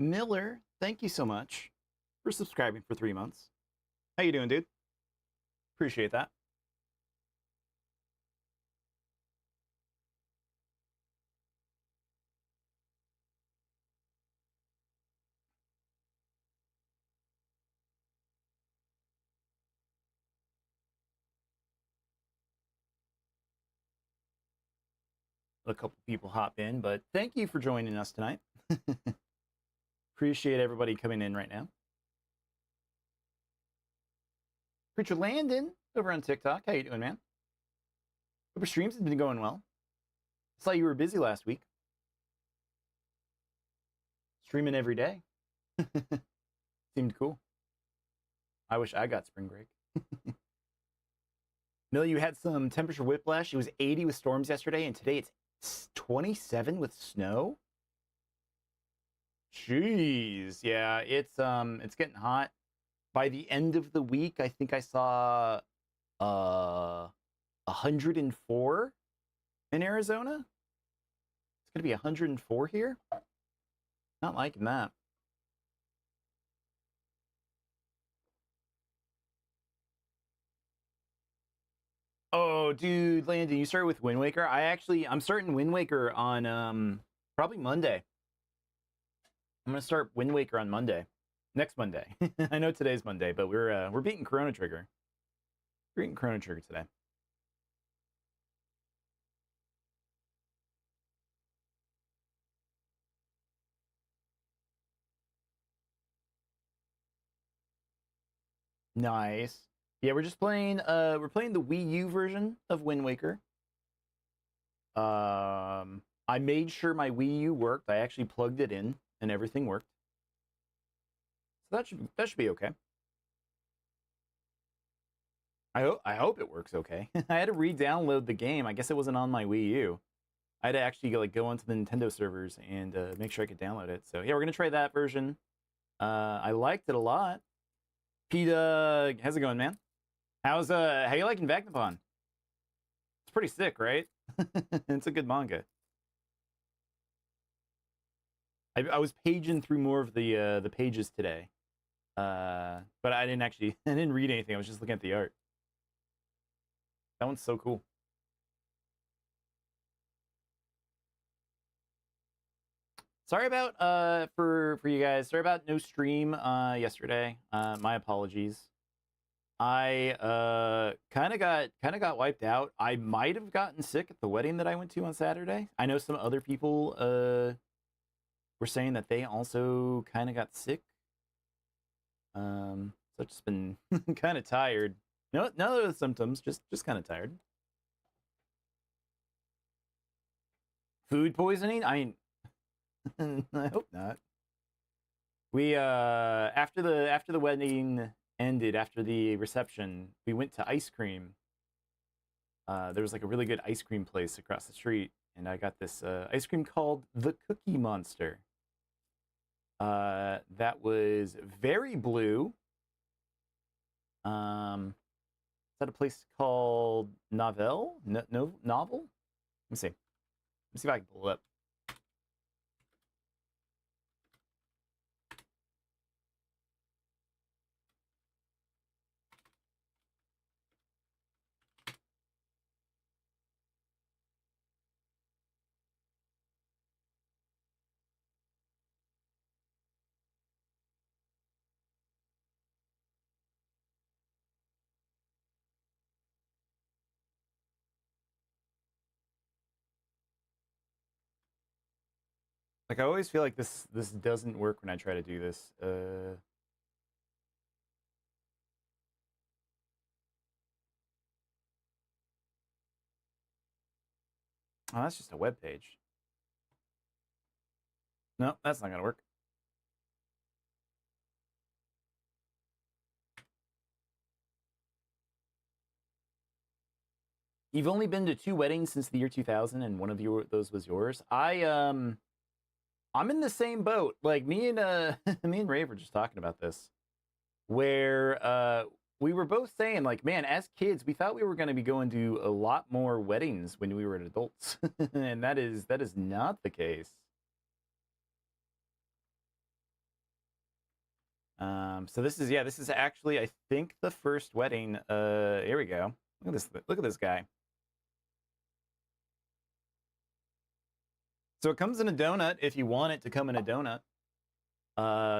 Miller, thank you so much for subscribing for 3 months. How you doing, dude? Appreciate that. A couple people hop in, but thank you for joining us tonight. Appreciate everybody coming in right now. Preacher Landon over on TikTok. How you doing, man? Hope your streams have been going well. Saw you were busy last week. Streaming every day. Seemed cool. I wish I got spring break. Mill, you had some temperature whiplash. It was 80 with storms yesterday, and today it's 27 with snow. Jeez, yeah, it's getting hot. By the end of the week, I think I saw 104 in Arizona. It's gonna be 104 here. Not liking that. Oh, dude, Landon, you started with Wind Waker. I'm starting Wind Waker on probably Monday. I'm gonna start Wind Waker on Monday, next Monday. I know today's Monday, but we're beating Chrono Trigger. We're beating Chrono Trigger today. Nice. Yeah, we're just playing. We're playing the Wii U version of Wind Waker. I made sure my Wii U worked. I actually plugged it in, and everything worked. So that should be okay. I hope it works okay. I had to re-download the game. I guess it wasn't on my Wii U. I had to actually go onto the Nintendo servers and make sure I could download it. So yeah, we're gonna try that version. I liked it a lot. Pete, how's it going, man? How you liking Vagabond? It's pretty sick, right? It's a good manga. I was paging through more of the pages today, but I didn't read anything. I was just looking at the art. That one's so cool. Sorry about for you guys. Sorry about no stream yesterday. My apologies. I kind of got wiped out. I might have gotten sick at the wedding that I went to on Saturday. I know some other people were saying that they also kind of got sick. So I've just been kind of tired. No, none of the symptoms, just kind of tired. Food poisoning? I mean, I hope not. We after the wedding ended, after the reception, we went to ice cream. There was like a really good ice cream place across the street, and I got this ice cream called the Cookie Monster. That was very blue. Is that a place called Novel? No, Novel? Let me see. Let me see if I can pull it up. Like, I always feel like this doesn't work when I try to do this. Oh, that's just a web page. No, that's not gonna work. You've only been to 2 weddings since the year 2000, and one of those was yours. I'm in the same boat. Like, me and me and Ray were just talking about this, where we were both saying, like, man, as kids, we thought we were going to be going to a lot more weddings when we were adults, and that is not the case. So this is actually, I think, the first wedding. Here we go. Look at this guy. So it comes in a donut if you want it to come in a donut.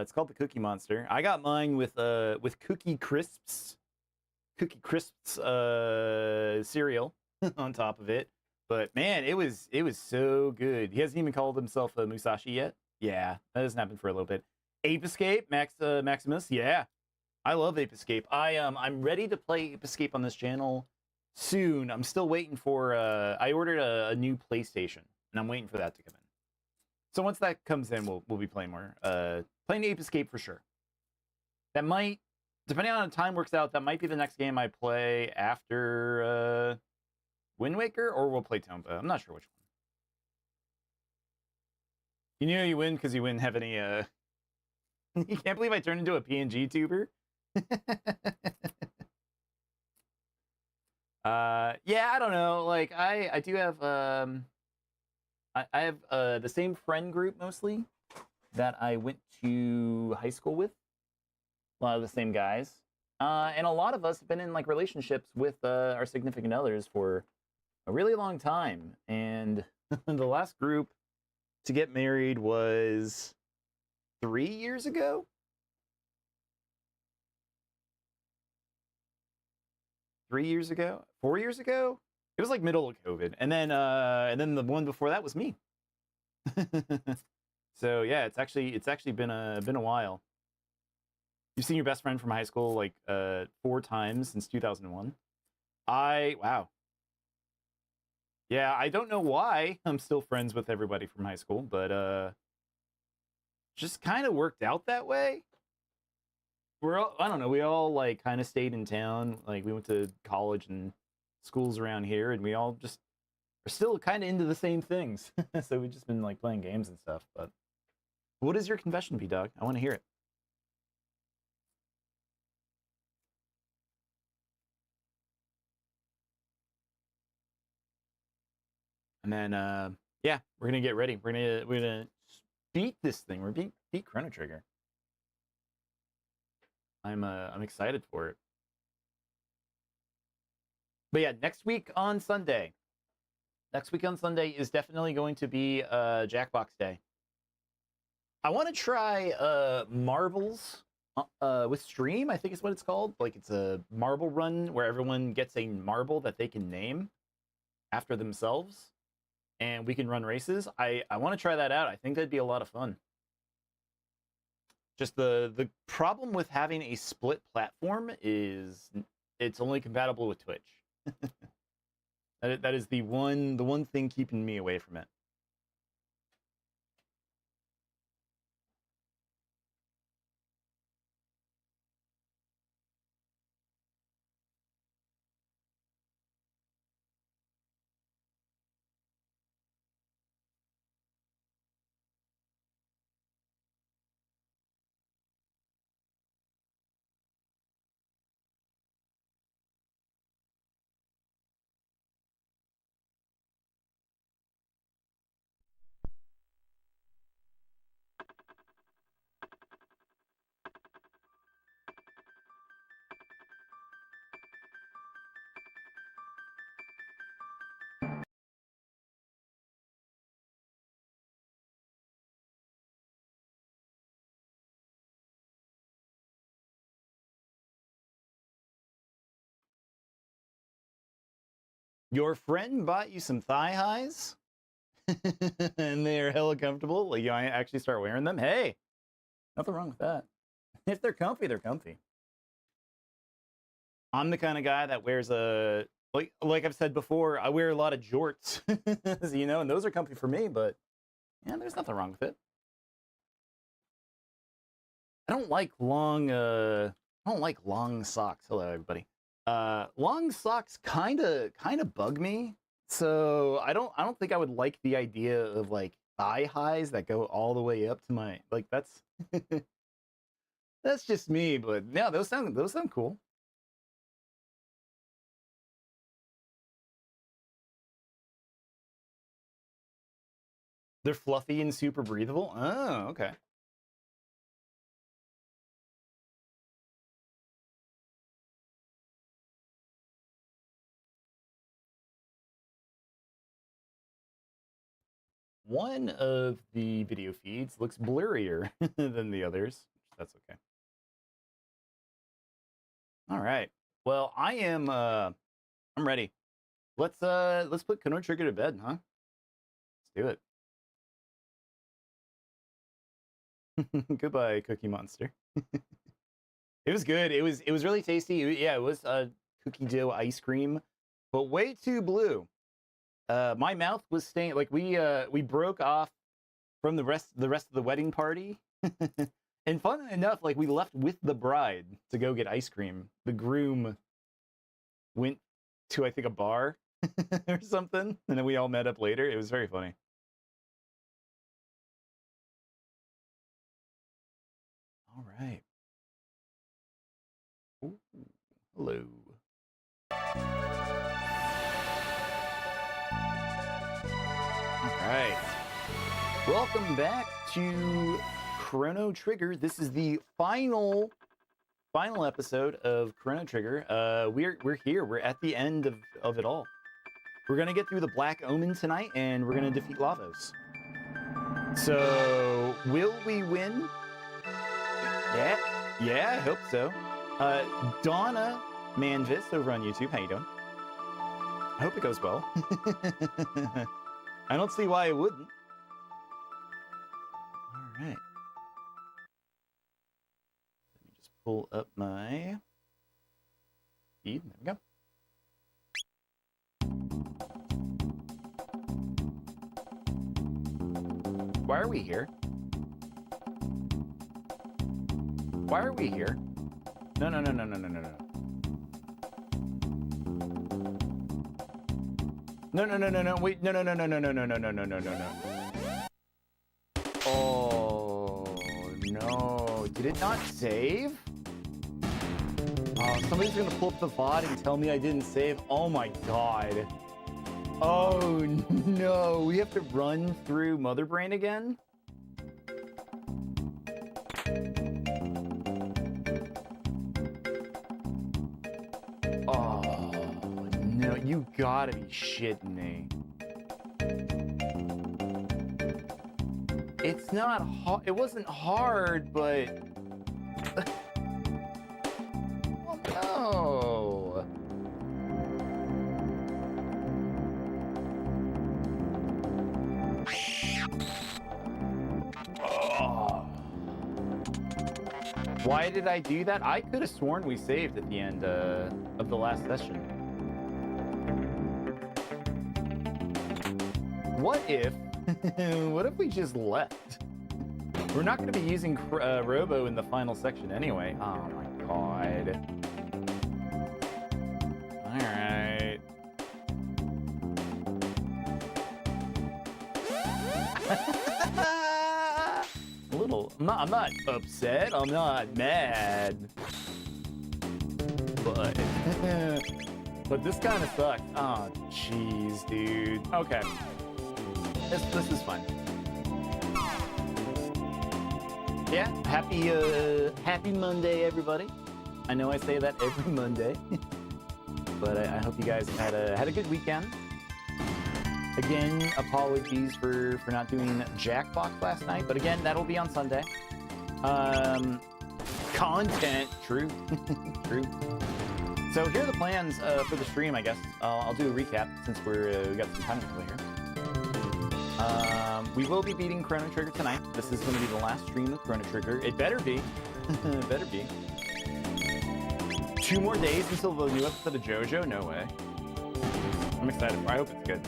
It's called the Cookie Monster. I got mine with Cookie Crisps cereal on top of it. But man, it was so good. He hasn't even called himself a Musashi yet. Yeah, that hasn't happened for a little bit. Ape Escape, Maximus. Yeah, I love Ape Escape. I'm ready to play Ape Escape on this channel soon. I'm still waiting for. I ordered a new PlayStation, and I'm waiting for that to come in. So once that comes in, we'll be playing more. Playing Ape Escape for sure. That might, depending on how time works out, that might be the next game I play after Wind Waker, or we'll play Tomba. I'm not sure which one. You know you win because you wouldn't have any. You can't believe I turned into a PNG tuber. Yeah, I don't know. Like I do have I have the same friend group mostly that I went to high school with. A lot of the same guys. And a lot of us have been in like relationships with our significant others for a really long time. And the last group to get married was 3 years ago. 3 years ago? 4 years ago? It was like middle of COVID. And then the one before that was me. So yeah, it's actually been a while. You've seen your best friend from high school like 4 times since 2001. Wow. Yeah, I don't know why I'm still friends with everybody from high school, but just kind of worked out that way. I don't know, we all like kind of stayed in town. Like we went to college and schools around here, and we all just are still kind of into the same things. So we've just been like playing games and stuff. But what is your confession, B-Dog? I want to hear it. And then yeah, we're gonna get ready. We're gonna beat this thing. We're beat Chrono Trigger. I'm excited for it. But yeah, next week on Sunday is definitely going to be Jackbox Day. I want to try Marbles with Stream, I think is what it's called. Like it's a marble run where everyone gets a marble that they can name after themselves, and we can run races. I want to try that out. I think that'd be a lot of fun. Just the problem with having a split platform is it's only compatible with Twitch. That is the one thing keeping me away from it. Your friend bought you some thigh highs, and they're hella comfortable. Like you actually start wearing them. Hey, nothing wrong with that. If they're comfy, they're comfy. I'm the kind of guy that wears a like I've said before. I wear a lot of jorts, you know, and those are comfy for me. But yeah, there's nothing wrong with it. I don't like long socks. Hello, everybody. Long socks kind of bug me. So I don't think I would like the idea of like thigh highs that go all the way up to my like that's that's just me. But yeah, those sound cool. They're fluffy and super breathable. Oh, okay. one of the video feeds looks blurrier than the others. That's okay. All right. Well, I'm ready. Let's put Chrono Trigger to bed, huh? Let's do it. Goodbye, Cookie Monster. It was good. It was really tasty. Yeah, it was cookie dough ice cream, but way too blue. My mouth was stained. Like we broke off from the rest of the wedding party. And fun enough, like we left with the bride to go get ice cream. The groom went to, I think, a bar or something, and then we all met up later. It was very funny. All right. Ooh, hello. All right. Welcome back to Chrono Trigger. This is the final episode of Chrono Trigger. We're here. We're at the end of it all. We're gonna get through the Black Omen tonight, and we're gonna defeat Lavos. So, will we win? Yeah, I hope so. Donna Manvis over on YouTube. How you doing? I hope it goes well. I don't see why it wouldn't. All right. Let me just pull up my feed. There we go. Why are we here? Why are we here? No. No. Wait, no. Oh, no. Did it not save? Oh, somebody's gonna pull up the VOD and tell me I didn't save. Oh my god. Oh no, we have to run through Mother Brain again? Oh no, you gotta be shitting me. It's not hard. It wasn't hard, but oh no. Oh. Why did I do that? I could have sworn we saved at the end of the last session. What if we just left? We're not going to be using Robo in the final section anyway. Oh my god. Alright. A little. I'm not upset. I'm not mad. But but this kind of sucks. Oh, jeez, dude. Okay. This is fun. Yeah, happy Monday, everybody. I know I say that every Monday, but I hope you guys had a good weekend. Again, apologies for not doing Jackbox last night, but again, that'll be on Sunday. Content, true, true. So here are the plans for the stream. I guess I'll do a recap since we got some time to play here. We will be beating Chrono Trigger tonight. This is going to be the last stream of Chrono Trigger. It better be. It better be. 2 more days until the new episode of JoJo? No way. I'm excited. I hope it's good.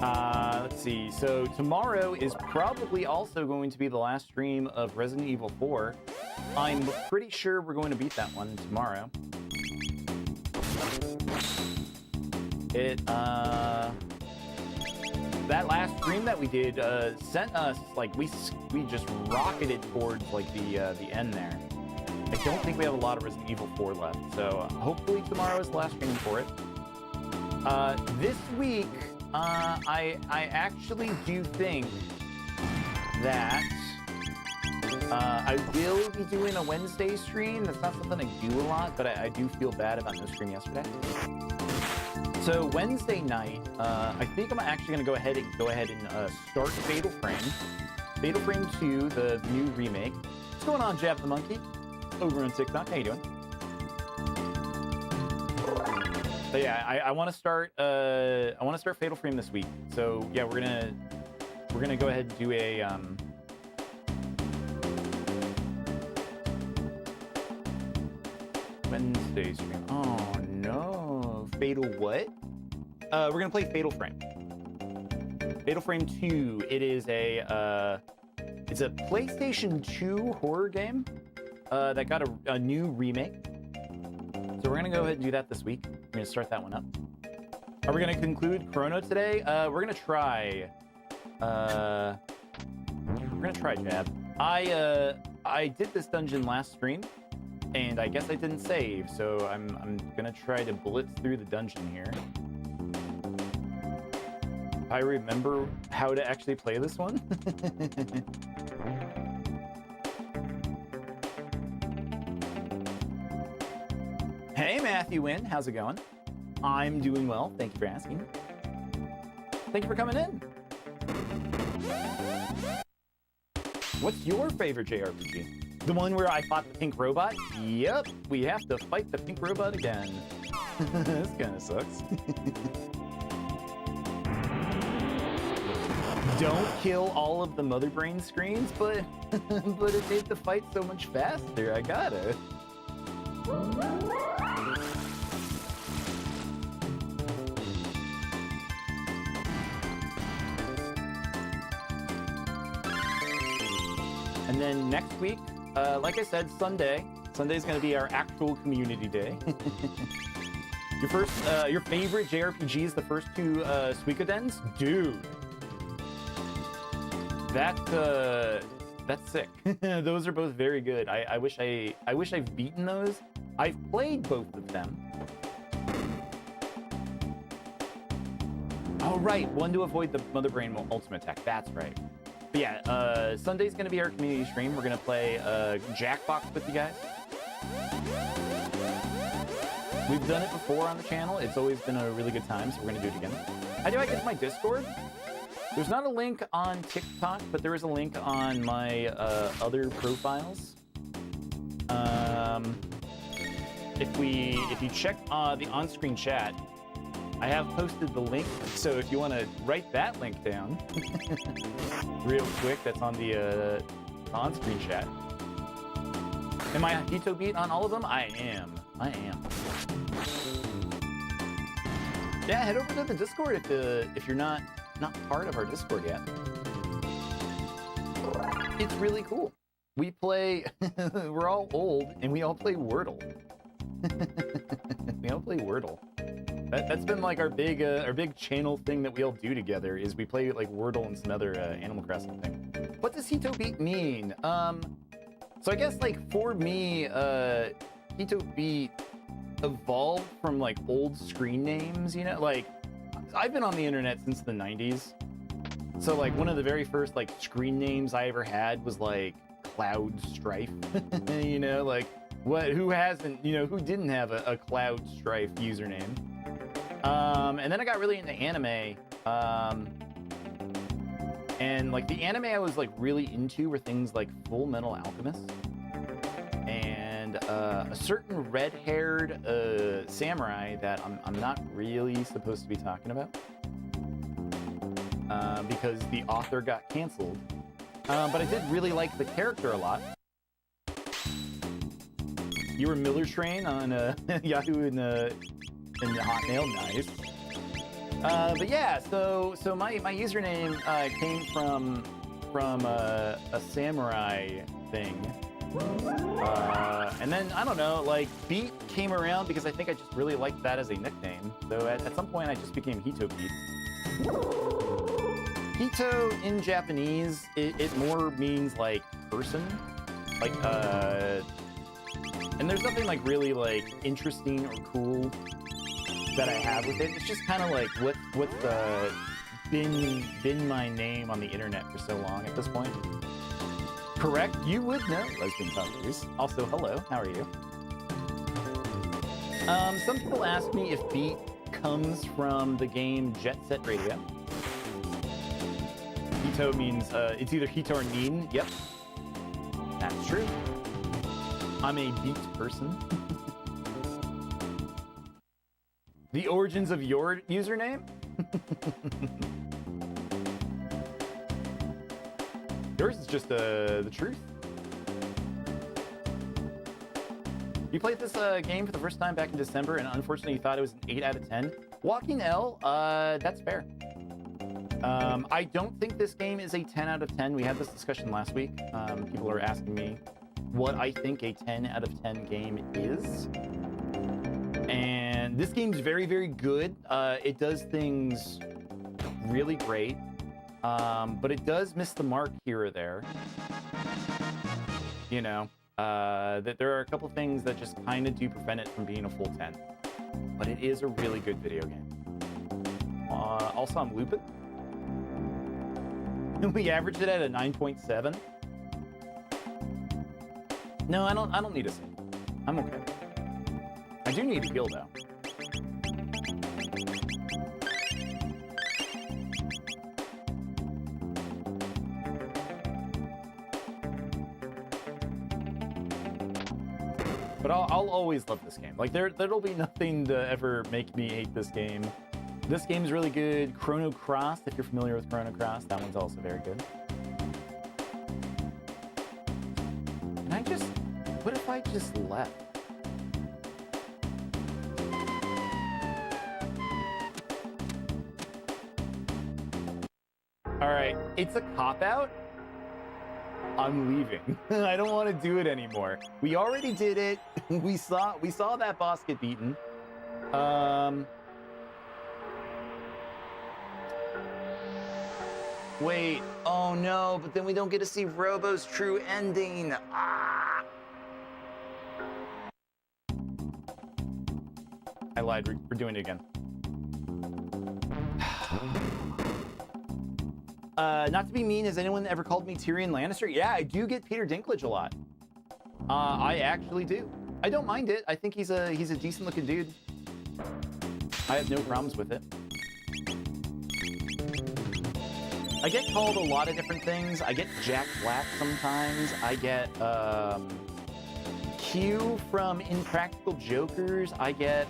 Let's see. So tomorrow is probably also going to be the last stream of Resident Evil 4. I'm pretty sure we're going to beat that one tomorrow. That last stream that we did sent us, like, we just rocketed towards like the end there. I don't think we have a lot of Resident Evil 4 left, so hopefully tomorrow is the last stream for it. This week, I actually do think that I will be doing a Wednesday stream. That's not something I do a lot, but I do feel bad about no stream yesterday. So So Wednesday night, I think I'm actually gonna go ahead and start Fatal Frame. Fatal Frame 2, the new remake. What's going on, Jab the Monkey? Over on TikTok. How you doing? But yeah, I want to start. I want to start Fatal Frame this week. So yeah, we're gonna go ahead and do a Wednesday stream. Oh no, Fatal what? We're gonna play Fatal Frame. Fatal Frame 2. It is it's a PlayStation 2 horror game that got a new remake. So we're gonna go ahead and do that this week. We're gonna start that one up. Are we gonna conclude Chrono today? We're gonna try. We're gonna try Jab. I did this dungeon last stream, and I guess I didn't save, so I'm gonna try to blitz through the dungeon here. If I remember how to actually play this one. Hey, Matthew Wynn, how's it going? I'm doing well, thank you for asking. Thank you for coming in. What's your favorite JRPG? The one where I fought the pink robot? Yep, we have to fight the pink robot again. This kind of sucks. Don't kill all of the mother brain screens, but but it made the fight so much faster. I gotta. And then next week, like I said, Sunday. Sunday's gonna be our actual community day. Your favorite JRPGs, the first two Suikodens? Dude. That's sick. Those are both very good. I wish I've beaten those. I've played both of them. Oh right, one to avoid the Mother Brain ultimate attack. That's right. But yeah, Sunday's gonna be our community stream. We're gonna play Jackbox with you guys. We've done it before on the channel. It's always been a really good time, so we're gonna do it again. How do I get to my Discord? There's not a link on TikTok, but there is a link on my other profiles. If you check the on-screen chat, I have posted the link. So if you want to write that link down real quick, that's on the on-screen chat. Am I HitoBeat on all of them? I am. Yeah, head over to the Discord if you're not part of our Discord yet. It's really cool. We play, we're all old, and we all play Wordle. We all play Wordle. That's been like our big channel thing that we all do together, is we play like Wordle and some other Animal Crossing thing. What does HitoBeat mean? So I guess like for me, HitoBeat evolved from like old screen names, you know? Like, I've been on the internet since the 90s. So like one of the very first like screen names I ever had was like Cloud Strife. You know, like who didn't have a Cloud Strife username? And then I got really into anime. And like the anime I was like really into were things like Full Metal Alchemist and a certain red-haired samurai that I'm not really supposed to be talking about because the author got canceled. But I did really like the character a lot. You were Miller Train on Yahoo and Hotmail, nice. But yeah, so my username came from a samurai thing. And then, I don't know, like, Beat came around because I think I just really liked that as a nickname. So at some point, I just became HitoBeat. Hito in Japanese, it more means, like, person. Like, and there's nothing, like, really, like, interesting or cool that I have with it. It's just kind of like what's been my name on the internet for so long at this point. Correct? You would know, Lesbian Talkers. Also, hello, how are you? Some people ask me if Beat comes from the game Jet Set Radio. Hito means it's either Hito or Nin. Yep, that's true. I'm a beat person. The origins of your username? Yours is just the truth. You played this game for the first time back in December, and unfortunately you thought it was an 8 out of 10. Walking L, that's fair. I don't think this game is a 10 out of 10. We had this discussion last week. People are asking me what I think a 10 out of 10 game is. And this game's very, very good. It does things really great, but it does miss the mark here or there. You know, that there are a couple things that just kind of do prevent it from being a full 10. But it is a really good video game. Also, I'm looping. We averaged it at a 9.7. No, I don't need a save. I'm okay. I do need a heal though. But I'll always love this game. Like there'll be nothing to ever make me hate this game. This game's really good. Chrono Cross, if you're familiar with Chrono Cross, that one's also very good. What if I just left? All right, it's a cop-out. I'm leaving. I don't want to do it anymore. We already did it. We saw that boss get beaten. Wait. Oh no, but then we don't get to see Robo's true ending. Ah! I lied. We're doing it again. Not to be mean, has anyone ever called me Tyrion Lannister? Yeah, I do get Peter Dinklage a lot. I actually do. I don't mind it. I think he's a decent looking dude. I have no problems with it. I get called a lot of different things. I get Jack Black sometimes. I get Q from Impractical Jokers. I get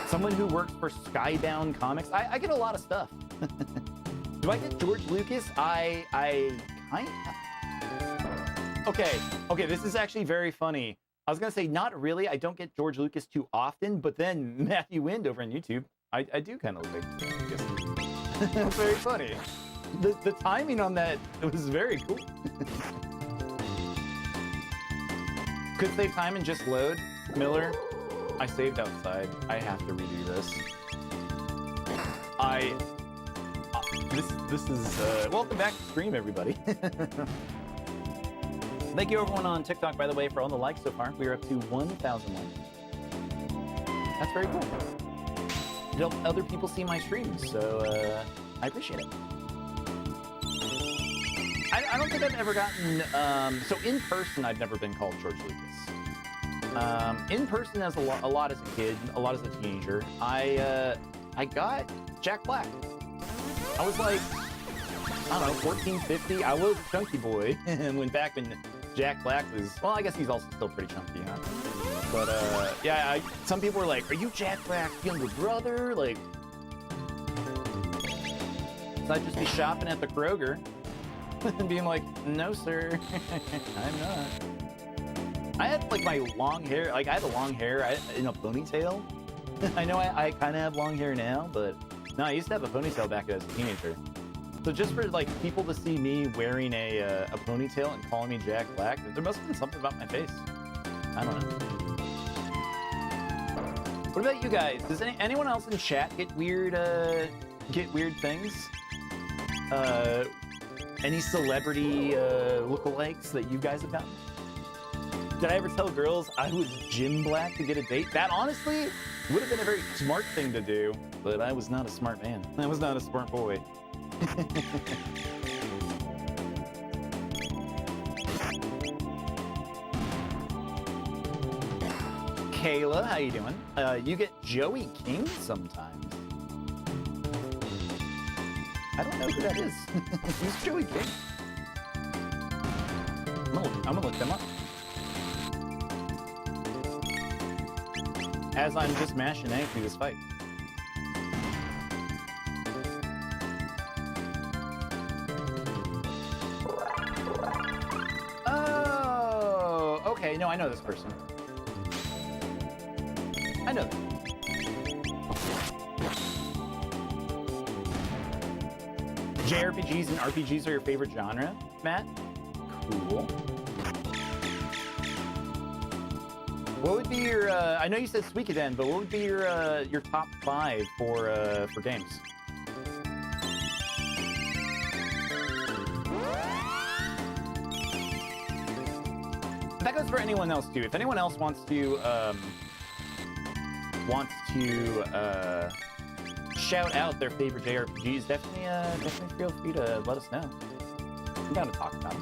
someone who works for Skybound Comics. I get a lot of stuff. Do I get George Lucas? I kind of. Okay, this is actually very funny. I was gonna say not really. I don't get George Lucas too often, but then Matthew Wind over on YouTube, I do kind of look like Lucas. That's very funny. The timing on that, it was very cool. Could save time and just load. Miller, I saved outside. I have to redo this. This is welcome back to stream, everybody. Thank you everyone on TikTok, by the way, for all the likes so far. We are up to 1,000 likes. That's very cool. It helps other people see my streams, so I appreciate it. I don't think I've ever gotten so in person. I've never been called George Lucas. In person, as a lot as a kid, a lot as a teenager, I got Jack Black. I was like, I don't know, 14, 50. I was a chunky boy, and went back when Jack Black was, well, I guess he's also still pretty chunky, huh? But yeah, some people were like, "Are you Jack Black's younger brother?" Like, so I'd just be shopping at the Kroger and being like, "No, sir, I'm not." I had like my long hair, like I had a long hair in a ponytail. I know I kind of have long hair now, but no, I used to have a ponytail back as a teenager. So just for like people to see me wearing a ponytail and calling me Jack Black, there must have been something about my face. I don't know. What about you guys? Does anyone else in chat get weird things? Any celebrity lookalikes that you guys have gotten? Did I ever tell girls I was Jim Black to get a date? That honestly would have been a very smart thing to do, but I was not a smart man. I was not a smart boy. Kayla, how you doing? You get Joey King sometimes. I don't know who that is. Who's Joey King? I'm gonna look them up. As I'm just mashing A through this fight. Oh, okay. No, I know this person. I know them. JRPGs and RPGs are your favorite genre, Matt? Cool. What would be your? I know you said Suikoden, but what would be your top 5 for games? That goes for anyone else too. If anyone else wants to shout out their favorite JRPGs, definitely feel free to let us know. I'm down to talk about it.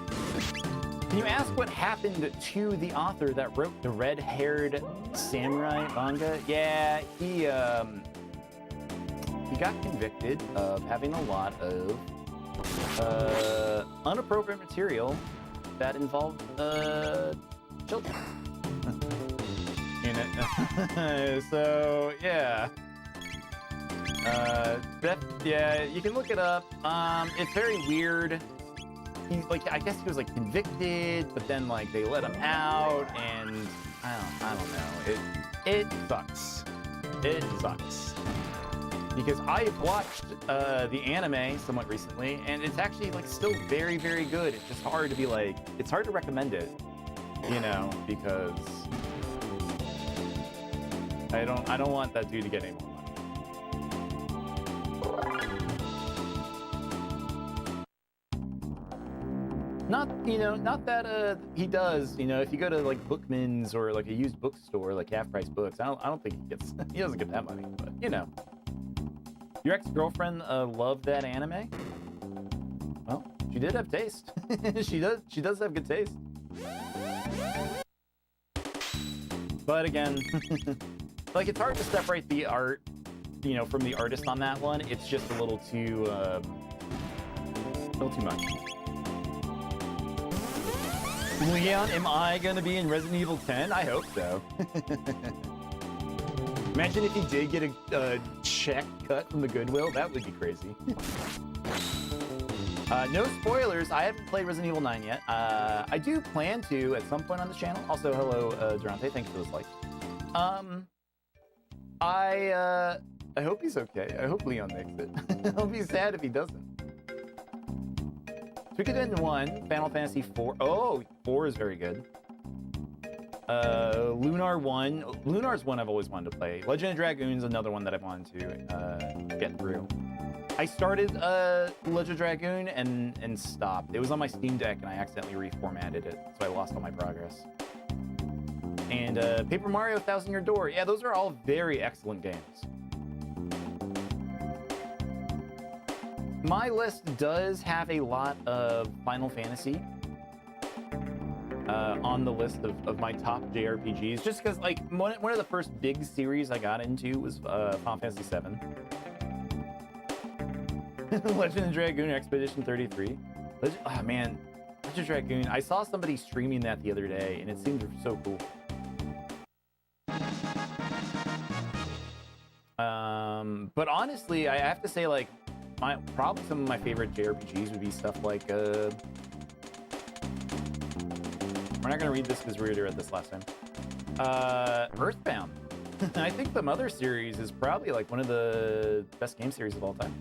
Can you ask what happened to the author that wrote the red-haired samurai manga? Yeah, he got convicted of having a lot of inappropriate material that involved children in it. So yeah. Yeah, you can look it up. It's very weird. He's like, I guess he was like convicted, but then like they let him out, and I don't know. It sucks. It sucks. Because I've watched the anime somewhat recently, and it's actually like still very, very good. It's just hard to be like, it's hard to recommend it, you know, because I don't want that dude to get any more money. Not that he does, if you go to like Bookman's or like a used bookstore, like Half Price Books, I don't think he doesn't get that money, but Your ex-girlfriend loved that anime? Well, she did have taste. She does have good taste. But again, like it's hard to separate the art, from the artist on that one. It's just a little too much. Leon, am I gonna be in Resident Evil 10? I hope so. Imagine if he did get a check cut from the Goodwill. That would be crazy. No spoilers. I haven't played Resident Evil 9 yet. I do plan to at some point on the channel. Also, hello, Durante. Thanks for those likes. I hope he's okay. I hope Leon makes it. I'll be sad if he doesn't. Suikoden 1, Final Fantasy 4. Oh, 4 is very good. Lunar 1. Lunar's one I've always wanted to play. Legend of Dragoon's another one that I've wanted to get through. I started Legend of Dragoon and stopped. It was on my Steam Deck and I accidentally reformatted it, so I lost all my progress. And Paper Mario 1000 Year Door. Yeah, those are all very excellent games. My list does have a lot of Final Fantasy on the list of my top JRPGs, just because like one of the first big series I got into was Final Fantasy VII. Legend of Dragoon Expedition 33. Oh man, Legend of Dragoon. I saw somebody streaming that the other day, and it seemed so cool. But honestly, I have to say, like, probably some of my favorite JRPGs would be stuff like we're not gonna read this because we already read this last time. Earthbound. I think the Mother series is probably like one of the best game series of all time.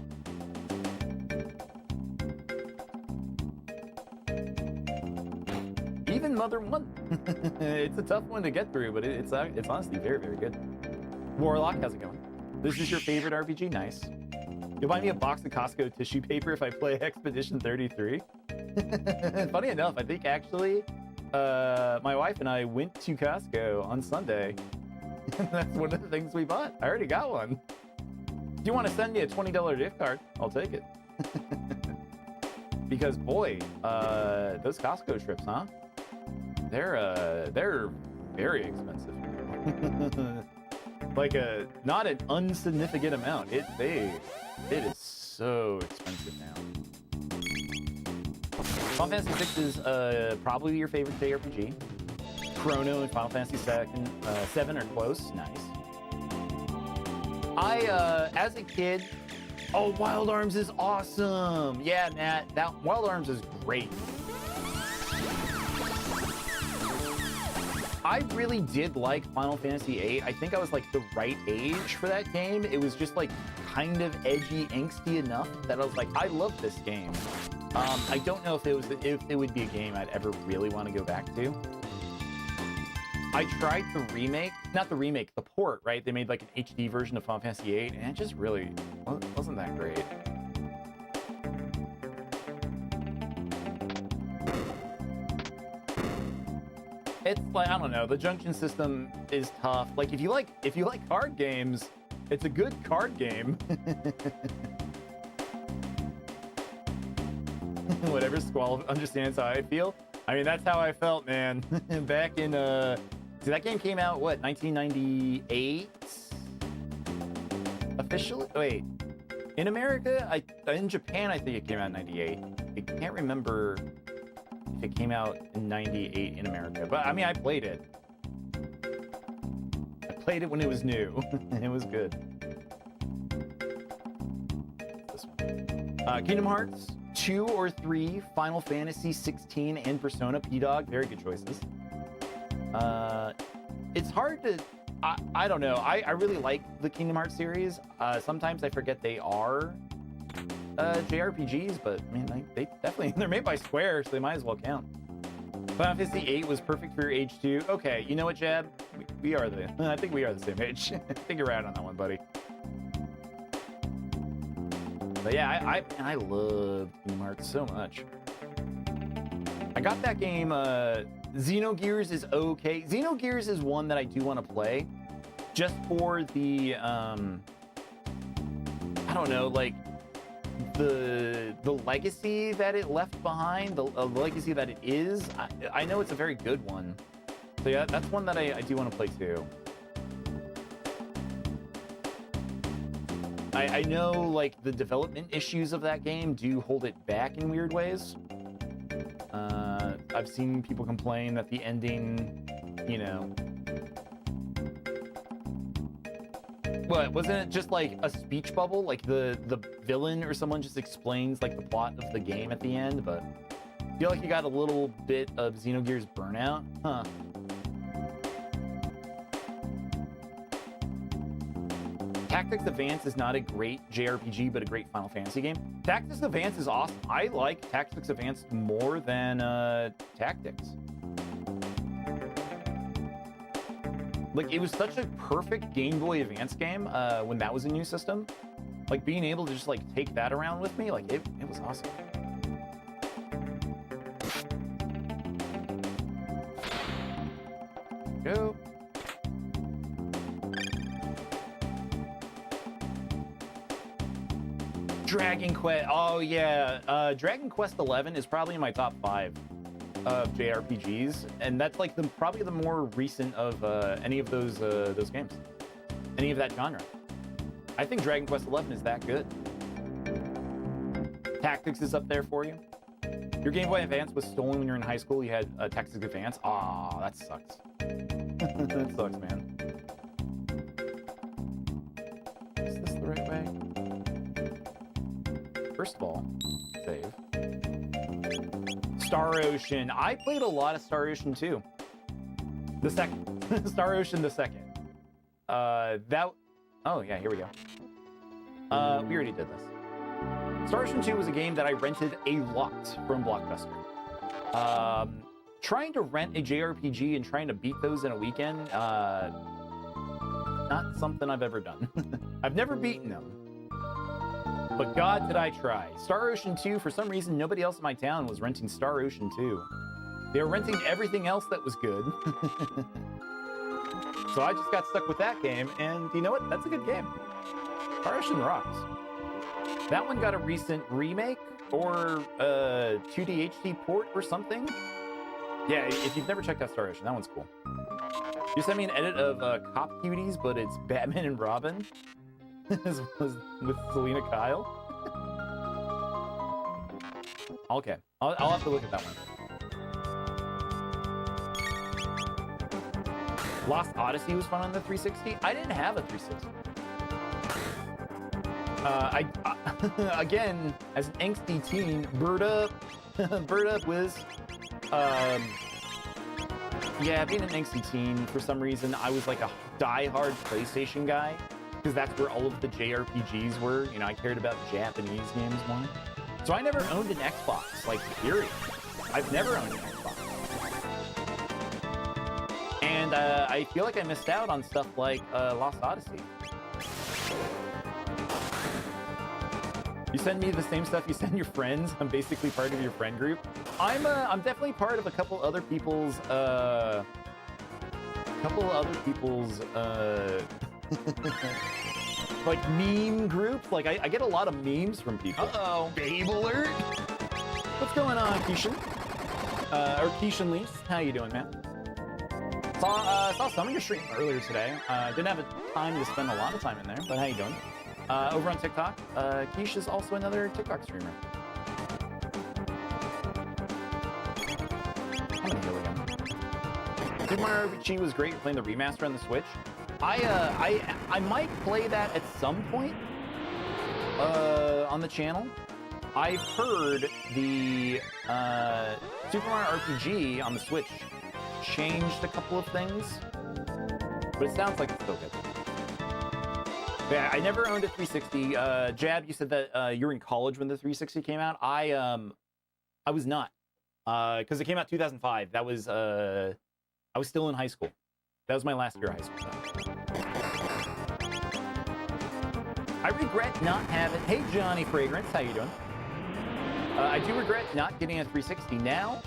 Even Mother 1. It's a tough one to get through, but it's honestly very, very good. Warlock, how's it going? This is your favorite RPG? Nice. You'll buy me a box of Costco tissue paper if I play Expedition 33. Funny enough, I think actually my wife and I went to Costco on Sunday. That's one of the things we bought. I already got one. If you want to send me a $20 gift card, I'll take it. Because boy, those Costco trips, huh? They're very expensive. Like not an insignificant amount. It is so expensive now. Final Fantasy VI is probably your favorite JRPG. Chrono and Final Fantasy VII are close. Nice. As a kid, oh, Wild Arms is awesome. Yeah, Matt, that Wild Arms is great. I really did like Final Fantasy VIII. I think I was like the right age for that game. It was just like kind of edgy, angsty enough that I was like, I love this game. I don't know if it would be a game I'd ever really want to go back to. I tried the remake, not the remake, the port, right? They made like an HD version of Final Fantasy VIII, and it just really wasn't that great. It's like, I don't know, the junction system is tough. Like if you like card games, it's a good card game. Whatever Squall understands how I feel. I mean, that's how I felt, man. Back in see, that game came out, what, 1998? Officially? Wait. In America? In Japan, I think it came out in 98. I can't remember if it came out in 98 in America. But, I mean, I played it. I played it when it was new. It was good. This one. Kingdom Hearts 2 or 3, Final Fantasy 16, and Persona P-Dog. Very good choices. It's hard to, I don't know. I really like the Kingdom Hearts series. Sometimes I forget they are JRPGs, but I mean, they definitely, they're made by Square, so they might as well count. Final Fantasy VIII was perfect for your age too. Okay, you know what, Jab? I think we are the same age. I think you're right on that one, buddy. But yeah, I love Kingdom Hearts so much. I got that game, Xenogears is okay. Xenogears is one that I do want to play, just for the, I don't know, like, the legacy that it left behind, the legacy that it is. I know it's a very good one. So yeah, that's one that I do want to play too. I know, like, the development issues of that game do hold it back in weird ways. I've seen people complain that the ending, you know... What, wasn't it just like a speech bubble? Like the villain or someone just explains like the plot of the game at the end, but I feel like you got a little bit of Xenogears burnout. Huh. Tactics Advance is not a great JRPG, but a great Final Fantasy game. Tactics Advance is awesome. I like Tactics Advance more than Tactics. Like, it was such a perfect Game Boy Advance game when that was a new system. Like, being able to just, like, take that around with me, like, it was awesome. Go. Dragon Quest. Oh, yeah. Dragon Quest XI is probably in my top 5 of JRPGs, and that's like probably the more recent of any of those games, any of that genre. I think Dragon Quest XI is that good. Tactics is up there for you. Your Game Boy Advance was stolen when you were in high school. You had Tactics Advance. Aw, that sucks. That sucks, man. Is this the right way? First of all, save. Star Ocean. I played a lot of Star Ocean too. The second. Star Ocean the second. Oh yeah, here we go. We already did this. Star Ocean 2 was a game that I rented a lot from Blockbuster. Trying to rent a JRPG and trying to beat those in a weekend, not something I've ever done. I've never beaten them. But God, did I try. Star Ocean 2, for some reason, nobody else in my town was renting Star Ocean 2. They were renting everything else that was good. So I just got stuck with that game, and you know what? That's a good game. Star Ocean rocks. That one got a recent remake, or 2D HD port or something. Yeah, if you've never checked out Star Ocean, that one's cool. You sent me an edit of Cop Cuties, but it's Batman and Robin. As was with Selena Kyle. Okay, I'll have to look at that one. Lost Odyssey was fun on the 360. I didn't have a 360. Again, as an angsty teen, bird up, Wiz. Yeah, being an angsty teen, for some reason, I was like a die-hard PlayStation guy, because that's where all of the JRPGs were. You know, I cared about Japanese games more. So I never owned an Xbox, like, period. I've never owned an Xbox. And I feel like I missed out on stuff like Lost Odyssey. You send me the same stuff you send your friends. I'm basically part of your friend group. I'm definitely part of a couple other people's like meme group. Like I get a lot of memes from people. Uh-oh, babe alert. What's going on, Keishan? Or Keishan Leafs, how you doing, man? Saw some of your stream earlier today. Didn't have time to spend a lot of time in there, but how you doing? Over on TikTok, Keish is also another TikTok streamer. I'm gonna heal again. Super Mario RPG was great. You're playing the remaster on the Switch. I might play that at some point on the channel. I've heard the Super Mario RPG on the Switch changed a couple of things, but it sounds like it's still good. Yeah, I never owned a 360. Jab, you said that you're in college when the 360 came out. I was not, because it came out 2005. That was I was still in high school. That was my last year of high school. I regret not having. Hey, Johnny Fragrance, how you doing? I do regret not getting a 360 now,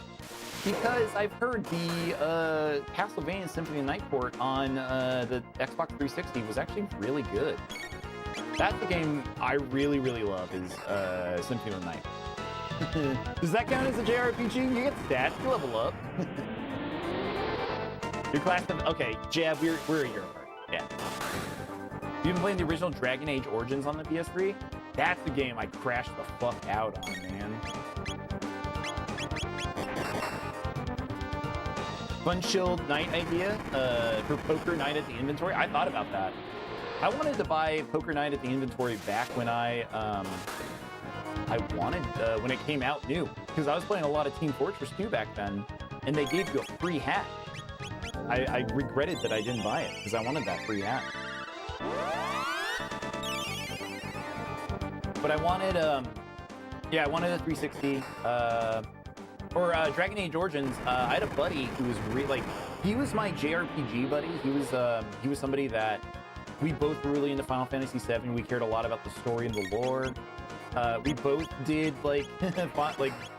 because I've heard the Castlevania Symphony of the Night port on the Xbox 360 was actually really good. That's the game I really, really love, is Symphony of the Night. Does that count as a JRPG? You get stats, you level up. Your class of... Okay, Jab, we're a year apart. Yeah. You've been playing the original Dragon Age Origins on the PS3? That's the game I crashed the fuck out on, man. Fun chilled night idea for poker night at the inventory. I thought about that. I wanted to buy poker night at the inventory back when when it came out new, because I was playing a lot of Team Fortress 2 back then, and they gave you a free hat. I regretted that I didn't buy it, because I wanted that free hat. But I wanted, yeah, I wanted a 360. Or Dragon Age Origins, I had a buddy who was he was my JRPG buddy. He was somebody that we both were really into Final Fantasy VII. We cared a lot about the story and the lore. We both did like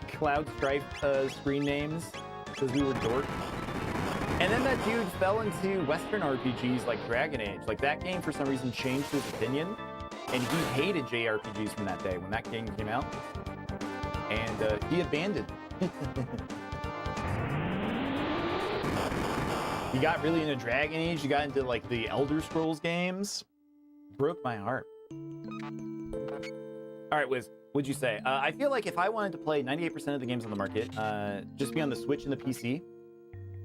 Cloud Strife screen names because we were dorks. And then that dude fell into Western RPGs like Dragon Age. Like that game for some reason changed his opinion, and he hated JRPGs from that day when that game came out. And he abandoned. You got really into Dragon Age, you got into like the Elder Scrolls games. Broke my heart. All right, Wiz, what'd you say? I feel like if I wanted to play 98% of the games on the market, just be on the Switch and the PC.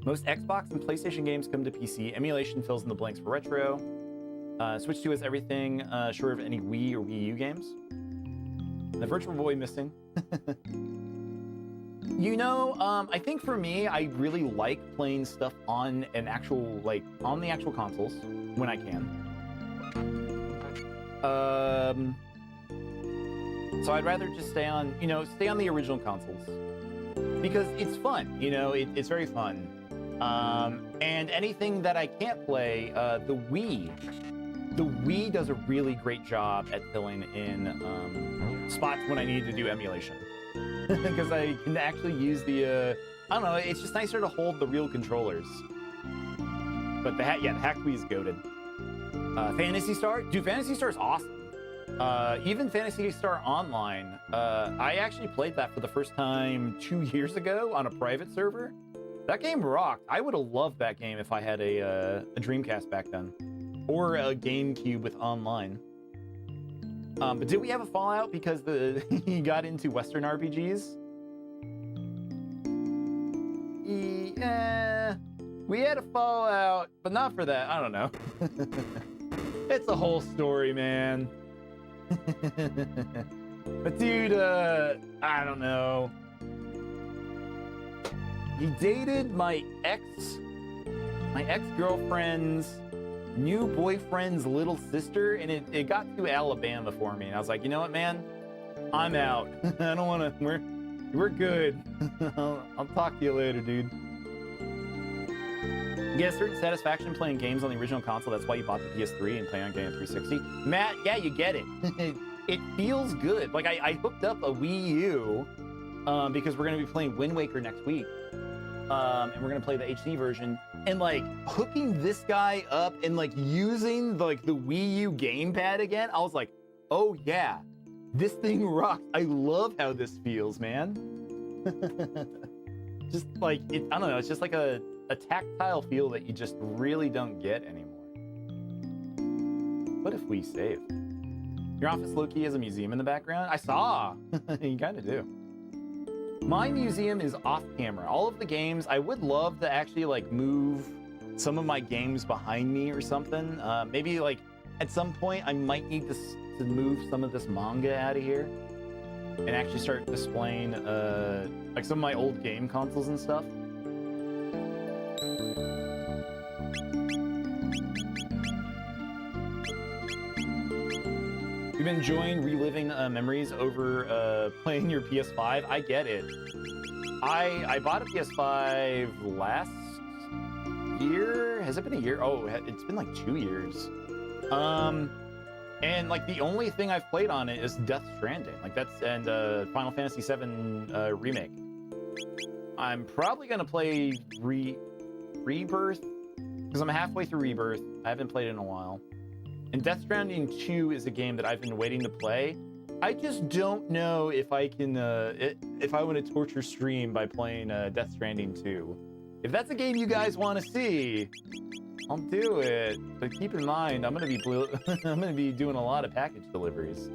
Most Xbox and PlayStation games come to PC. Emulation fills in the blanks for retro. Switch 2 has everything short of any Wii or Wii U games. The Virtual Boy missing. You know, I think for me, I really like playing stuff on an actual, on the actual consoles when I can. So I'd rather just stay on the original consoles because it's fun. You know, it's very fun. And anything that I can't play, the Wii does a really great job at filling in spots when I need to do emulation. Because I can actually use the, I don't know, it's just nicer to hold the real controllers. But the Hack Wii is goated. Phantasy Star? Dude, Phantasy Star is awesome. Even Phantasy Star Online, I actually played that for the first time 2 years ago on a private server. That game rocked. I would have loved that game if I had a Dreamcast back then, or a GameCube with online. But did we have a fallout because he got into Western RPGs? Yeah, we had a fallout, but not for that. I don't know. It's a whole story, man. But dude, I don't know. He dated my ex-girlfriend's new boyfriend's little sister, and it got to Alabama for me. And I was like, you know what, man? I'm out. I don't want to. We're good. I'll talk to you later, dude. You get a certain satisfaction playing games on the original console. That's why you bought the PS3 and play on game 360. Matt, yeah, you get it. It feels good. Like I hooked up a Wii U because we're gonna be playing Wind Waker next week. And we're gonna play the HD version, and like hooking this guy up and like using like the Wii U gamepad again, I was like, oh yeah, this thing rocks. I love how this feels, man. Just like it, I don't know, it's just like a tactile feel that you just really don't get anymore. What if we saved? Your office low-key has a museum in the background? I saw. You kind of do. My museum is off camera. All of the games, I would love to actually like move some of my games behind me or something. Maybe like at some point I might need to move some of this manga out of here and actually start displaying like some of my old game consoles and stuff. You've been enjoying reliving memories over playing your PS5. I get it. I bought a PS5 last year. Has it been a year? Oh, it's been like 2 years. And like the only thing I've played on it is Death Stranding. Like that's and Final Fantasy VII remake. I'm probably gonna play Rebirth because I'm halfway through Rebirth. I haven't played it in a while. And Death Stranding 2 is a game that I've been waiting to play. I just don't know if I can, if I want to torture stream by playing Death Stranding 2. If that's a game you guys want to see, I'll do it. But keep in mind, I'm gonna be doing a lot of package deliveries.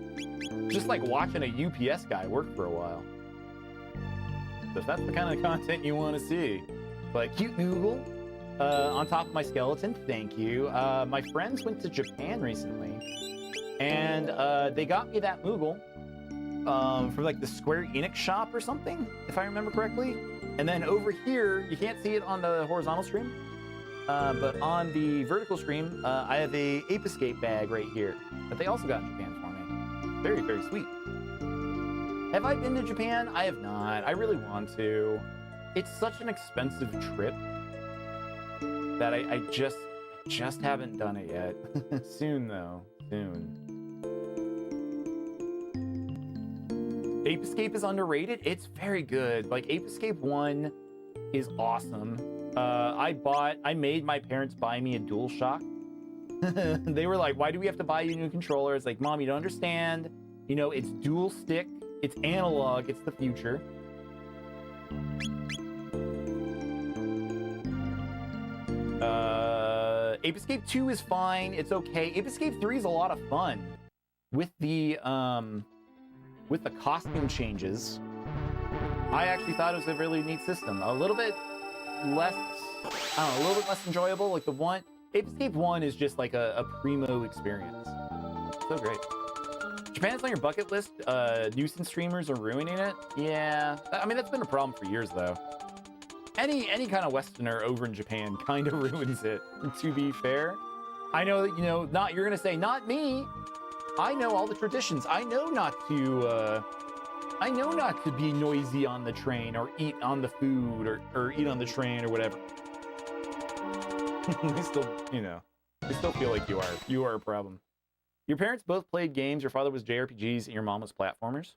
Just like watching a UPS guy work for a while. So if that's the kind of content you want to see, like cute Google. On top of my skeleton, thank you. My friends went to Japan recently, and they got me that Moogle from like the Square Enix shop or something, if I remember correctly. And then over here, you can't see it on the horizontal stream, but on the vertical stream, I have a Ape Escape bag right here that they also got in Japan for me. Very, very sweet. Have I been to Japan? I have not. I really want to. It's such an expensive trip that I just haven't done it yet. Soon though, soon. Ape Escape is underrated. It's very good. Like Ape Escape 1 is awesome. I made my parents buy me a DualShock. They were like, why do we have to buy you a new controller? It's like, Mom, you don't understand. You know, it's dual stick, it's analog, it's the future. Ape Escape 2 is fine. It's okay. Ape Escape 3 is a lot of fun with the costume changes. I actually thought it was a really neat system. A little bit less, I don't know, a little bit less enjoyable. Like the one, Ape Escape 1 is just like a primo experience. So great. Japan's on your bucket list. Nuisance streamers are ruining it. Yeah, I mean that's been a problem for years though. Any kind of Westerner over in Japan kind of ruins it, to be fair. I know that, you know, you're gonna say, not me. I know all the traditions. I know not to be noisy on the train or eat on the food or eat on the train or whatever. They still, you know, they still feel like you are a problem. Your parents both played games. Your father was JRPGs and your mom was platformers.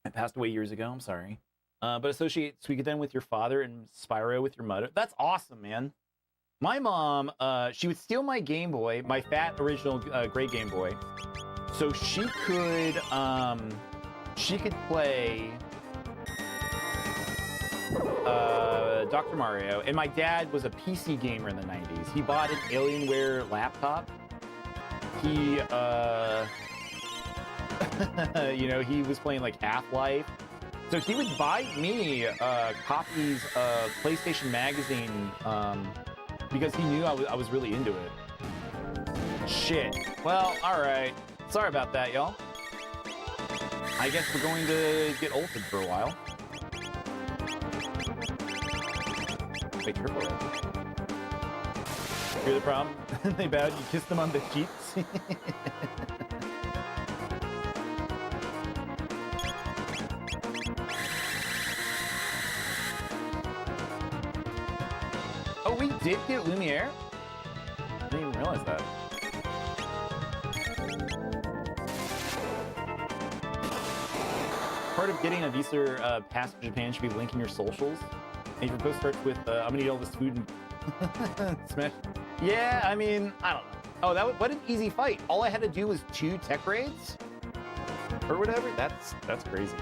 I passed away years ago. I'm sorry. But associate Suikoden with your father and Spyro with your mother. That's awesome, man. My mom, she would steal my Game Boy, my fat original gray Game Boy, so she could play Dr. Mario, and my dad was a PC gamer in the 90s. He bought an Alienware laptop. He, you know, he was playing like Half-Life. So he would buy me copies of PlayStation Magazine because he knew I was really into it. Shit. Well, all right. Sorry about that, y'all. I guess we're going to get ulted for a while. Wait, triple red. Hear the problem? They bowed, you kissed them on the cheeks. Oh, we did get Lumiere? I didn't even realize that. Part of getting a visa pass to Japan should be linking your socials. And your post starts with, I'm gonna eat all this food and smash. Yeah, I mean, I don't know. Oh, what an easy fight. All I had to do was 2 tech raids? Or whatever? That's crazy.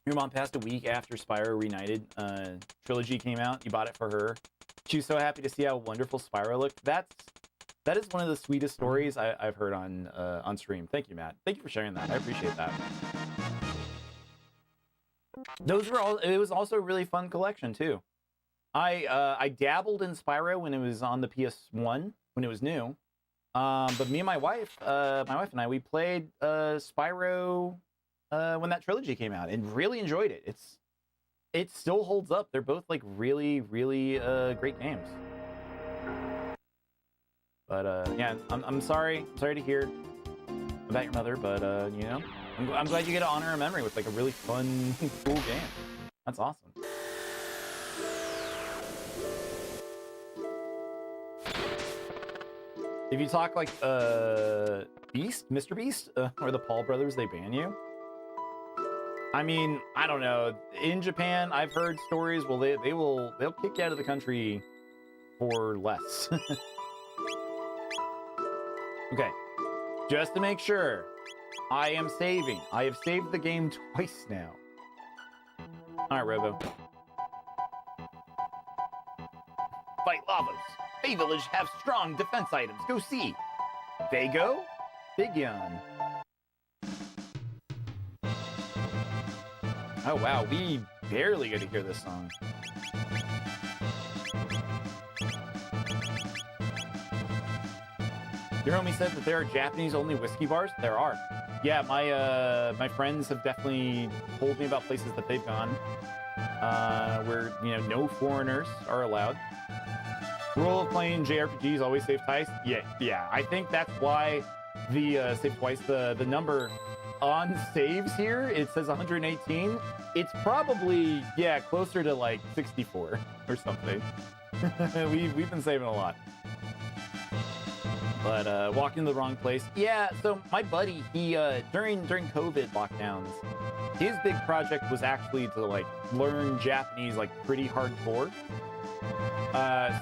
Your mom passed a week after Spyro Reunited trilogy came out. You bought it for her. She was so happy to see how wonderful Spyro looked. That is one of the sweetest stories I've heard on stream. Thank you, Matt. Thank you for sharing that. I appreciate that. It was also a really fun collection too. I dabbled in Spyro when it was on the PS1 when it was new. But me and my wife and I, we played Spyro when that trilogy came out and really enjoyed it. It still holds up. They're both like really, really great games. But yeah, I'm sorry to hear about your mother, but you know, I'm glad you get to honor her memory with like a really fun, cool game. That's awesome. If you talk like Beast, Mr. Beast, or the Paul brothers, they ban you. I mean, I don't know. In Japan, I've heard stories. Well, they'll kick you out of the country for less. Okay, just to make sure, I am saving. I have saved the game twice now. All right, Robo. Fight lavas. Bay Village have strong defense items. Go see. Vago? Big yawn. Oh wow, we barely get to hear this song. Your homie said that there are Japanese-only whiskey bars. There are. Yeah, my friends have definitely told me about places that they've gone where, you know, no foreigners are allowed. Rule of playing JRPGs, always save twice. Yeah. I think that's why the save twice, the number on saves here, it says 118. It's probably, yeah, closer to like 64 or something. We've been saving a lot. But walking to the wrong place. Yeah, so my buddy, he during COVID lockdowns, his big project was actually to like learn Japanese like pretty hardcore.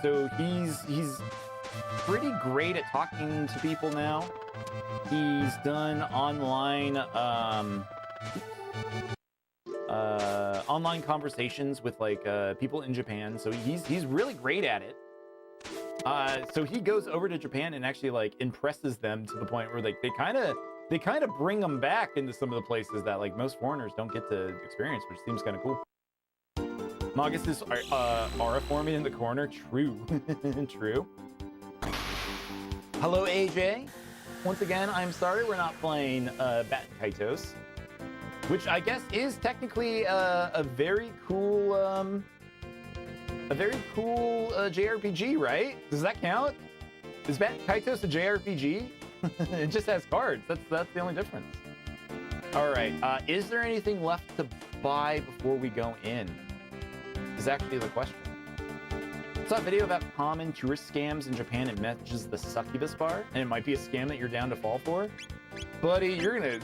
So he's pretty great at talking to people now. He's done online online conversations with like people in Japan. So he's really great at it. So he goes over to Japan and actually like impresses them to the point where like they kind of bring them back into some of the places that like most foreigners don't get to experience, which seems kind of cool. Magus is Araforming in the corner. True. True. Hello, AJ. Once again, I'm sorry we're not playing Bat Kaitos, which I guess is technically a very cool JRPG, right? Does that count? Is Bat Kaitos a JRPG? It just has cards. That's the only difference. All right. Is there anything left to buy before we go in? Is actually the question. I saw a video about common tourist scams in Japan. It mentions the succubus bar, and it might be a scam that you're down to fall for. Buddy, you're gonna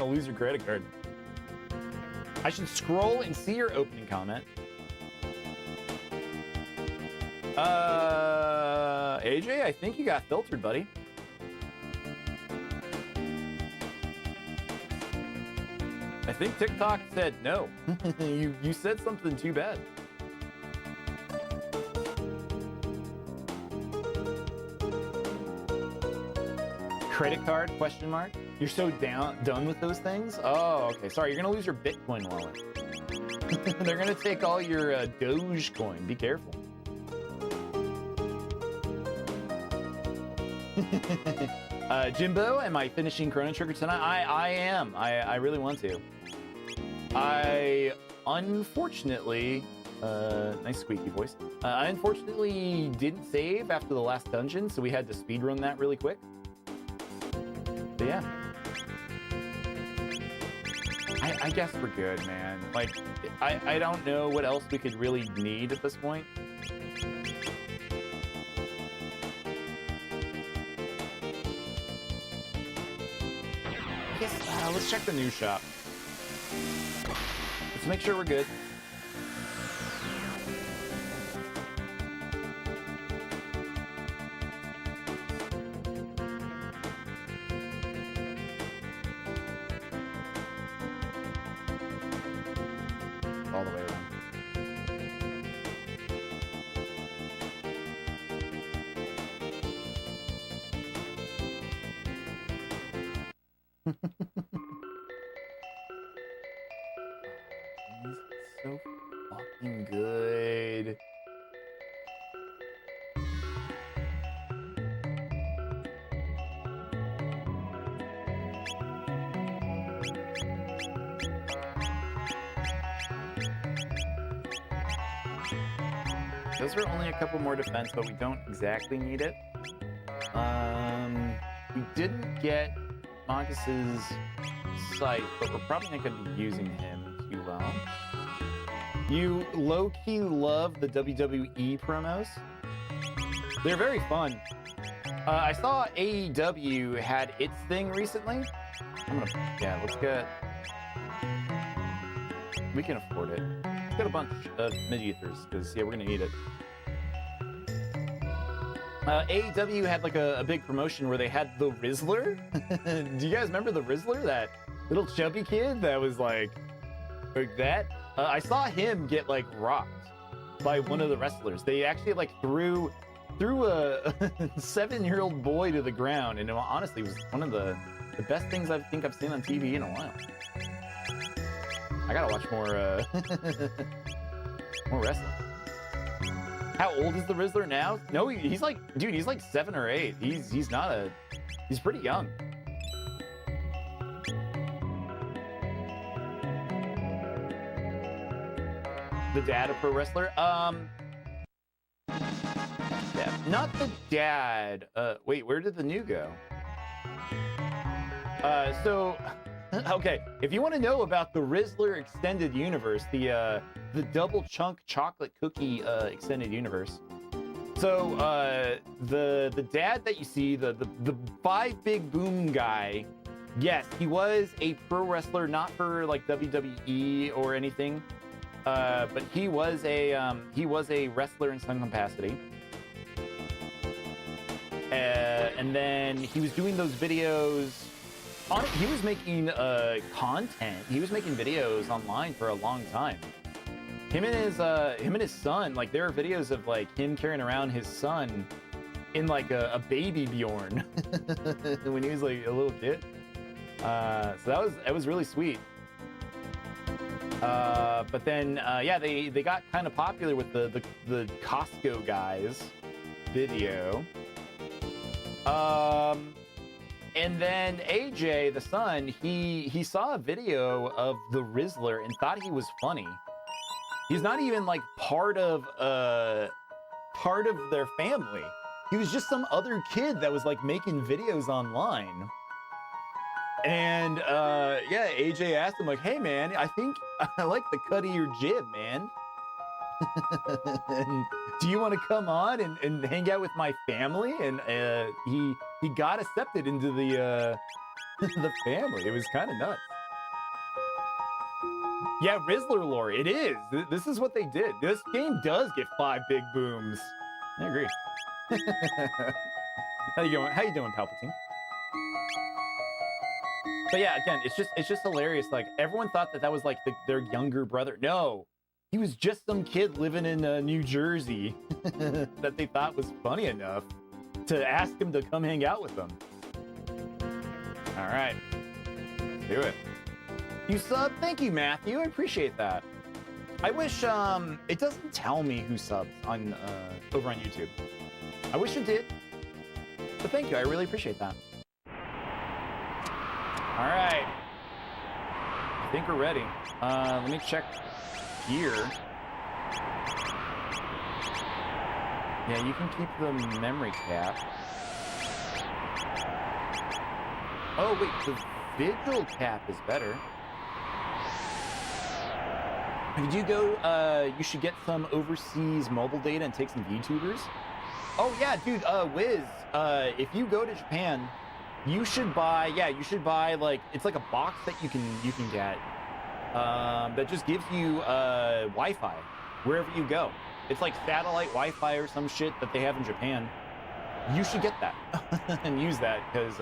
lose your credit card. I should scroll and see your opening comment. AJ, I think you got filtered, buddy. I think TikTok said no. You said something too bad. Credit card, question mark? You're so done with those things? Oh, okay. Sorry, you're gonna lose your Bitcoin wallet. They're gonna take all your Dogecoin. Be careful. Jimbo, am I finishing Chrono Trigger tonight? I am. I really want to. I unfortunately, nice squeaky voice. I unfortunately didn't save after the last dungeon, so we had to speedrun that really quick. But yeah. I guess we're good, man. Like, I don't know what else we could really need at this point. I guess, let's check the new shop. Let's make sure we're good. All the way around. He's so fucking good. Those are only a couple more defense, but we don't exactly need it. We didn't get Monkus's sight, but we're probably not going to be using him too well. You low-key love the WWE promos. They're very fun. I saw AEW had its thing recently. Yeah, let's get... We can afford it. Let's get a bunch of mid-ethers, because, yeah, we're going to need it. AEW had like a big promotion where they had the Rizzler. Do you guys remember the Rizzler? That little chubby kid that was like that? I saw him get like rocked by one of the wrestlers. They actually like threw a 7-year-old boy to the ground, and it honestly was one of the best things I think I've seen on TV in a while. I gotta watch more more wrestling. How old is the Rizzler now? No, he's like, dude, he's like 7 or 8. He's not a, he's pretty young. The dad of pro wrestler? Yeah, not the dad. Wait, where did the new go? Okay, if you want to know about the Rizzler extended universe, the double chunk chocolate cookie extended universe. So the dad that you see, the 5 big boom guy, yes, he was a pro wrestler, not for like WWE or anything, but he was a wrestler in some capacity. And then he was doing those videos. He was making content. He was making videos online for a long time. Him and his son, like there are videos of like him carrying around his son in like a baby Bjorn when he was like a little kid. So that was really sweet. But then yeah, they got kind of popular with the Costco guys video. And then AJ, the son, he saw a video of the Rizzler and thought he was funny. He's not even like part of their family. He was just some other kid that was like making videos online. And yeah, AJ asked him like, "Hey man, I think I like the cut of your jib, man. And do you want to come on and hang out with my family?" And he got accepted into the the family. It was kind of nuts. Yeah, Rizzler lore. It is. This is what they did. This game does get 5 big booms. I agree. How you doing? How you doing, Palpatine? But yeah, again, it's just hilarious. Like everyone thought that was like their younger brother. No, he was just some kid living in New Jersey that they thought was funny enough to ask him to come hang out with them. All right, do it. You sub? Thank you, Matthew. I appreciate that. I wish it doesn't tell me who subs on over on YouTube. I wish it did. But thank you. I really appreciate that. All right. I think we're ready. Let me check here. Yeah, you can keep the memory cap. Oh, wait. The vigil cap is better. If you go, you should get some overseas mobile data and take some VTubers. Oh, yeah, dude. Wiz, if you go to Japan, you should buy, like, it's like a box that you can get that just gives you Wi-Fi wherever you go. It's like satellite Wi-Fi or some shit that they have in Japan. You should get that and use that because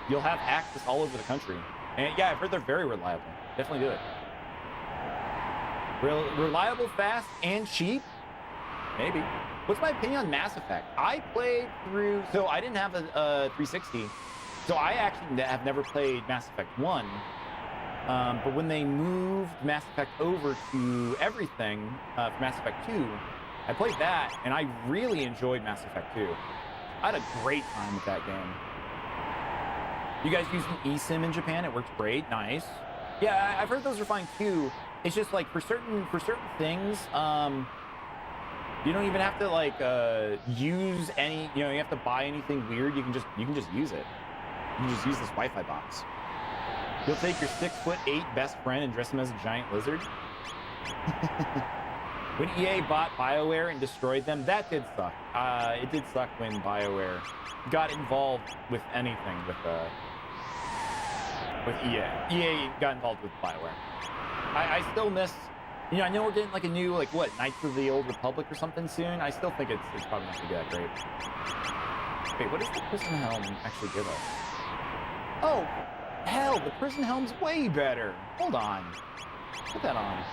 you'll have access all over the country. And yeah, I've heard they're very reliable. Definitely do it. Reliable, fast, and cheap? Maybe. What's my opinion on Mass Effect? I played through, so I didn't have a 360. So I actually have never played Mass Effect 1, but when they moved Mass Effect over to everything for Mass Effect 2, I played that, and I really enjoyed Mass Effect 2. I had a great time with that game. You guys using eSIM in Japan? It works great. Nice. Yeah, I've heard those are fine too. It's just like for certain things, you don't even have to like use any. You know, you have to buy anything weird. You can just use it. You can just use this Wi-Fi box. You'll take your 6'8" best friend and dress him as a giant lizard. When EA bought BioWare and destroyed them, that did suck. It did suck when BioWare got involved with anything with EA. EA got involved with BioWare. I still miss. You know, I know we're getting like a new, like, what, Knights of the Old Republic or something soon. I still think it's probably not gonna be that great. Wait, what does the Prison Helm actually give us? Oh, hell, the Prison Helm's way better. Hold on. Put that on.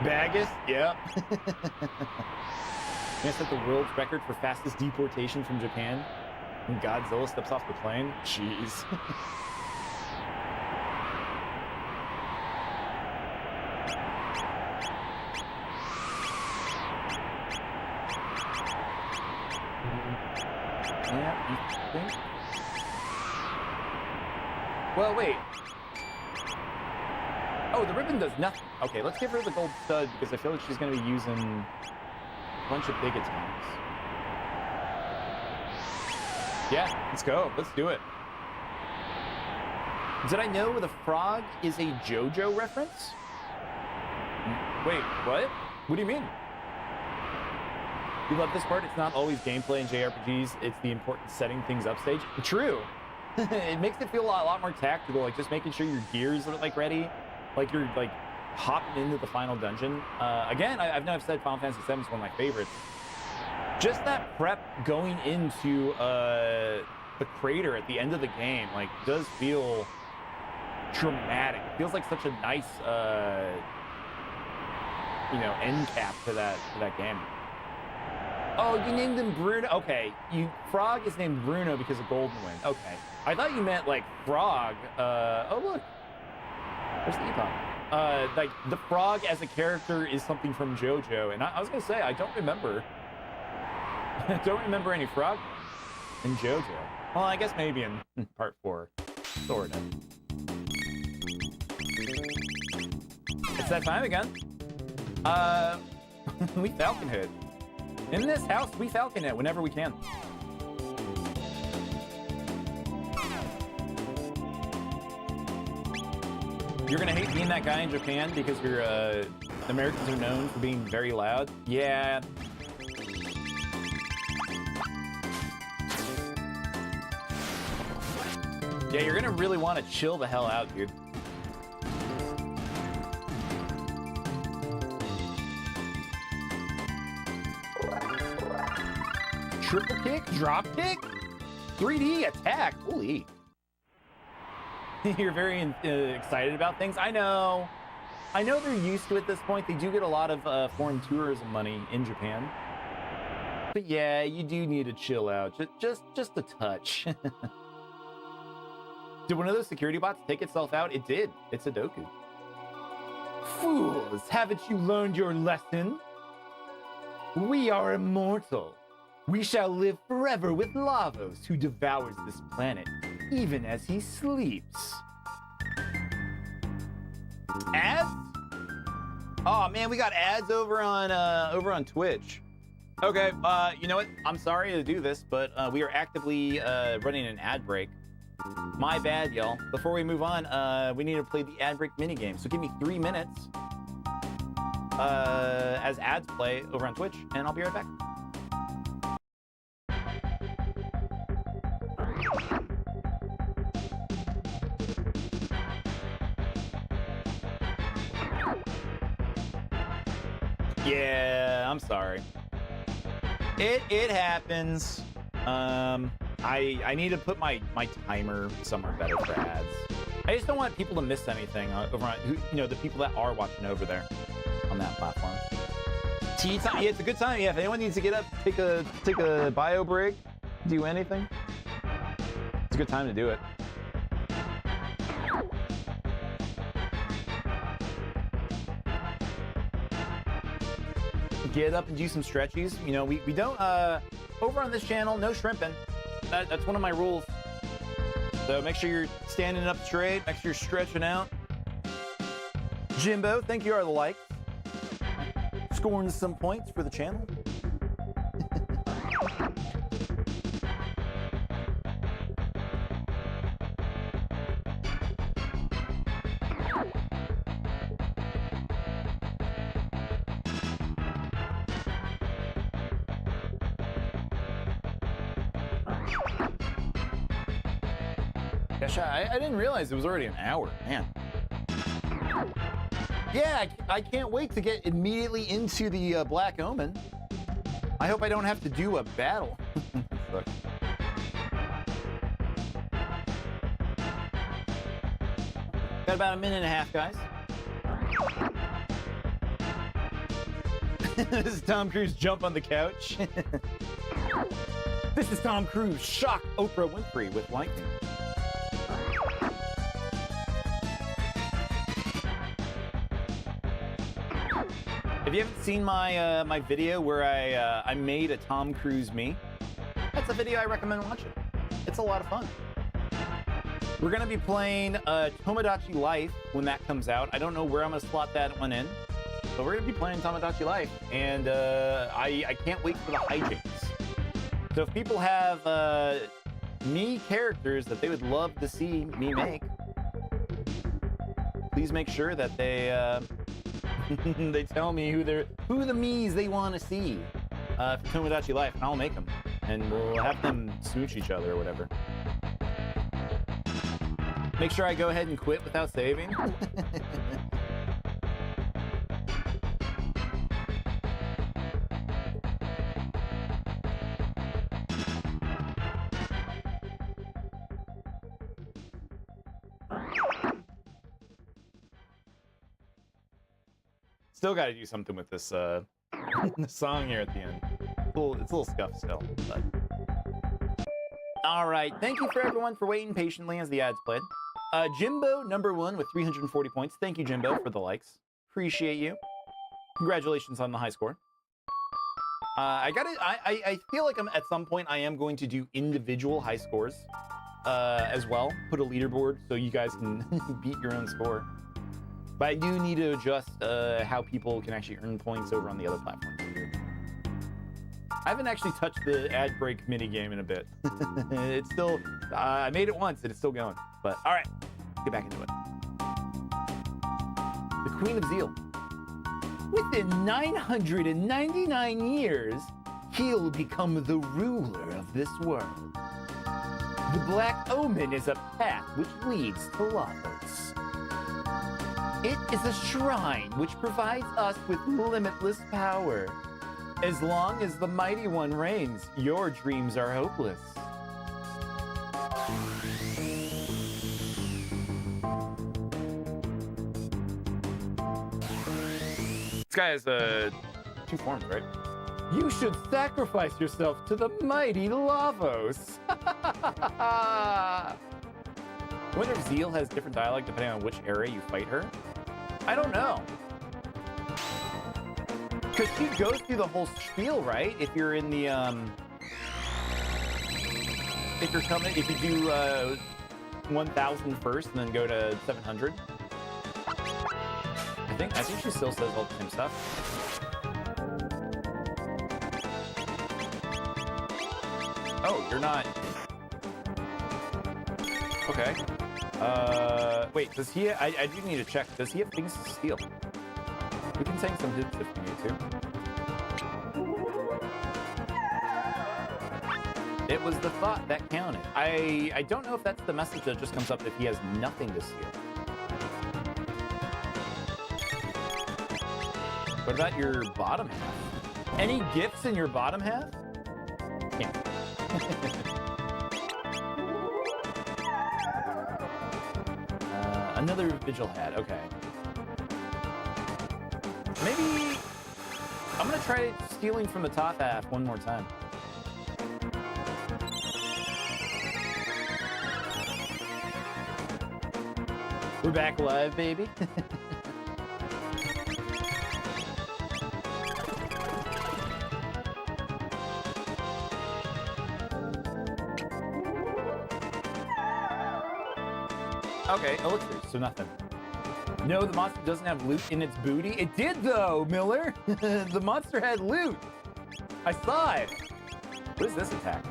Bagus? Yep. Gonna set the world's record for fastest deportation from Japan when Godzilla steps off the plane? Jeez. Yeah, you think? Well, wait. Oh, the ribbon does nothing. Okay, let's give her the gold stud because I feel like she's going to be using a bunch of big attacks. Yeah, let's go. Let's do it. Did I know the frog is a JoJo reference? Wait, what? What do you mean? You love this part? It's not always gameplay in JRPGs. It's the important setting things up stage. True. It makes it feel a lot more tactical, like just making sure your gears are like ready, like you're like hopping into the final dungeon. Again, I've said Final Fantasy VII is one of my favorites. Just that prep going into the crater at the end of the game, like, does feel dramatic. It feels like such a nice, you know, end cap to that game. Oh, you named him Bruno? Okay, Frog is named Bruno because of Golden Wind. Okay. I thought you meant, like, Frog. Oh, look. There's the Epon. Like, the Frog as a character is something from JoJo. And I was going to say, I don't remember. I don't remember any Frog in JoJo. Well, I guess maybe in Part 4. Sort of. It's that time again. We Falcon Hood. In this house, we Falcon it whenever we can. You're gonna hate being that guy in Japan because Americans are known for being very loud. Yeah. Yeah, you're gonna really want to chill the hell out, dude. Triple kick? Drop kick? 3D attack. Holy. You're very excited about things. I know they're used to it at this point. They do get a lot of foreign tourism money in Japan. But yeah, you do need to chill out. Just a touch. Did one of those security bots take itself out? It did. It's a Doku. Fools, haven't you learned your lesson? We are immortal. We shall live forever with Lavos, who devours this planet, even as he sleeps. Ads? Oh man, we got ads over on Twitch. Okay, you know what? I'm sorry to do this, but we are actively running an ad break. My bad, y'all. Before we move on, we need to play the ad break minigame. So give me 3 minutes as ads play over on Twitch, and I'll be right back. Yeah, I'm sorry. It happens. I need to put my timer somewhere better for ads. I just don't want people to miss anything over on, the people that are watching over there on that platform. Tea time. Yeah, it's a good time. Yeah, if anyone needs to get up, take a bio break, do anything, it's a good time to do it. Get up and do some stretchies. You know, we don't over on this channel, no shrimping. That's one of my rules. So make sure you're standing up straight, make sure you're stretching out. Jimbo, thank you for the likes. Scoring some points for the channel. Gosh, I didn't realize it was already an hour, man. Yeah, I can't wait to get immediately into the Black Omen. I hope I don't have to do a battle. Got about a minute and a half, guys. This is Tom Cruise jump on the couch. This is Tom Cruise shock Oprah Winfrey with lightning. If you haven't seen my my video where I made a Tom Cruise me, that's a video I recommend watching. It's a lot of fun. We're gonna be playing Tomodachi Life when that comes out. I don't know where I'm gonna slot that one in, but we're gonna be playing Tomodachi Life, and I can't wait for the hijinks. So if people have me characters that they would love to see me make, please make sure that they they tell me who the me's they want to see for Tomodachi Life, and I'll make them, and we'll have them smooch each other or whatever. Make sure I go ahead and quit without saving. Still got to do something with this the song here at the end. It's a little scuffed still, but. All right, thank you for everyone for waiting patiently as the ads played. Jimbo #1 with 340 points. Thank you, Jimbo, for the likes. Appreciate you. Congratulations on the high score. I feel like at some point I am going to do individual high scores as well. Put a leaderboard so you guys can beat your own score. But I do need to adjust how people can actually earn points over on the other platforms. I haven't actually touched the ad break minigame in a bit. It's still, I made it once and it's still going. But all right, get back into it. The Queen of Zeal. Within 999 years, he'll become the ruler of this world. The Black Omen is a path which leads to Lavos. It is a shrine which provides us with limitless power. As long as the Mighty One reigns, your dreams are hopeless. This guy has 2 forms, right? You should sacrifice yourself to the mighty Lavos. I wonder if Zeal has different dialogue depending on which area you fight her. I don't know. Because she goes through the whole spiel, right? If you're in the, if you do 1,000 first and then go to 700. I think she still says all the same stuff. Oh, you're not. Okay. Wait, does he? I do need to check. Does he have things to steal? We can take some hits if we need to. It was the thought that counted. I don't know if that's the message that just comes up if he has nothing to steal. What about your bottom half? Any gifts in your bottom half? Yeah. Another vigil hat. Okay. Maybe I'm gonna try stealing from the top half one more time. We're back live, baby. Okay, elixir, so nothing. No, the monster doesn't have loot in its booty. It did though, Miller. The monster had loot. I saw it. What is this attack?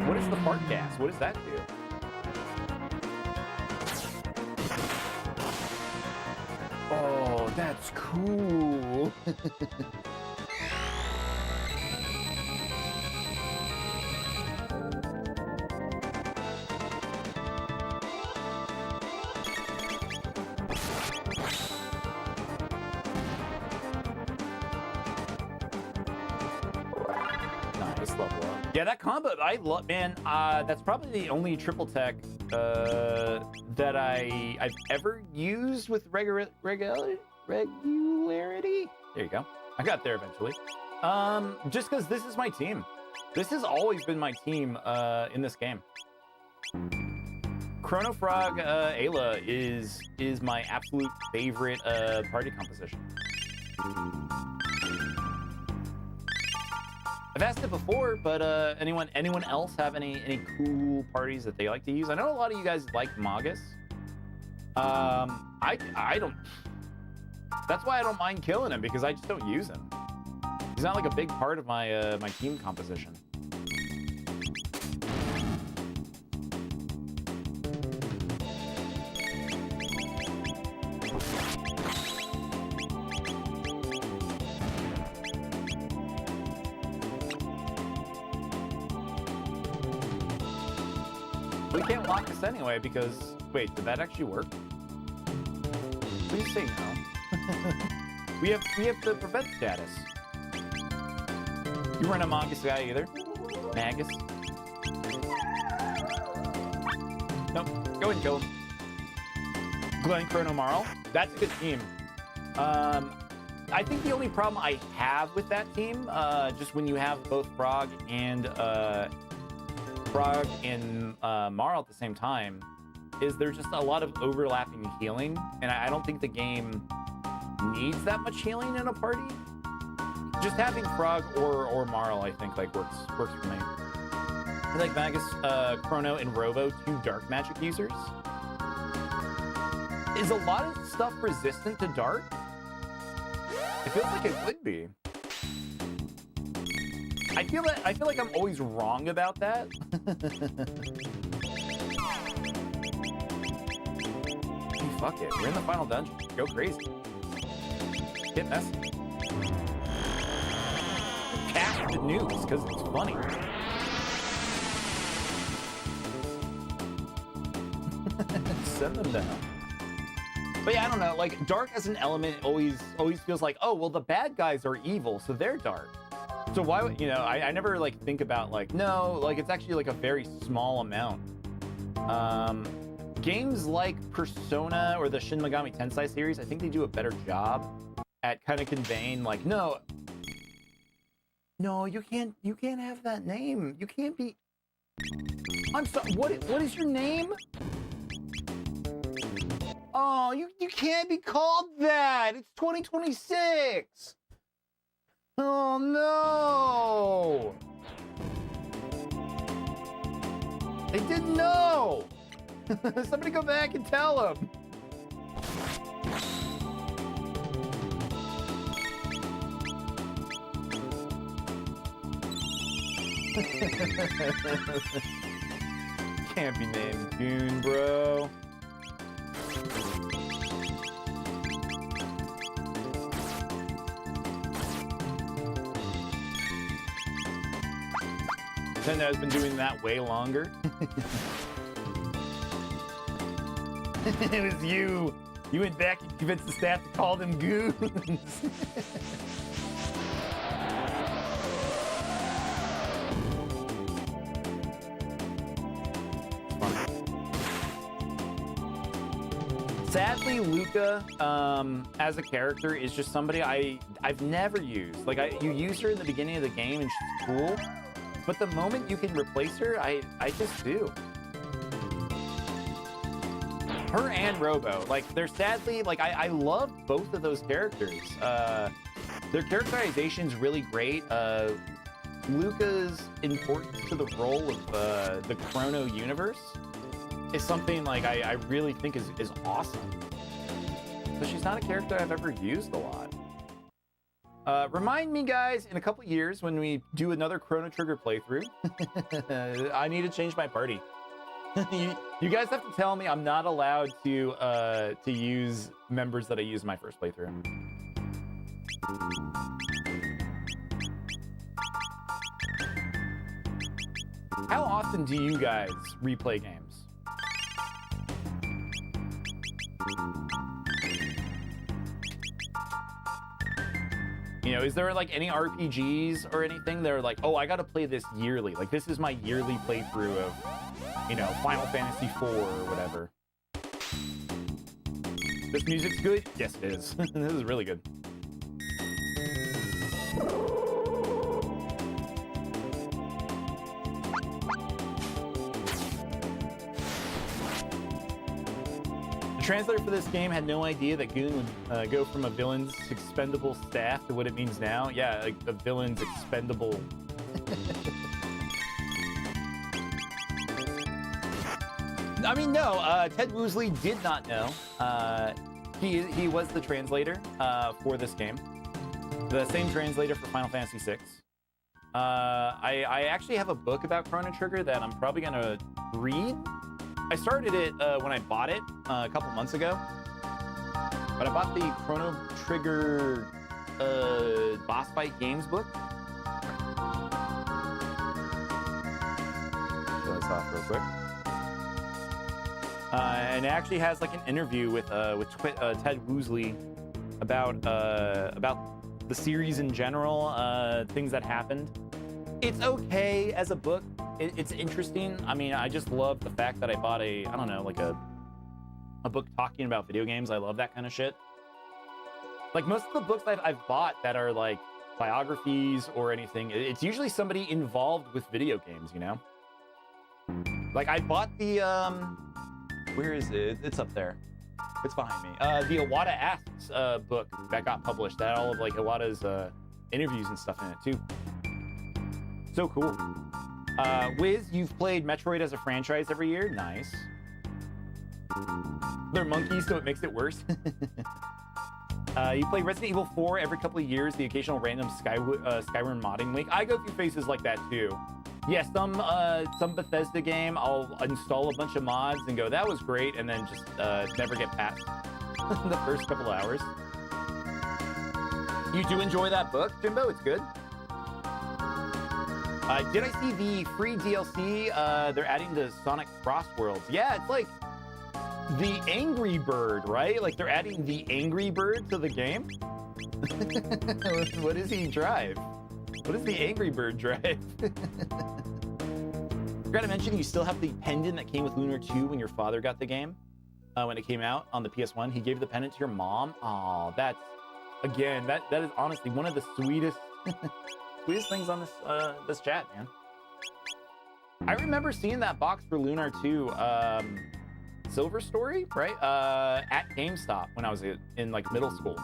What is the fart gas? What does that do? Oh, that's cool. Yeah, that combo, I love, man, that's probably the only triple tech that I've ever used with regularity. There you go. I got there eventually. Just because this is my team. This has always been my team in this game. Chrono Frog Ayla is my absolute favorite party composition. I've asked it before, but anyone else have any cool parties that they like to use? I know a lot of you guys like Magus. I don't. That's why I don't mind killing him, because I just don't use him. He's not like a big part of my my team composition. We can't lock this anyway because, wait, did that actually work? Please say no. we have the prevent status. You weren't a Magus guy either? Magus? Nope, go ahead and kill him. Glenn Chrono Marl, that's a good team. I think the only problem I have with that team, just when you have both Frog and Marl at the same time, is there's just a lot of overlapping healing, and I don't think the game needs that much healing in a party. Just having Frog or Marl, I think, like works for me. I like Magus, Chrono, and Robo, 2 dark magic users. Is a lot of stuff resistant to dark? It feels like it would be. I feel like I'm always wrong about that. Hey, fuck it. We're in the final dungeon. Go crazy. Get messy. Cast the nukes because it's funny. Send them down. But yeah, I don't know. Like, dark as an element always feels like, oh, well, the bad guys are evil, so they're dark. So why would, you know, I never like think about like, no, like it's actually like a very small amount. Games like Persona or the Shin Megami Tensei series, I think they do a better job at kind of conveying like, no, you can't have that name. You can't be, I'm sorry, what is your name? Oh, you can't be called that. It's 2026. Oh no! They didn't know! Somebody go back and tell them! Can't be named Goon, bro. Nintendo has been doing that way longer. It was you. You went back and convinced the staff to call them goons. Sadly, Luca, as a character, is just somebody I've never used. Like, you use her in the beginning of the game and she's cool, but the moment you can replace her, I just do. Her and Robo, like, they're sadly, like, I love both of those characters. Their characterization's really great. Luca's importance to the role of the Chrono universe is something like I really think is awesome. But she's not a character I've ever used a lot. Remind me, guys, in a couple years when we do another Chrono Trigger playthrough, I need to change my party. You guys have to tell me I'm not allowed to use members that I used in my first playthrough. How often do you guys replay games? You know, is there like any RPGs or anything that are like, oh, I gotta play this yearly. Like, this is my yearly playthrough of, you know, Final Fantasy IV or whatever. This music's good? Yes, it is. This is really good. The translator for this game had no idea that Goon would go from a villain's expendable staff to what it means now. Yeah, like the villain's expendable. I mean, no, Ted Woosley did not know. He was the translator for this game. The same translator for Final Fantasy VI. I actually have a book about Chrono Trigger that I'm probably gonna read. I started it when I bought it a couple months ago. But I bought the Chrono Trigger boss fight games book. Show this off real quick. And it actually has like an interview with Ted Woosley about the series in general, things that happened. It's okay as a book. It's interesting. I mean, I just love the fact that I bought I don't know, like a book talking about video games. I love that kind of shit. Like most of the books I've bought that are like biographies or anything, it's usually somebody involved with video games, you know? Like I bought the, where is it? It's up there. It's behind me. The Iwata Asks book that got published. That had all of like Iwata's interviews and stuff in it too. So cool. Wiz, you've played Metroid as a franchise every year? Nice. They're monkeys, so it makes it worse. You play Resident Evil 4 every couple of years, the occasional random Skyrim modding week. I go through phases like that too. Yeah, some Bethesda game, I'll install a bunch of mods and go, that was great, and then just never get past the first couple of hours. You do enjoy that book, Jimbo? It's good. Did I see the free DLC they're adding to Sonic Cross Worlds? Yeah, it's like the Angry Bird, right? Like they're adding the Angry Bird to the game? What does he drive? What is the Angry Bird drive? Forgot to mention, you still have the pendant that came with Lunar 2 when your father got the game. When it came out on the PS1, he gave the pendant to your mom. Oh, that's, again, that is honestly one of the sweetest sweetest things on this chat, man. I remember seeing that box for Lunar 2, Silver Story, right? At GameStop when I was in like middle school.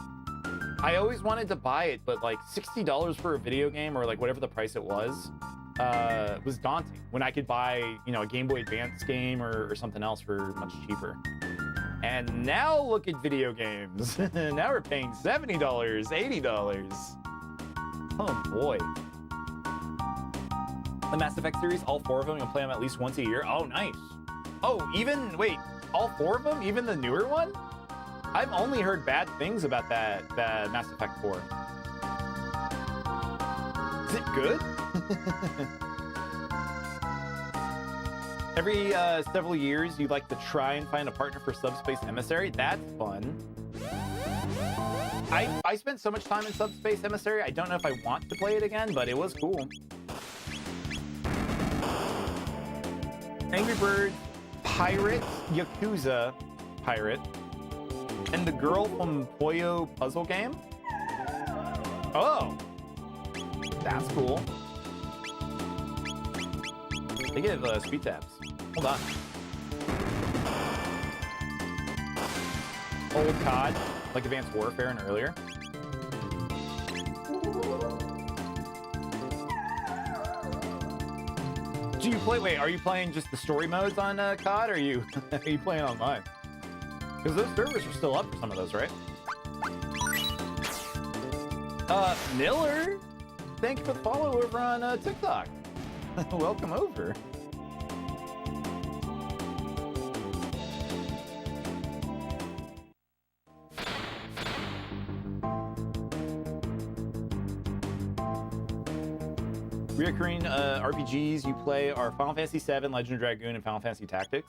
I always wanted to buy it, but like $60 for a video game or like whatever the price it was daunting when I could buy, you know, a Game Boy Advance game or something else for much cheaper. And now look at video games. Now we're paying $70, $80. Oh boy. The Mass Effect series, all 4 of them, you'll play them at least once a year. Oh, nice. Oh, wait, all 4 of them? Even the newer one? I've only heard bad things about that Mass Effect 4. Is it good? Every several years, you'd like to try and find a partner for Subspace Emissary. That's fun. I spent so much time in Subspace Emissary, I don't know if I want to play it again, but it was cool. Angry Birds, Pirate, Yakuza, Pirate, and the Girl from Puyo puzzle game? Oh, that's cool. They give speed tabs. Hold on. Old COD, like Advanced Warfare and earlier. Do you play? Wait, are you playing just the story modes on COD, or are you playing online? Because those servers are still up for some of those, right? Miller, thank you for the follow over on TikTok. Welcome over. Reoccurring RPGs you play are Final Fantasy VII, Legend of Dragoon, and Final Fantasy Tactics.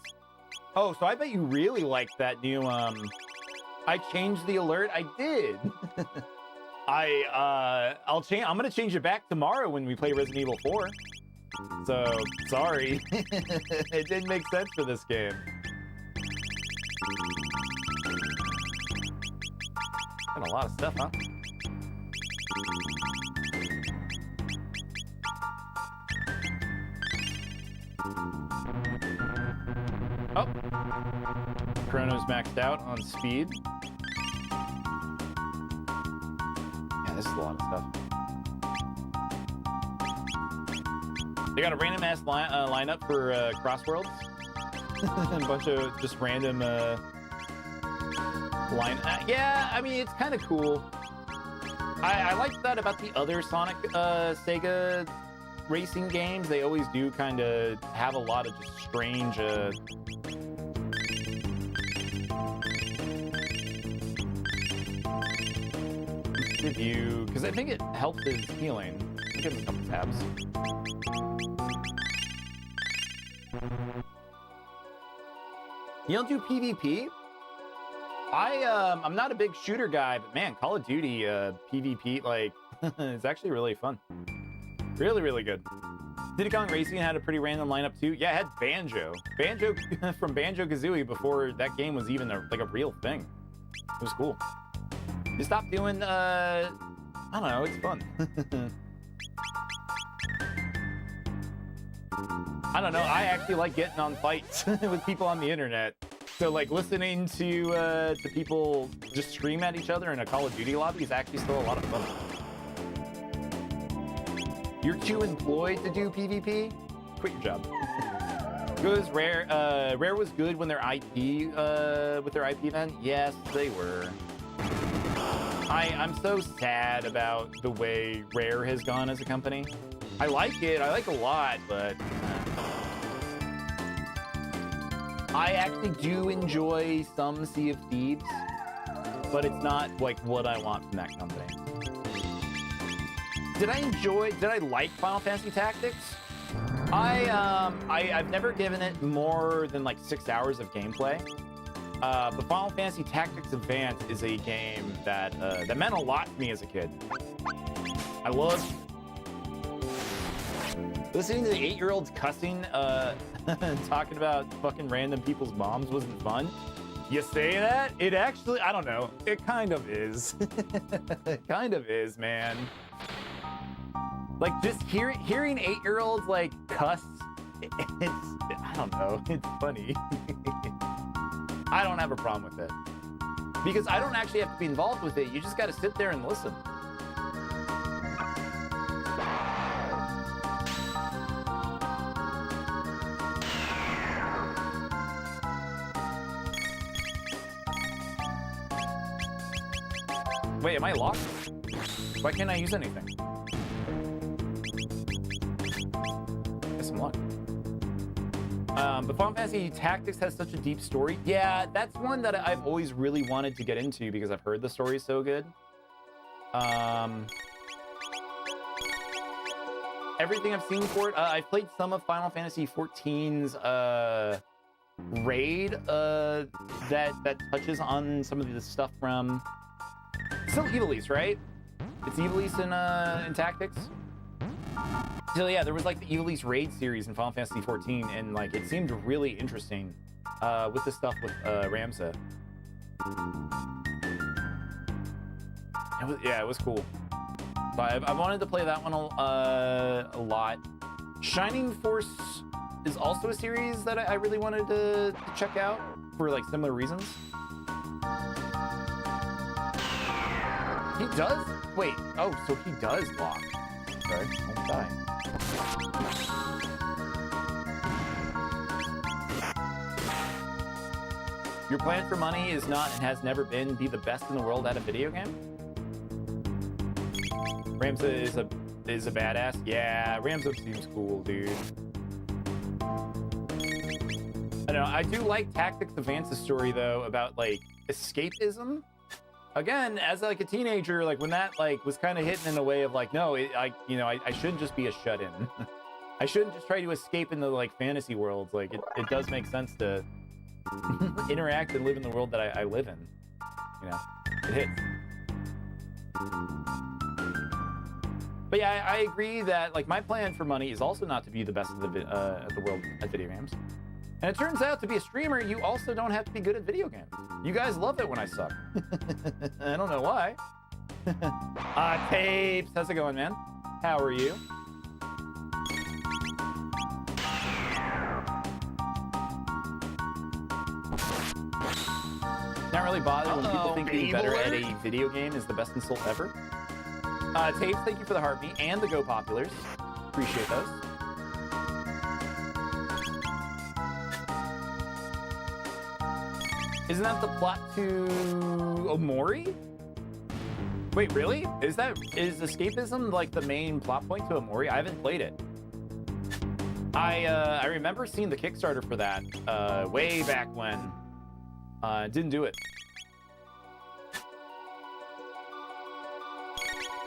Oh, so I bet you really liked that new, I changed the alert. I did. I'm gonna change it back tomorrow when we play Resident Evil 4. So, sorry. It didn't make sense for this game. Got a lot of stuff, huh? Oh, Chrono's maxed out on speed. Yeah, this is a lot of stuff. They got a random ass lineup for Crossworlds. A bunch of just random yeah, I mean, it's kind of cool. I like that about the other Sonic Sega racing games. They always do kind of have a lot of just strange view, because I think it helps his healing. I'll give him a couple tabs. You don't do PvP? I'm not a big shooter guy, but man, Call of Duty PvP, like, it's actually really fun. Really, really good. Diddy Kong Racing had a pretty random lineup too. Yeah, it had Banjo. Banjo from Banjo-Kazooie before that game was even like a real thing. It was cool. You stop doing, I don't know, it's fun. I don't know, I actually like getting on fights with people on the internet. So like listening to people just scream at each other in a Call of Duty lobby is actually still a lot of fun. You're too employed to do PvP? Quit your job. Goes Rare. Rare was good when their IP with their IP event. Yes, they were. I'm so sad about the way Rare has gone as a company. I like it. I like it a lot, but I actually do enjoy some Sea of Thieves, but it's not like what I want from that company. Did I like Final Fantasy Tactics? I've never given it more than like 6 hours of gameplay. But Final Fantasy Tactics Advance is a game that meant a lot to me as a kid. I loved Listening to the 8-year-olds cussing, talking about fucking random people's moms wasn't fun. You say that? It actually, I don't know. It kind of is. It kind of is, man. Like, just hearing 8-year-olds, like, cuss, I don't know. It's funny. I don't have a problem with it. Because I don't actually have to be involved with it. You just got to sit there and listen. Wait, am I locked? Why can't I use anything? Guess I'm locked. But Final Fantasy Tactics has such a deep story. Yeah, that's one that I've always really wanted to get into because I've heard the story is so good. Everything I've seen for it, I've played some of Final Fantasy XIV's raid that touches on some of the stuff from... Still Ivalice, right? It's Ivalice in Tactics. So yeah, there was like the Ivalice raid series in Final Fantasy XIV, and like it seemed really interesting with the stuff with Ramza. It was cool. So I wanted to play that one a lot. Shining Force is also a series that I really wanted to check out for like similar reasons. He does? Wait, oh, so he does block. Sorry, I'm dying. Your plan for money is not and has never been be the best in the world at a video game? Ramza is a badass? Yeah, Ramza seems cool, dude. I don't know, I do like Tactics Advance's story though about like escapism. Again, as like a teenager, like when that like was kind of hitting in a way of like, no, I shouldn't just be a shut-in. I shouldn't just try to escape into like fantasy worlds. Like it does make sense to interact and live in the world that I live in. You know, it hits. But yeah, I agree that like my plan for money is also not to be the best of the world at video games. And it turns out to be a streamer, you also don't have to be good at video games. You guys love it when I suck. I don't know why. Tapes, how's it going, man? How are you? Not really bothered when people think being better at a video game is the best insult ever. Tapes, thank you for the heartbeat and the Go Populars. Appreciate those. Isn't that the plot to Omori? Wait, really? Is escapism like the main plot point to Omori? I haven't played it. I remember seeing the Kickstarter for that way back when. Didn't do it.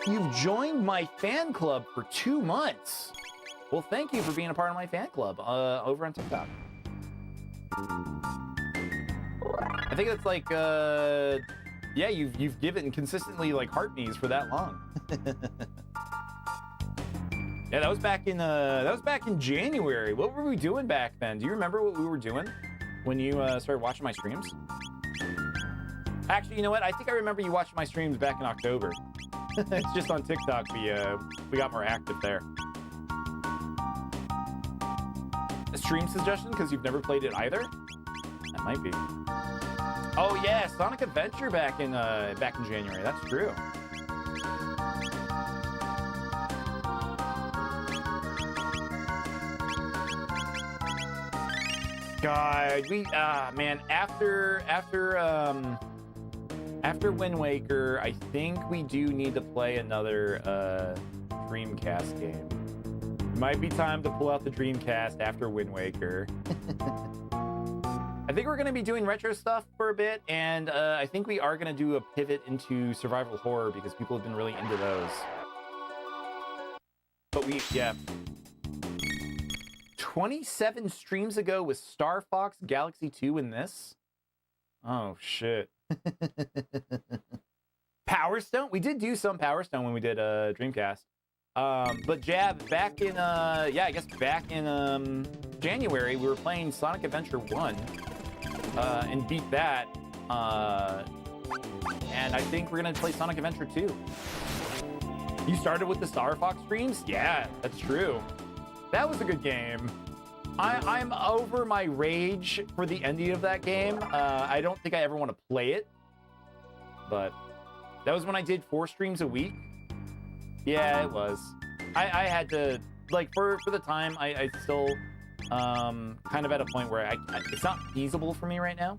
You've joined my fan club for 2 months. Well, thank you for being a part of my fan club over on TikTok. I think it's like, yeah, you've given consistently like heart knees for that long. Yeah, that was back in January. What were we doing back then? Do you remember what we were doing when you started watching my streams? Actually, you know what? I think I remember you watching my streams back in October. It's just on TikTok we got more active there. A stream suggestion because you've never played it either? That might be. Oh yeah, Sonic Adventure back in January. That's true. God, man, after Wind Waker, I think we do need to play another Dreamcast game. It might be time to pull out the Dreamcast after Wind Waker. I think we're going to be doing retro stuff for a bit, and I think we are going to do a pivot into survival horror because people have been really into those. But yeah. 27 streams ago was Star Fox, Galaxy 2, and this? Oh, shit. Power Stone? We did do some Power Stone when we did Dreamcast. But Jab, back in yeah, I guess back in January, we were playing Sonic Adventure 1 and beat that. And I think we're gonna play Sonic Adventure 2. You started with the Star Fox streams? Yeah, that's true. That was a good game. I'm over my rage for the ending of that game. I don't think I ever want to play it. But that was when I did 4 streams a week. Yeah, it was. I had to, like, for the time, I still kind of at a point where it's not feasible for me right now.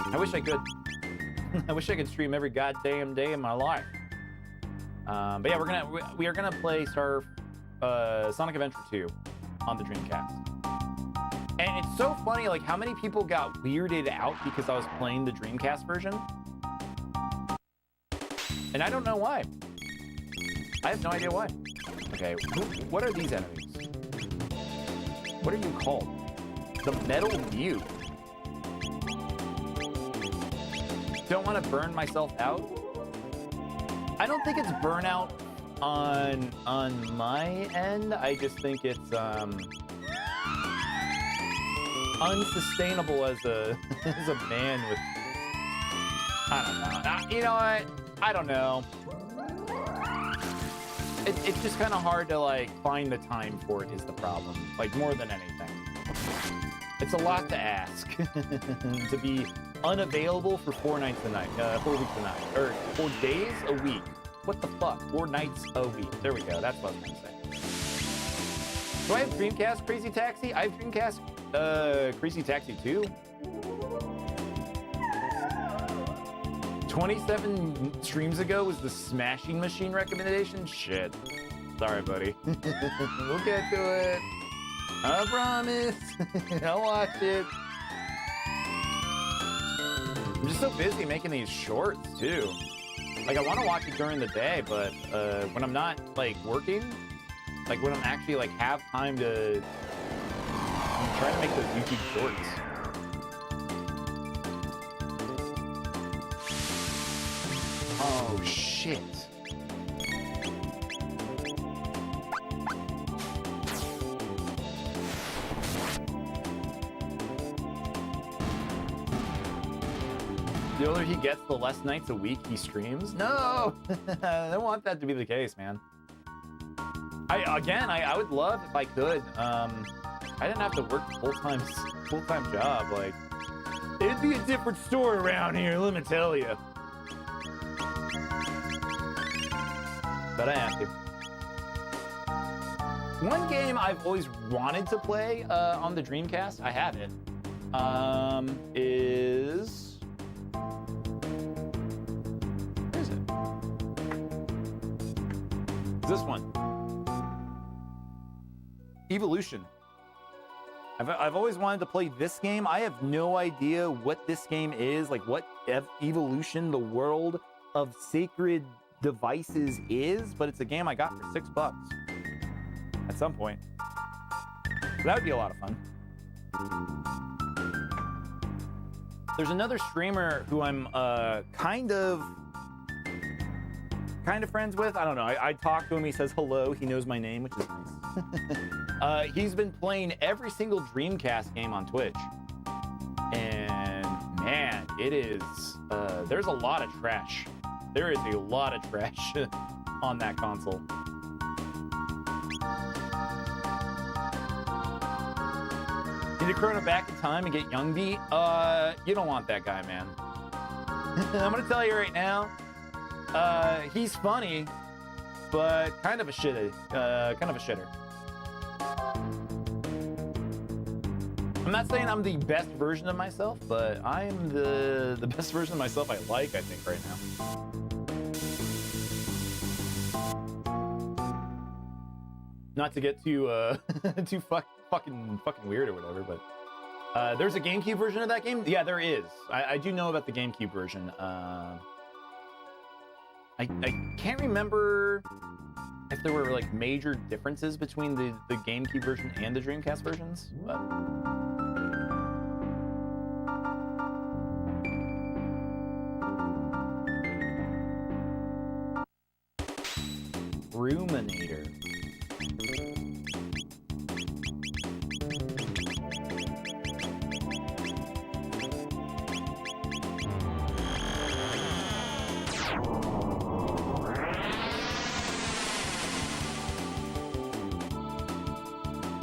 I wish I could. I wish I could stream every goddamn day of my life. But yeah, we are gonna play Sonic Adventure 2 on the Dreamcast. And it's so funny, like, how many people got weirded out because I was playing the Dreamcast version. And I don't know why. I have no idea why. Okay, what are these enemies? What are you called? The Metal Mute. Don't want to burn myself out. I don't think it's burnout on my end. I just think it's unsustainable as a as a man with, I don't know. You know what? I don't know. It's just kind of hard to, like, find the time for it is the problem. Like, more than anything. It's a lot to ask to be unavailable for 4 nights a night, 4 weeks a night, or 4 days a week. What the fuck? 4 nights a week. There we go. That's what I was gonna say. Do I have Dreamcast Crazy Taxi? I have Dreamcast Crazy Taxi 2. 27 streams ago was the Smashing Machine recommendation? Shit. Sorry, buddy. We'll get to it. I promise. I'll watch it. I'm just so busy making these shorts, too. Like, I want to watch it during the day, but when I'm not, like, working, like, when I'm actually, like, have time to... I'm trying to make those YouTube shorts. Oh, shit. The older he gets, the less nights a week he streams? No! I don't want that to be the case, man. I would love if I could. I didn't have to work a full-time job. Like, it'd be a different story around here, let me tell you. But I have to. One game I've always wanted to play on the Dreamcast, I have it, is... Where is it? It's this one. Evolution. I've always wanted to play this game. I have no idea what this game is, like what Evolution, the world of sacred devices is, but it's a game I got for $6 at some point. So that would be a lot of fun. There's another streamer who I'm kind of friends with. I don't know. I talk to him. He says hello. He knows my name, which is nice. He's been playing every single Dreamcast game on Twitch, and man, it is. There's a lot of trash. There is a lot of trash on that console. Need to Chrono back in time and get Young B? You don't want that guy, man. I'm gonna tell you right now, he's funny, but kind of a shitter. I'm not saying I'm the best version of myself, but I'm the best version of myself I think, right now. Not to get too too fucking weird or whatever, but there's a GameCube version of that game? Yeah, there is. I do know about the GameCube version. I can't remember if there were like major differences between the GameCube version and the Dreamcast versions, but Illuminator.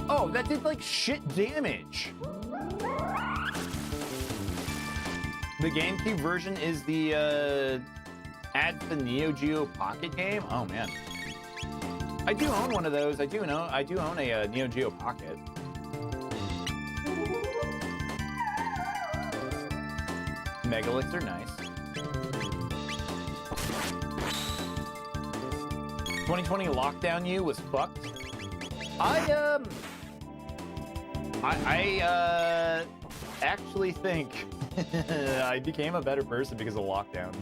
Oh, that did like shit damage. The GameCube version is the add to the Neo Geo Pocket game. Oh man, I do own one of those. I do own a Neo Geo Pocket. Megaliths are nice. 2020 lockdown you was fucked. I actually think I became a better person because of lockdowns.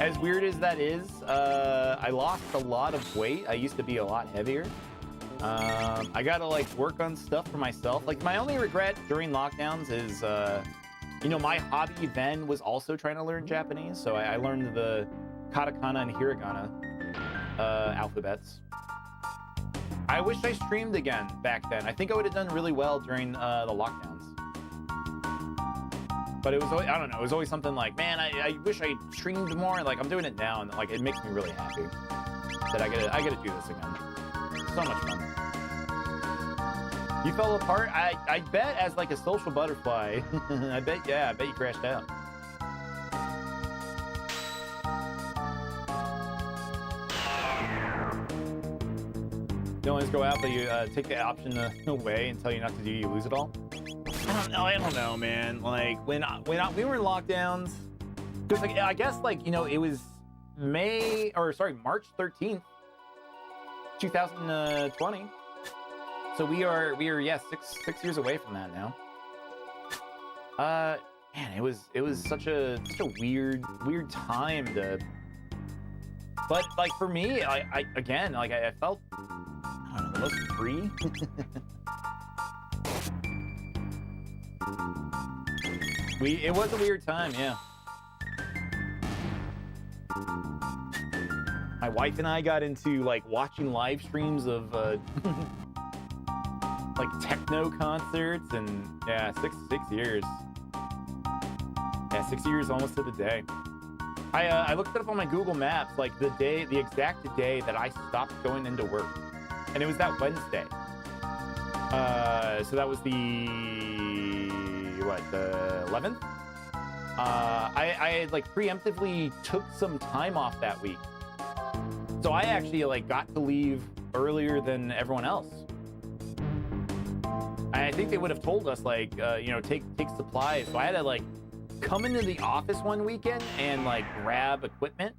As weird as that is, I lost a lot of weight. I used to be a lot heavier. I gotta like work on stuff for myself. Like my only regret during lockdowns is, you know, my hobby then was also trying to learn Japanese. So I learned the katakana and hiragana alphabets. I wish I streamed again back then. I think I would have done really well during the lockdowns. But it was always, I don't know, it was always something like, man, I wish I streamed more. Like I'm doing it now, and like it makes me really happy that I gotta do this again. So much fun. You fell apart? I bet as like a social butterfly. I bet you crashed out. You always go out, but you take the option away and tell you not to do, you lose it all. I don't know, man. Like when we were in lockdowns, because like I guess like you know it was March 13th, 2020. So we are yeah 6 years away from that now. Man, it was such a weird time to. But like for me, I again like I felt I don't know, the most free. It was a weird time, yeah. My wife and I got into like watching live streams of like techno concerts, and yeah, six years. Yeah, 6 years almost to the day. I looked it up on my Google Maps, like the exact day that I stopped going into work, and it was that Wednesday. So that was the 11th? I like preemptively took some time off that week. So I actually like got to leave earlier than everyone else. I think they would have told us like, you know, take supplies. So I had to like come into the office one weekend and like grab equipment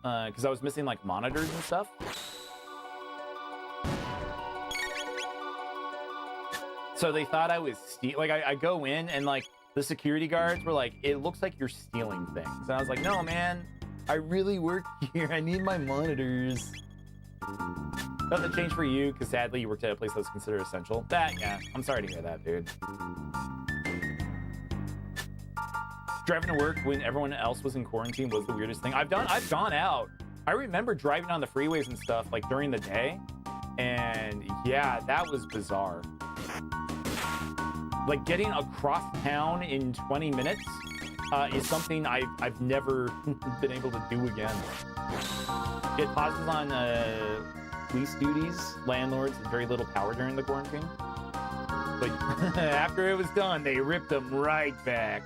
because I was missing like monitors and stuff. So they thought I was like I go in and like the security guards were like, it looks like you're stealing things. And I was like, no, man, I really work here. I need my monitors. Doesn't change for you because sadly you worked at a place that's considered essential. Yeah, I'm sorry to hear that, dude. Driving to work when everyone else was in quarantine was the weirdest thing. I've gone out. I remember driving on the freeways and stuff like during the day, and yeah, that was bizarre. Like getting across town in 20 minutes is something I've never been able to do again. It pauses on police duties. Landlords had very little power during the quarantine. But after it was done, they ripped them right back.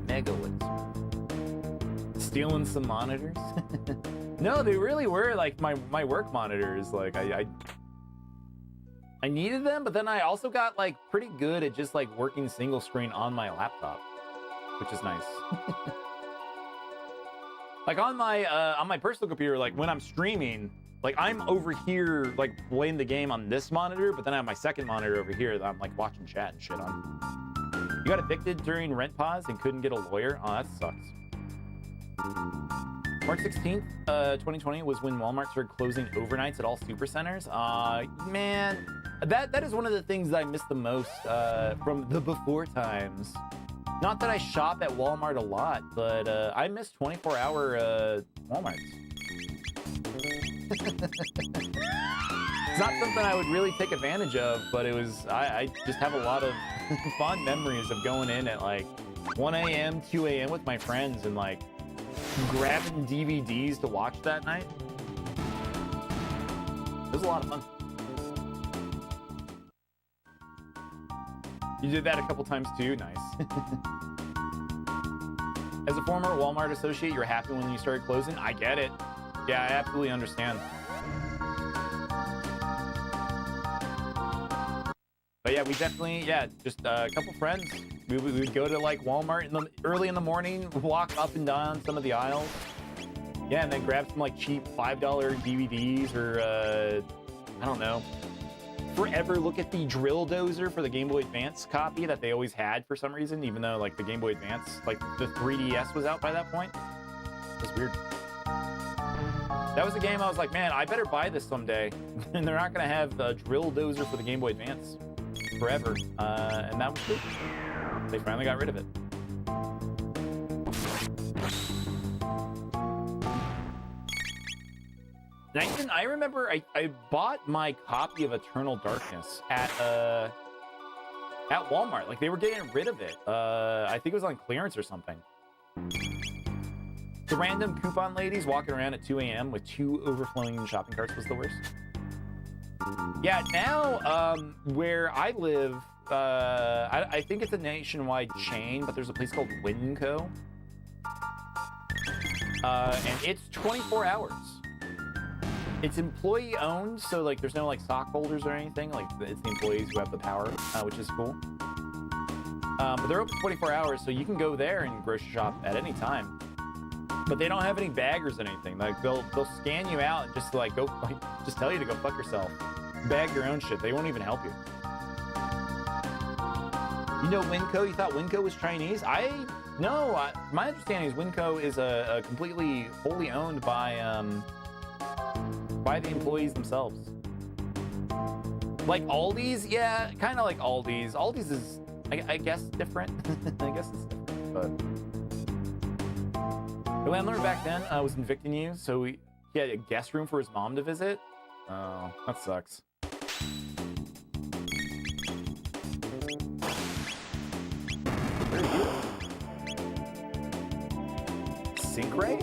Megaliths. Stealing some monitors? No, they really were like my work monitors. Like I needed them, but then I also got like pretty good at just like working single screen on my laptop, which is nice. Like on my personal computer, like when I'm streaming, like I'm over here like playing the game on this monitor, but then I have my second monitor over here that I'm like watching chat and shit on. You got evicted during rent pause and couldn't get a lawyer? Oh, that sucks. March 16th, 2020 was when Walmart started closing overnights at all supercenters. Man, That is one of the things that I miss the most from the before times. Not that I shop at Walmart a lot, but I miss 24-hour Walmarts. It's not something I would really take advantage of, but I just have a lot of fond memories of going in at like 1 a.m., 2 a.m. with my friends and like grabbing DVDs to watch that night. It was a lot of fun. You did that a couple times too? Nice. As a former Walmart associate, you're happy when you started closing? I get it. Yeah, I absolutely understand. But yeah, we definitely, just a couple friends. We would go to like Walmart early in the morning, walk up and down some of the aisles. Yeah, and then grab some like cheap $5 DVDs or, I don't know. Forever look at the drill dozer for the Game Boy Advance copy that they always had for some reason, even though like the Game Boy Advance, like the 3DS was out by that point. It was weird. That was a game I was like, man, I better buy this someday. And they're not gonna have the drill dozer for the Game Boy Advance forever. And that was good. They finally got rid of it. I remember I bought my copy of Eternal Darkness at Walmart. Like they were getting rid of it. I think it was on clearance or something. The random coupon ladies walking around at 2 a.m. with 2 overflowing shopping carts was the worst. Yeah, now where I live, I think it's a nationwide chain, but there's a place called Winco. And it's 24 hours. It's employee owned, so like there's no like stockholders or anything. Like it's the employees who have the power, which is cool. But they're open 24 hours, so you can go there and grocery shop at any time. But they don't have any baggers or anything. Like they'll scan you out and just like go, like, just tell you to go fuck yourself. Bag your own shit. They won't even help you. You know Winco? You thought Winco was Chinese? No. My understanding is Winco is a completely wholly owned by the employees themselves. Like Aldi's, yeah, kind of like Aldi's. Aldi's is, I guess, different. I guess it's different, but the landlord back then was evicting you, so he had a guest room for his mom to visit. Oh, that sucks. Where are you? Sync rate?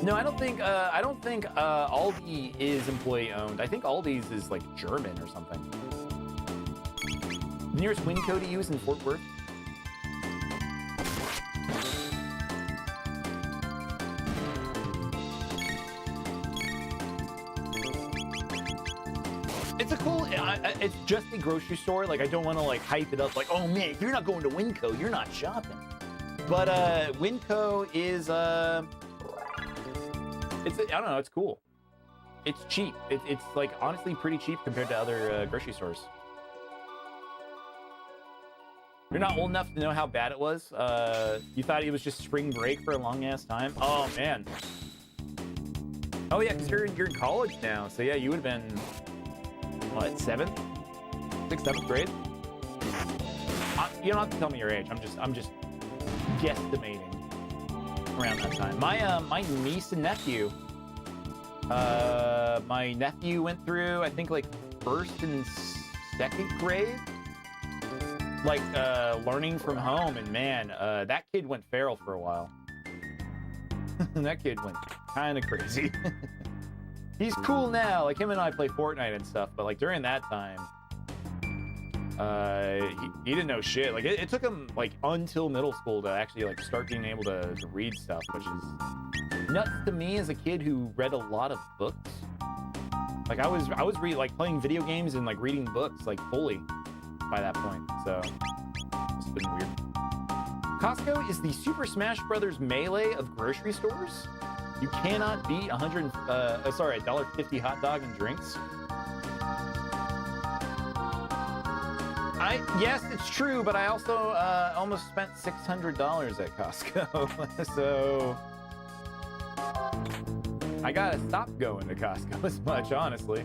No, I don't think Aldi is employee owned. I think Aldi's is like German or something. The nearest Winco to use in Fort Worth? It's a cool, it's just a grocery store. Like I don't want to like hype it up like, oh man, if you're not going to Winco, you're not shopping. But Winco is, I don't know, it's cool. It's cheap. It's like honestly pretty cheap compared to other grocery stores. You're not old enough to know how bad it was. You thought it was just spring break for a long ass time. Oh man. Oh yeah, because you're in college now. So yeah, you would have been what, 7th, 6th, 7th grade? You don't have to tell me your age. I'm just guesstimating around that time. My niece and nephew. My nephew went through, I think, like 1st and 2nd grade, like learning from home, and man, that kid went feral for a while. That kid went kind of crazy. He's cool now. Like him and I play Fortnite and stuff, but like during that time, he didn't know shit. Like it took him like until middle school to actually like start being able to read stuff, which is nuts to me as a kid who read a lot of books. Like I was like playing video games and like reading books like fully by that point. So it's been weird. Costco is the Super Smash Brothers Melee of grocery stores. You cannot beat $1.50 hot dog and drinks. Yes, it's true, but I also almost spent $600 at Costco. So I gotta stop going to Costco as much, honestly.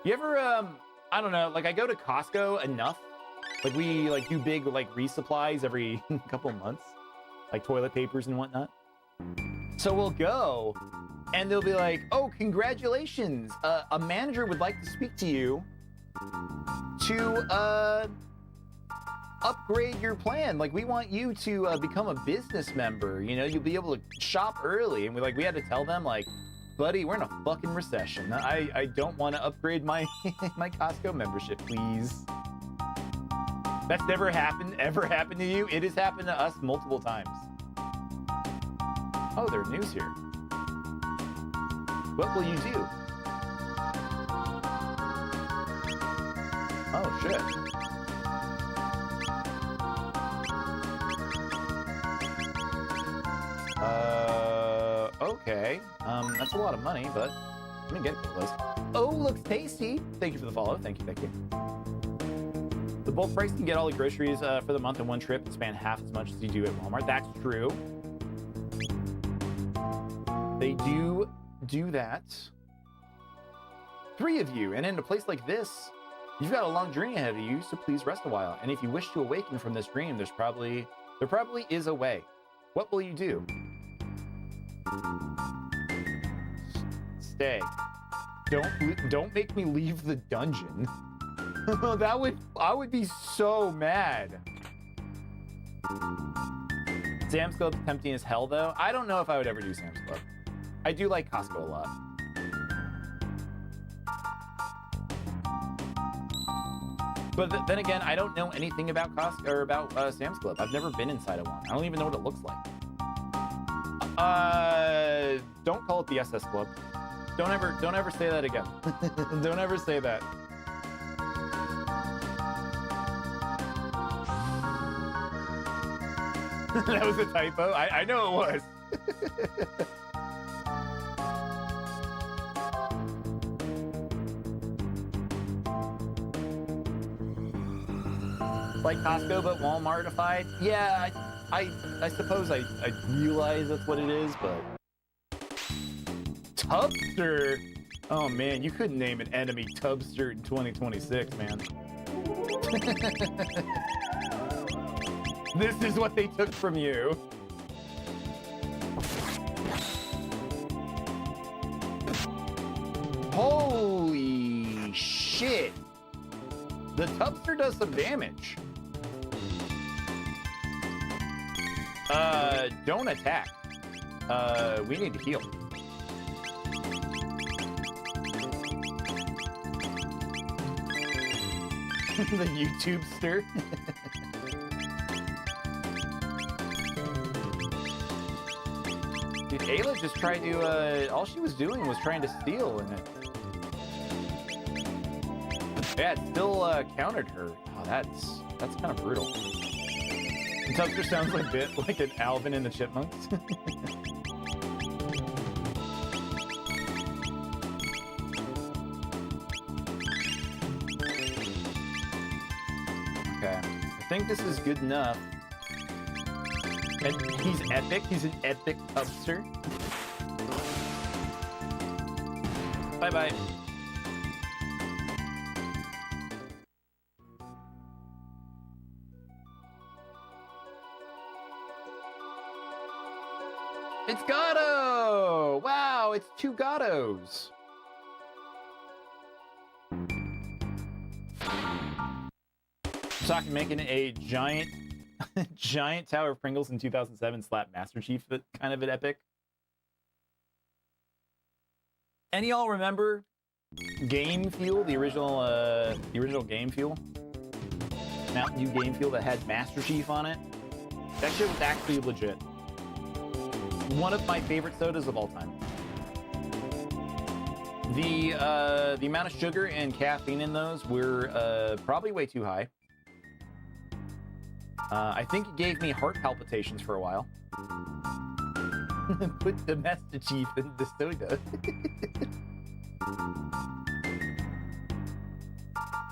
You ever, I don't know, like I go to Costco enough. Like we like do big like resupplies every couple months, like toilet papers and whatnot. So we'll go and they'll be like, oh, congratulations. A manager would like to speak to you to upgrade your plan. Like we want you to become a business member. You know, you'll be able to shop early. And we had to tell them like, buddy, we're in a fucking recession. I don't want to upgrade my my Costco membership, please. That's never ever happened to you? It has happened to us multiple times. Oh, there's news here. What will you do? Oh, shit. Okay. That's a lot of money, but let me get it for this. Oh, looks tasty. Thank you for the follow. Thank you, thank you. The bulk price can get all the groceries for the month in one trip and spend half as much as you do at Walmart. That's true. They do that. 3 of you, and in a place like this, you've got a long journey ahead of you, so please rest a while. And if you wish to awaken from this dream, there probably is a way. What will you do? Stay. Don't make me leave the dungeon. I would be so mad. Sam's Club tempting as hell though. I don't know if I would ever do Sam's Club. I do like Costco a lot. But then again, I don't know anything about Costco or about Sam's Club. I've never been inside of one. I don't even know what it looks like. Don't call it the SS Club. Don't ever say that again. Don't ever say that. That was a typo. I know it was. Like Costco, but Walmartified. Yeah, I suppose I realize that's what it is, but Tubster. Oh man, you couldn't name an enemy Tubster in 2026, man. This is what they took from you. Holy shit. The Tubster does some damage. Don't attack. We need to heal. The YouTubester. Dude, Ayla just tried to, all she was doing was trying to steal, and yeah, it still countered her. Oh, that's kind of brutal. The Tubster sounds a bit like an Alvin and the Chipmunks. Okay, I think this is good enough. And he's epic. He's an epic Tubster. Bye-bye. It's Gato! Wow, it's 2 Gatos. I'm talking making a giant giant tower of Pringles in 2007 slap Master Chief, but kind of an epic. Any y'all remember Game Fuel, the original Game Fuel? Mountain Dew Game Fuel that had Master Chief on it? That shit was actually legit. One of my favorite sodas of all time. The amount of sugar and caffeine in those were probably way too high. I think it gave me heart palpitations for a while. Put the Master Chief in the soda.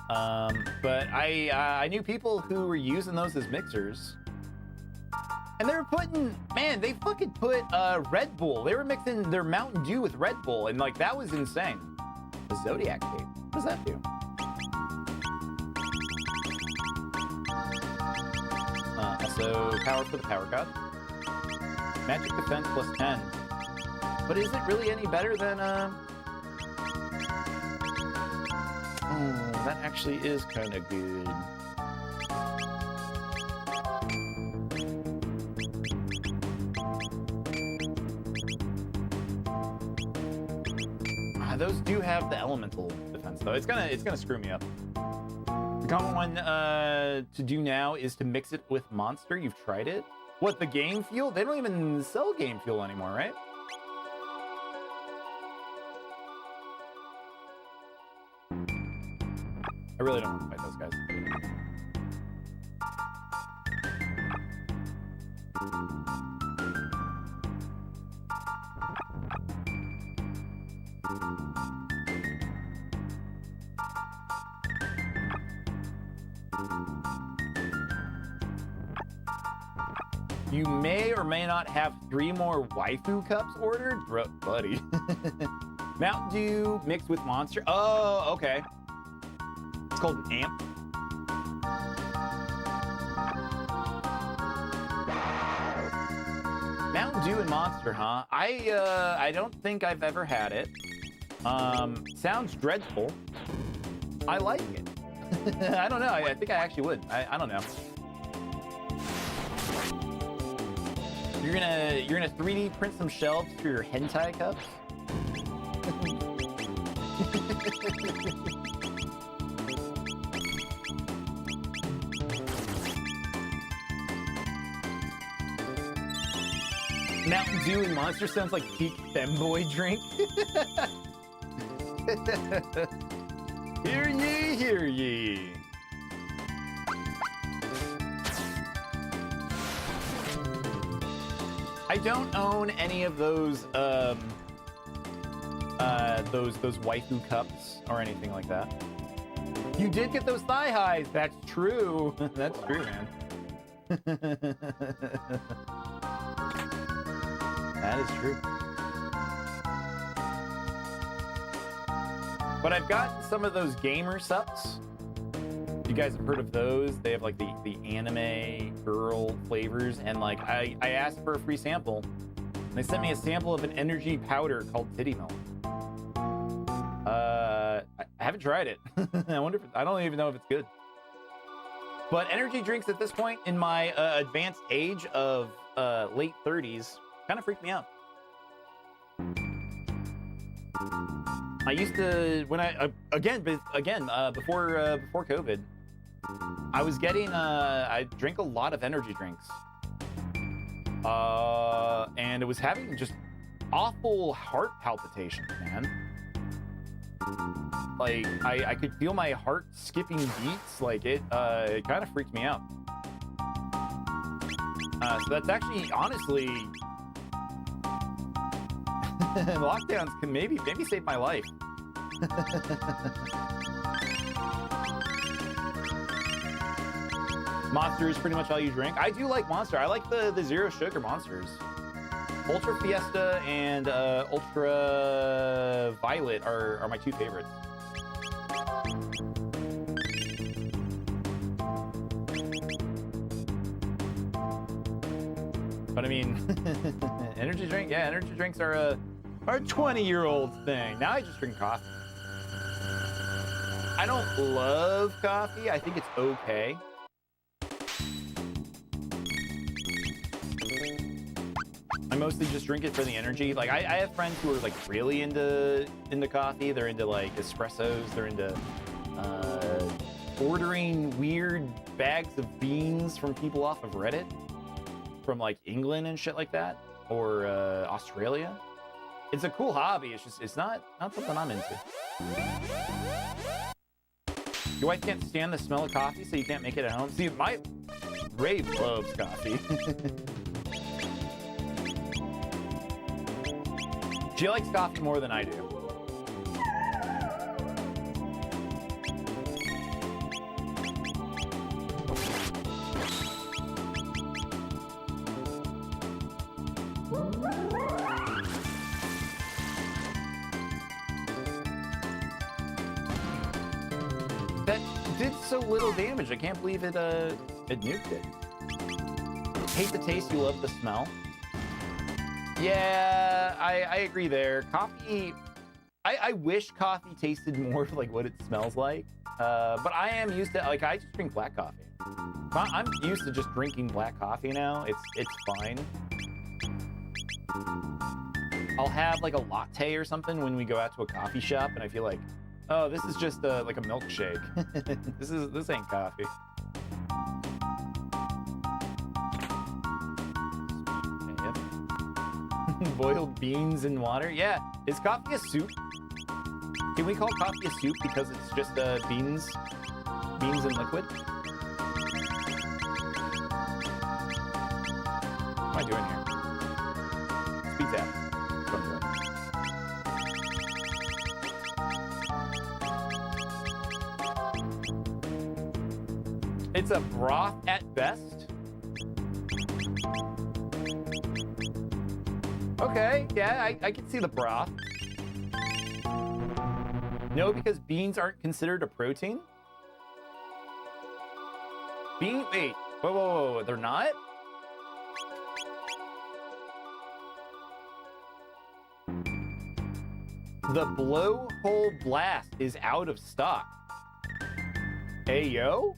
But I knew people who were using those as mixers. And they were putting, man, they fucking put Red Bull. They were mixing their Mountain Dew with Red Bull, and like that was insane. The Zodiac tape. What does that do? Also, power for the power cup. Magic defense plus 10. But is it really any better than Oh, that actually is kind of good. Those do have the elemental defense though. It's gonna screw me up. The common one to do now is to mix it with Monster. You've tried it? What, the game fuel? They don't even sell game fuel anymore, right? I really don't want to fight those guys. You may or may not have 3 more waifu cups ordered? Bro, buddy. Mountain Dew mixed with Monster. Oh, okay. It's called an amp. Mountain Dew and Monster, huh? I don't think I've ever had it. Sounds dreadful. I like it. I don't know. I think I actually would. I don't know. You're gonna 3D print some shelves for your hentai cups? Mountain Dew and Monster sounds like peak femboy drink. Hear ye, hear ye. I don't own any of those waifu cups or anything like that. You did get those thigh highs. That's true. That's true, man. That is true. But I've got some of those gamer sups. You guys have heard of those? They have like the anime girl flavors, and like I asked for a free sample. And they sent me a sample of an energy powder called Titty Milk. I haven't tried it. I wonder if I don't even know if it's good. But energy drinks at this point in my advanced age of late 30s kind of freak me out. I used to, when before COVID, I was getting, I drank a lot of energy drinks. And it was having just awful heart palpitations, man. Like, I could feel my heart skipping beats. Like, it kind of freaked me out. So that's actually, honestly, lockdowns can maybe save my life. Monster is pretty much all you drink. I do like Monster. I like the zero sugar Monsters. Ultra Fiesta and Ultra Violet are my 2 favorites. But I mean, energy drink, yeah, energy drinks are a 20-year-old thing. Now I just drink coffee. I don't love coffee. I think it's okay. I mostly just drink it for the energy. Like I have friends who are like really into coffee. They're into like espressos. They're into ordering weird bags of beans from people off of Reddit, from like England and shit like that, or Australia. It's a cool hobby. It's just it's not something I'm into. Your wife can't stand the smell of coffee, so you can't make it at home. See, my Rave loves coffee. She likes coffee more than I do. That did so little damage. I can't believe it nuked it. Hate the taste, you love the smell. Yeah, I agree there. Coffee, I wish coffee tasted more like what it smells like. But I am used to, like, I just drink black coffee. I'm used to just drinking black coffee now. It's fine. I'll have like a latte or something when we go out to a coffee shop, and I feel like, oh, this is just like a milkshake. This ain't coffee. Boiled beans and water. Yeah, is coffee a soup? Can we call coffee a soup because it's just beans and liquid? What am I doing here? Speed tap. That's what I'm doing. It's a broth at best. Okay, yeah, I can see the broth. No, because beans aren't considered a protein? Wait, whoa, they're not? The blowhole blast is out of stock. Hey, yo?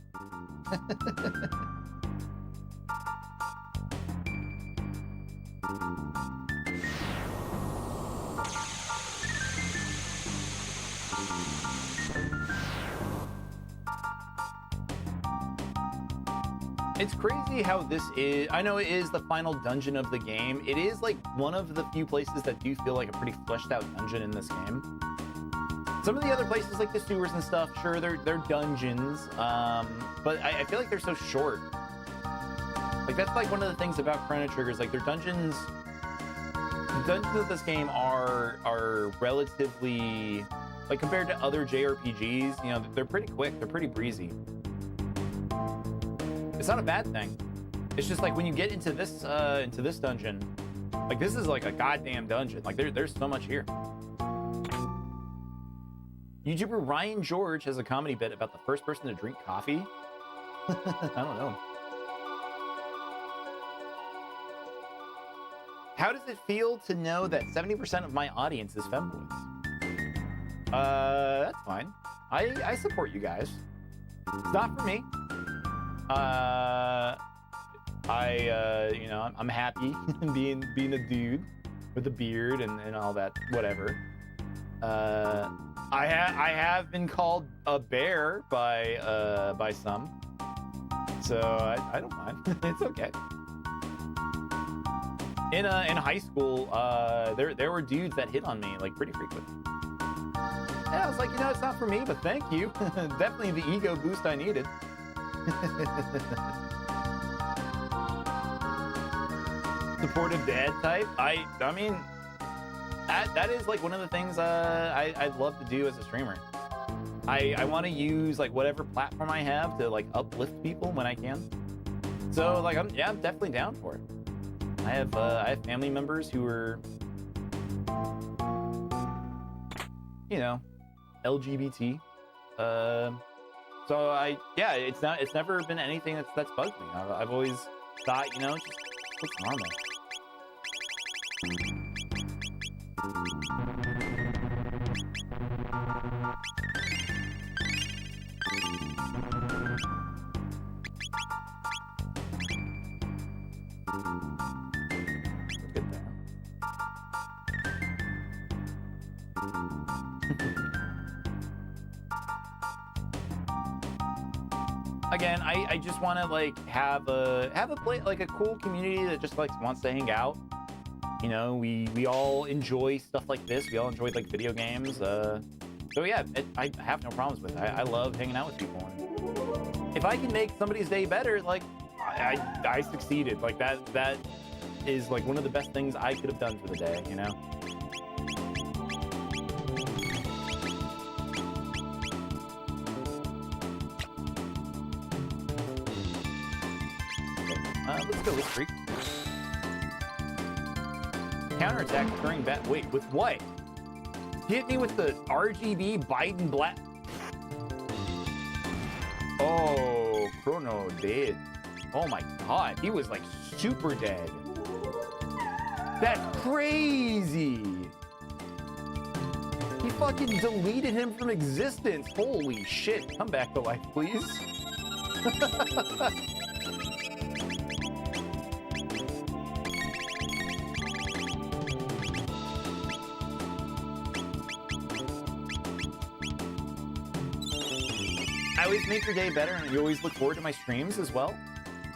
It's crazy how this is. I know it is the final dungeon of the game. It is like one of the few places that do feel like a pretty fleshed out dungeon in this game. Some of the other places, like the sewers and stuff, sure, they're dungeons, but I feel like they're so short. Like, that's like one of the things about Chrono Triggers. Like, their dungeons, the dungeons of this game are relatively, like, compared to other JRPGs, you know, they're pretty quick, they're pretty breezy. It's not a bad thing. It's just like when you get into this dungeon, like, this is like a goddamn dungeon. Like, there's so much here. YouTuber Ryan George has a comedy bit about the first person to drink coffee. I don't know. How does it feel to know that 70% of my audience is femboys? That's fine. I support you guys. It's not for me. You know, I'm happy being a dude with a beard and all that, whatever. I have been called a bear by some, so I don't mind. It's okay. In high school, there were dudes that hit on me like pretty frequently. And I was like, you know, it's not for me, but thank you. Definitely the ego boost I needed. Supportive dad type. I mean, that is like one of the things I'd love to do as a streamer. I want to use like whatever platform I have to like uplift people when I can. So like I'm definitely down for it. I have family members who are, you know, LGBT. So it's never been anything that's bugged me. I've always thought, you know, it's normal. Good there. Again, I just want to like have a play, like a cool community that just like wants to hang out. You know, we all enjoy stuff like this. We all enjoy like video games. So yeah, I have no problems with it. I love hanging out with people. And if I can make somebody's day better, like I succeeded. Like that is like one of the best things I could have done for the day. You know. Let's go with freak. counterattack during bat. Wait, with what? Hit me with the RGB Biden black. Oh, Chrono dead. Oh my god, he was like super dead. That's crazy. He fucking deleted him from existence. Holy shit. Come back to life, please. I always make your day better, and you always look forward to my streams as well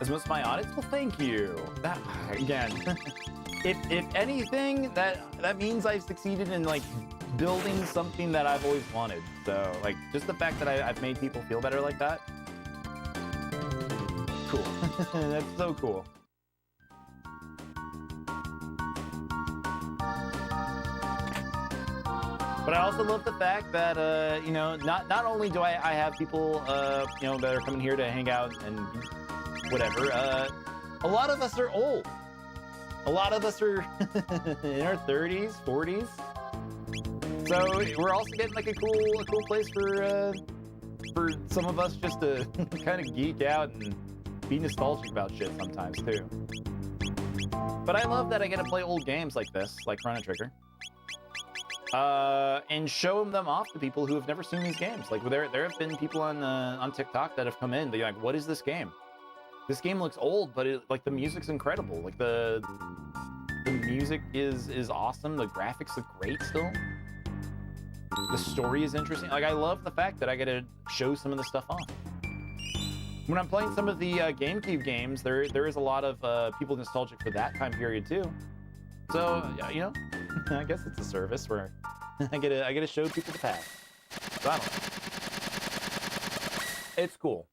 as most of my audits. Well, thank you. That, again, if anything, that means I've succeeded in like building something that I've always wanted. So like just the fact that I've made people feel better like that. Cool. That's so cool. But I also love the fact that, you know, not only do I have people, you know, that are coming here to hang out and whatever, a lot of us are old. A lot of us are in our 30s, 40s. So we're also getting like a cool place for some of us just to kind of geek out and be nostalgic about shit sometimes too. But I love that I get to play old games like this, like Chrono Trigger. And show them off to people who have never seen these games. Like there have been people on TikTok that have come in. They're like, "What is this game? This game looks old, but like the music's incredible. Like the music is awesome. The graphics look great still. The story is interesting. Like I love the fact that I get to show some of the stuff off. When I'm playing some of the GameCube games, there is a lot of people nostalgic for that time period too. So you know, I guess it's a service where I get to show people the past. So I don't know. It's cool.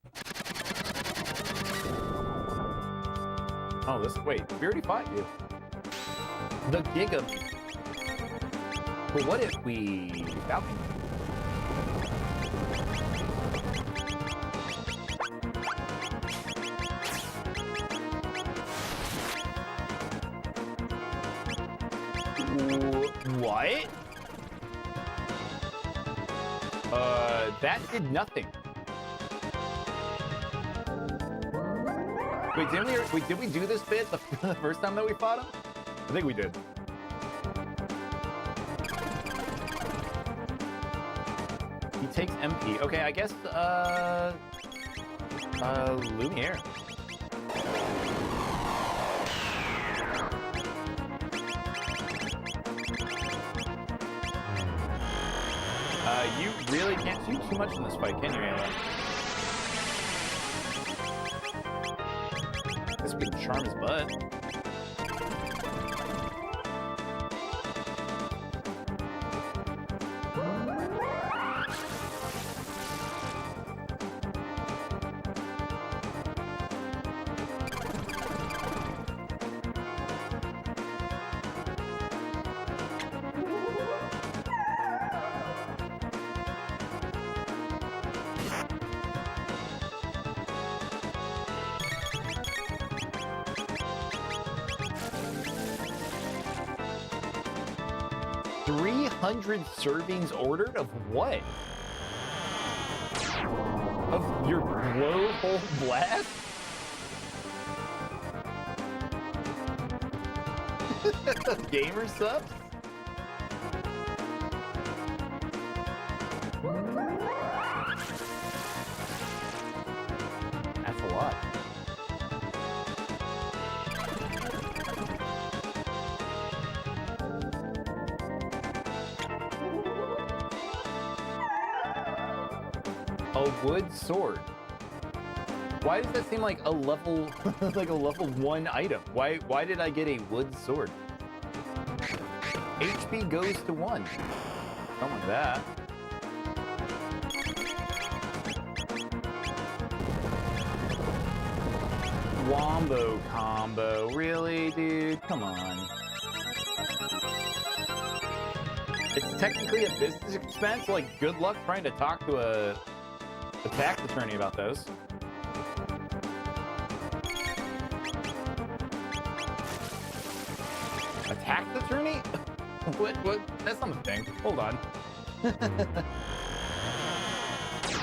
Oh, wait, we already fought you. The Giga. But what if we Falcon? What? That did nothing. Wait, did we do this bit the first time that we fought him? I think we did. He takes MP. Okay, I guess, Lumiere. You really can't do too much in this fight, can you, Ayla? This would charm his butt. Servings ordered of what? Of your blowhole blast? Gamer subs? That's a lot. A wood sword. Why does that seem like a level, like a level 1 item? Why did I get a wood sword? HP goes to 1. Don't want that. Wombo combo, really, dude? Come on. It's technically a business expense. Like, good luck trying to talk to a tax attorney about those. A tax attorney? What? That's not a thing. Hold on.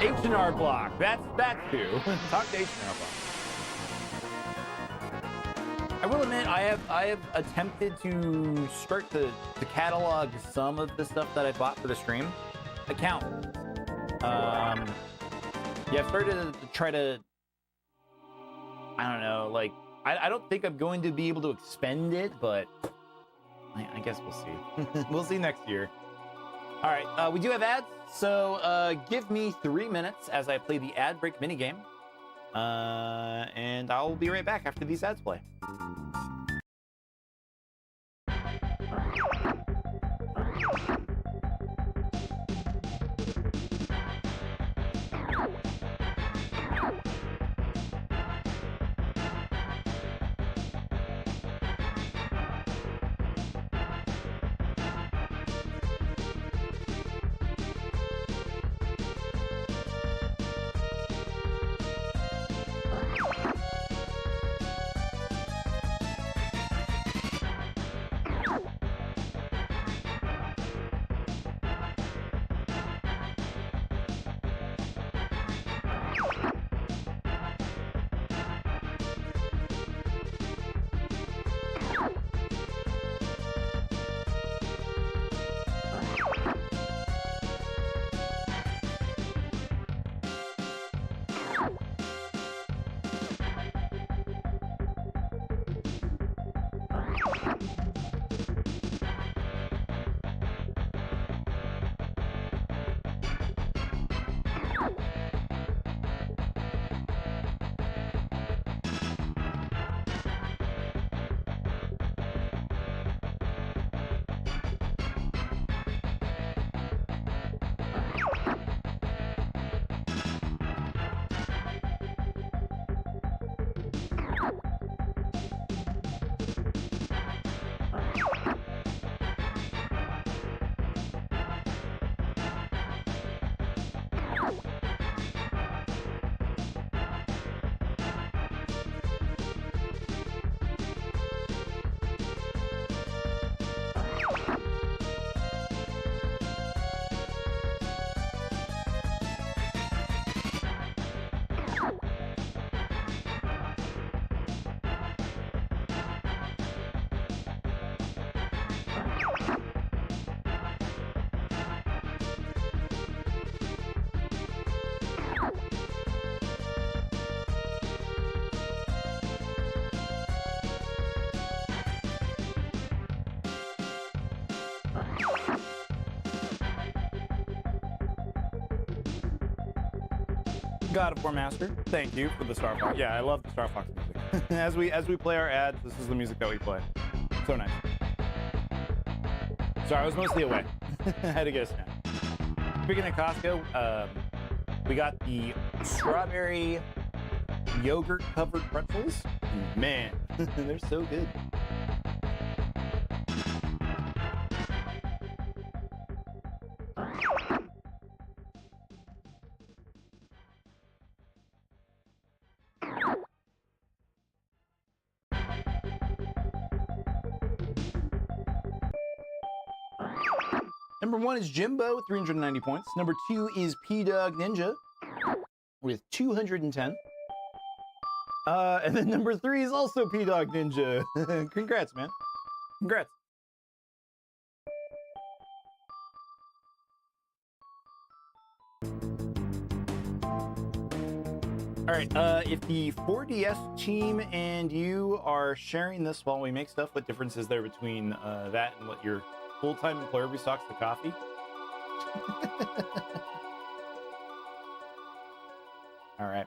H&R Block. That's who. Talk to H&R Block. I will admit, I have attempted to start to catalog some of the stuff that I bought for the stream. Account. Yeah, I've started to try to, I don't know, like, I don't think I'm going to be able to expend it, but I guess we'll see. We'll see next year. All right, we do have ads, so give me 3 minutes as I play the ad break minigame, and I'll be right back after these ads play. God of War Master, thank you for the Star Fox. Yeah, I love the Star Fox music. as we play our ads, this is the music that we play. So nice. Sorry, I was mostly away. I had to get a snack. Speaking of Costco, we got the strawberry yogurt covered pretzels. Man, they're so good. Number 1 is Jimbo with 390 points. Number 2 is P-Dog Ninja with 210. And then number 3 is also P-Dog Ninja. Congrats, man. Congrats. All right, if the 4DS team and you are sharing this while we make stuff, what difference is there between that and what your full-time employer restocks the coffee? All right.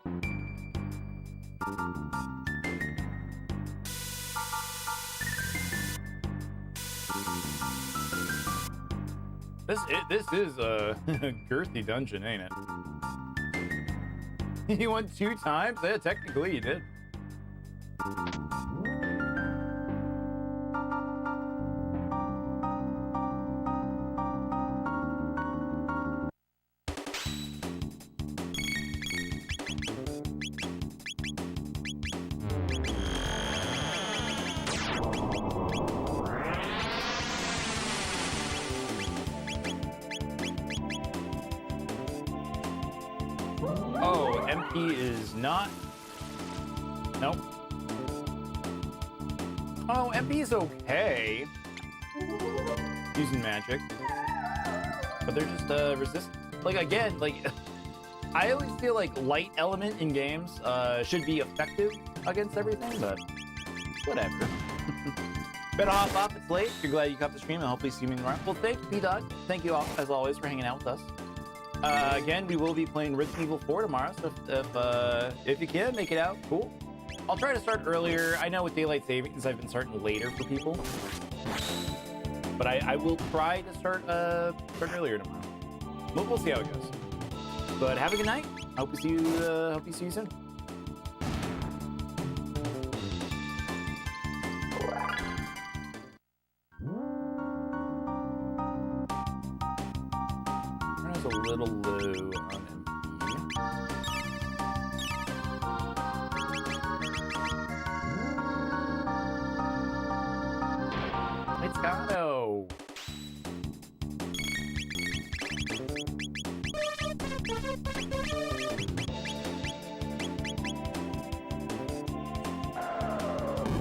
This is a girthy dungeon, ain't it? You won 2 times? Yeah, technically you did. MP is not... Nope. Oh, MP is okay. Using magic. But they're just resistant. Like, again, like... I always feel like light element in games should be effective against everything, but whatever. Better hop off, it's late. You're glad you caught the stream and hopefully see me around. Well, thank you, P-Dog. Thank you all, as always, for hanging out with us. Again, we will be playing Resident Evil 4 tomorrow, so if you can, make it out, cool. I'll try to start earlier. I know with Daylight Savings, I've been starting later for people. But I will try to start earlier tomorrow. We'll see how it goes. But have a good night. Hope to see you soon. Chrono's a little low on MP. It's Chrono.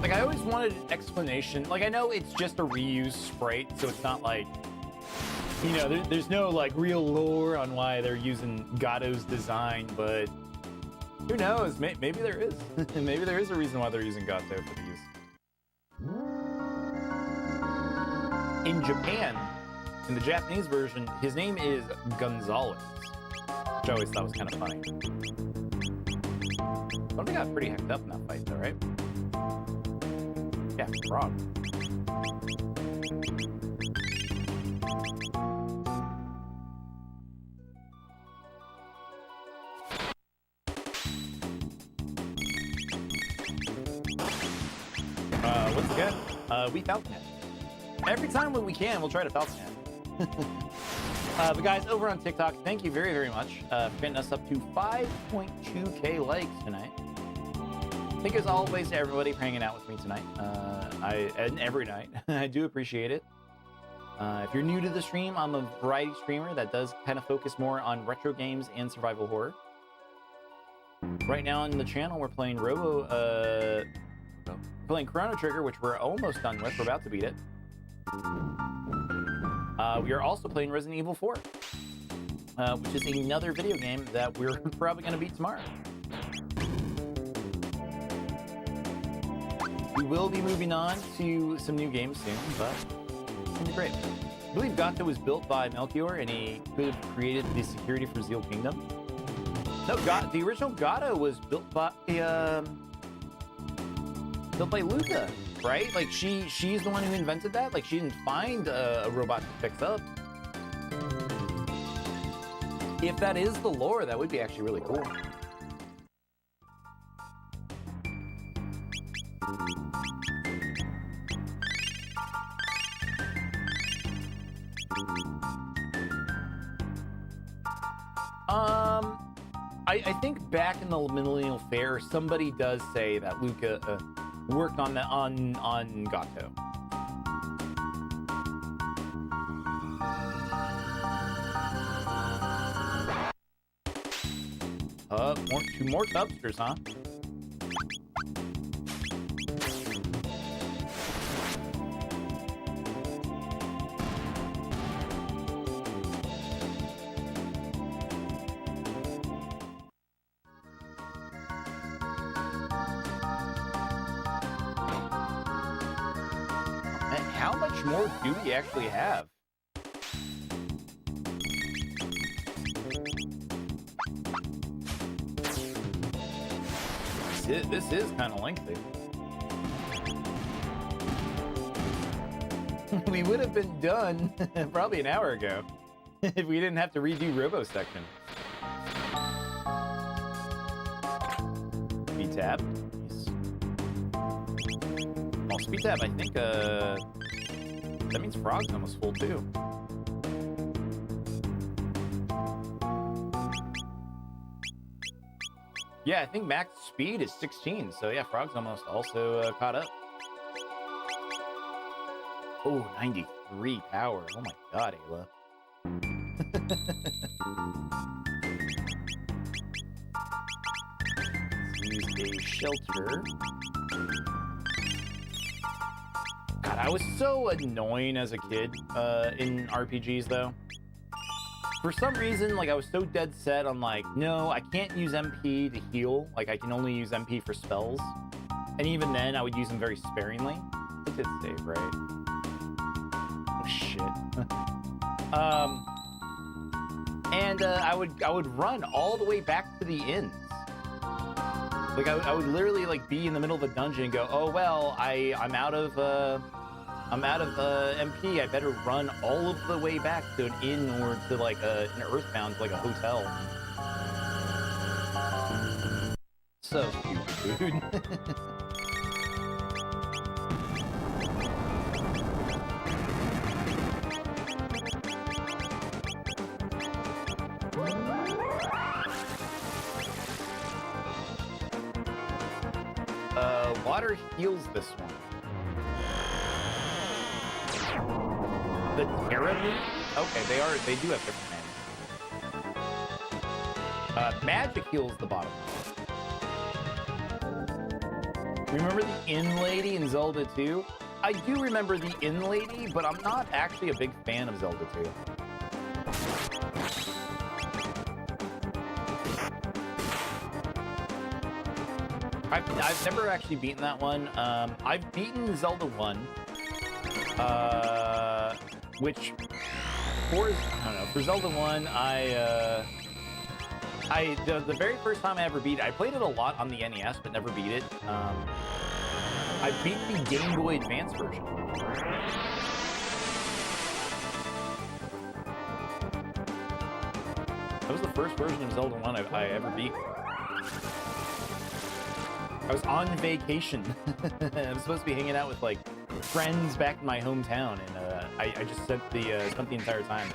Like, I always wanted an explanation. Like, I know it's just a reused sprite, so it's not like, you know, there's no, like, real lore on why they're using Gato's design, but who knows? Maybe there is. Maybe there is a reason why they're using Gato for these. In Japan, in the Japanese version, his name is Gonzalez, which I always thought was kind of funny. Somebody got pretty hecked up in that fight, though, right? Yeah, frog. Once again, we Falcon Head. Every time when we can, we'll try to Falcon Head. But guys, over on TikTok, thank you very, very much for getting us up to 5.2K likes tonight. Thank you as always to everybody for hanging out with me tonight. And every night. I do appreciate it. If you're new to the stream, I'm a variety streamer that does kind of focus more on retro games and survival horror. Right now on the channel, we're playing playing Chrono Trigger, which we're almost done with. We're about to beat it. We are also playing Resident Evil 4, which is another video game that we're probably going to beat tomorrow. We will be moving on to some new games soon, but it's going to be great. I believe Gato was built by Melchior, and he could have created the security for Zeal Kingdom. No, the original Gato was built by Luca, right? Like, she's the one who invented that. Like, she didn't find a robot to fix up. If that is the lore, that would be actually really cool. I think back in the Millennial Fair, somebody does say that Luca worked on Gato. Two more tubsters, huh? How much more do we actually have? This is kind of lengthy. We would have been done probably an hour ago if we didn't have to redo Robo Section. Speed tab. Nice. Oh, speed tab, I think, that means Frog's almost full too. Yeah, I think max speed is 16, so yeah, Frog's almost also caught up. Oh, 93 power. Oh my god, Ayla. use a shelter. God, I was so annoying as a kid in RPGs, though. For some reason, like, I was so dead set on, like, no, I can't use MP to heal. Like, I can only use MP for spells. And even then, I would use them very sparingly. It did save, right? Oh, shit. I would run all the way back to the inns. Like, I would literally, like, be in the middle of a dungeon and go, oh, well, I'm out of MP. I better run all of the way back to an inn or to like an Earthbound, like a hotel. So stupid, dude. Water heals this one. The Terra Meat? Okay, they do have different names. Magic heals the bottom. Remember the Inn Lady in Zelda 2? I do remember the Inn Lady, but I'm not actually a big fan of Zelda 2. I've never actually beaten that one. I've beaten Zelda 1. Which, I don't know, for Zelda 1, the very first time I ever beat it, I played it a lot on the NES, but never beat it. I beat the Game Boy Advance version. That was the first version of Zelda 1 I ever beat. I was on vacation. I was supposed to be hanging out with, like, friends back in my hometown, and I just spent the entire time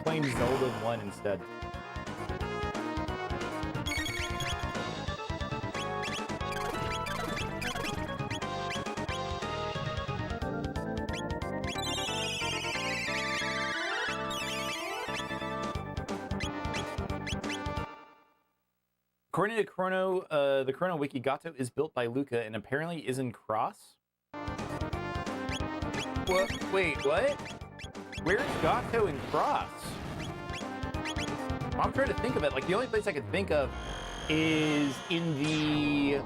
playing Zelda 1 instead. According to Chrono, the Chrono Wiki, Gato is built by Luca and apparently is in Cross. What? Wait, what? Where's Gato in Cross? I'm trying to think of it. Like, the only place I could think of is in the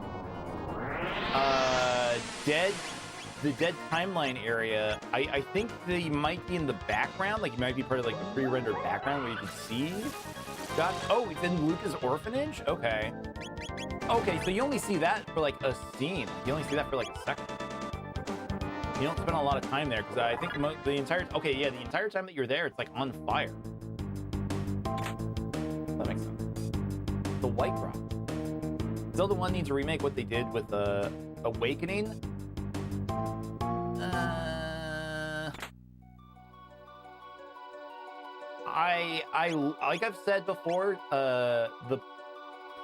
Dead Timeline area. I think they might be in the background. Like, it might be part of, like, the pre-rendered background where you can see Gato. Oh, it's in Luca's orphanage? Okay. Okay, so you only see that for, like, a scene. You only see that for, like, a second. You don't spend a lot of time there, because I think the entire... Okay, yeah, the entire time that you're there, it's, like, on fire. That makes sense. The White Rock. Zelda 1 needs to remake what they did with Awakening. I like I've said before, the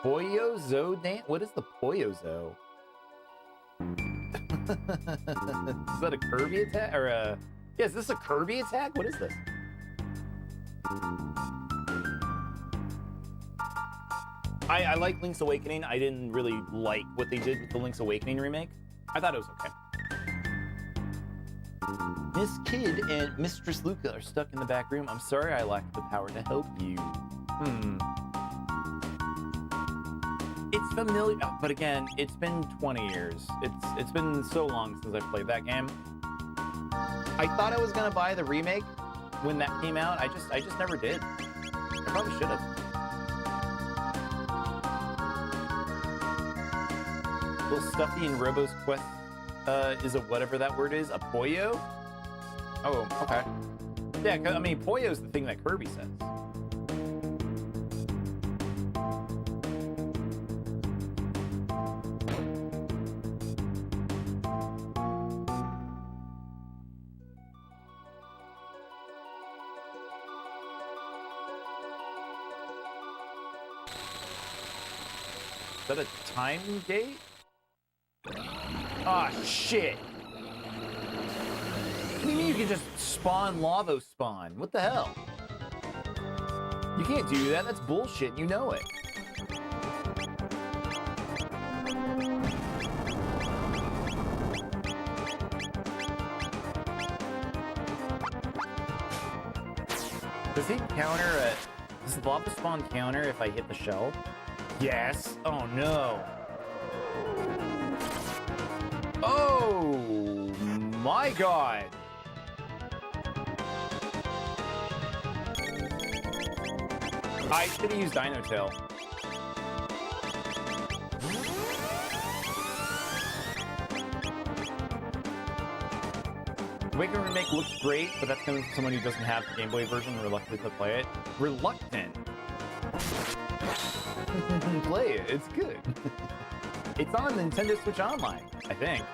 Poyo-Zo dance? What is the Poyo-Zo? Is that a Kirby attack? Or yeah, is this a Kirby attack? What is this? I like Link's Awakening. I didn't really like what they did with the Link's Awakening remake. I thought it was okay. Miss Kid and Mistress Luca are stuck in the back room. I'm sorry I lacked the power to help you. It's familiar, but again, it's been 20 years. It's been so long since I've played that game. I thought I was gonna buy the remake when that came out. I just never did. I probably should have. Little Stuffy in Robo's Quest is a whatever that word is, a Poyo? Oh, okay. Yeah, I mean, Poyo's the thing that Kirby says. Is that a time gate? Ah, shit. What do you mean you can just spawn lava spawn? What the hell? You can't do that. That's bullshit. You know it. Does he counter does the lava spawn counter if I hit the shell? Yes. Oh no. Oh my god. I should have used Dino Tail. Awakening Remake looks great, but that's coming from someone who doesn't have the Game Boy version and reluctant to play it. Reluctant? Play it, it's good. It's on Nintendo Switch Online, I think.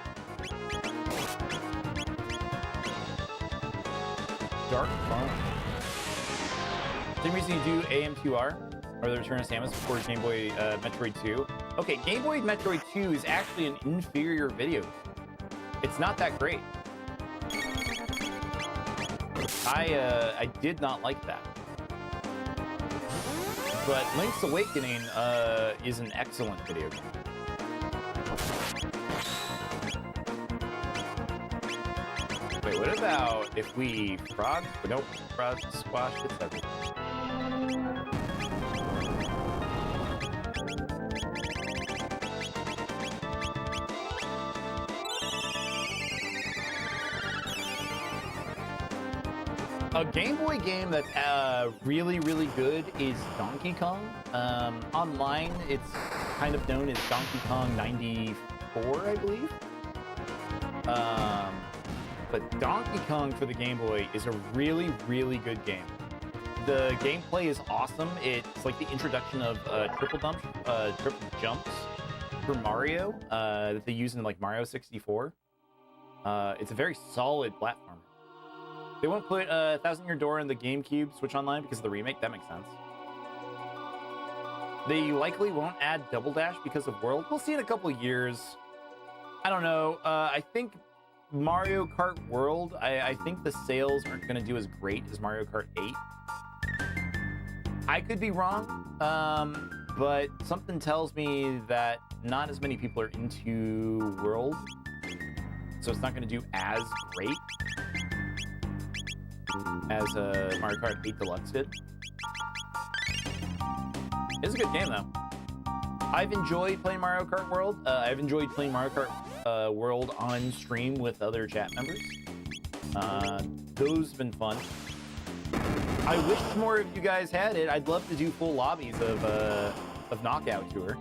Dark Fun. Same reason you do AM2R, or the Return of Samus before Game Boy Metroid 2. Okay, Game Boy Metroid 2 is actually an inferior video. It's not that great. I did not like that. But Link's Awakening is an excellent video game. Wait, what about if we frog? Nope, frog squash it's everything. A Game Boy game that's really, really good is Donkey Kong. Online, it's kind of known as Donkey Kong 94, I believe. But Donkey Kong for the Game Boy is a really, really good game. The gameplay is awesome. It's like the introduction of triple jumps for Mario that they use in like Mario 64. It's a very solid platformer. They won't put Thousand Year Door in the GameCube Switch Online because of the remake. That makes sense. They likely won't add Double Dash because of World. We'll see in a couple of years. I don't know. I think Mario Kart World, I think the sales aren't going to do as great as Mario Kart 8. I could be wrong, but something tells me that not as many people are into World, so it's not going to do as great as Mario Kart 8 Deluxe did. It's a good game, though. I've enjoyed playing Mario Kart World. I've enjoyed playing Mario Kart World on stream with other chat members. Those have been fun. I wish more of you guys had it. I'd love to do full lobbies of Knockout Tour.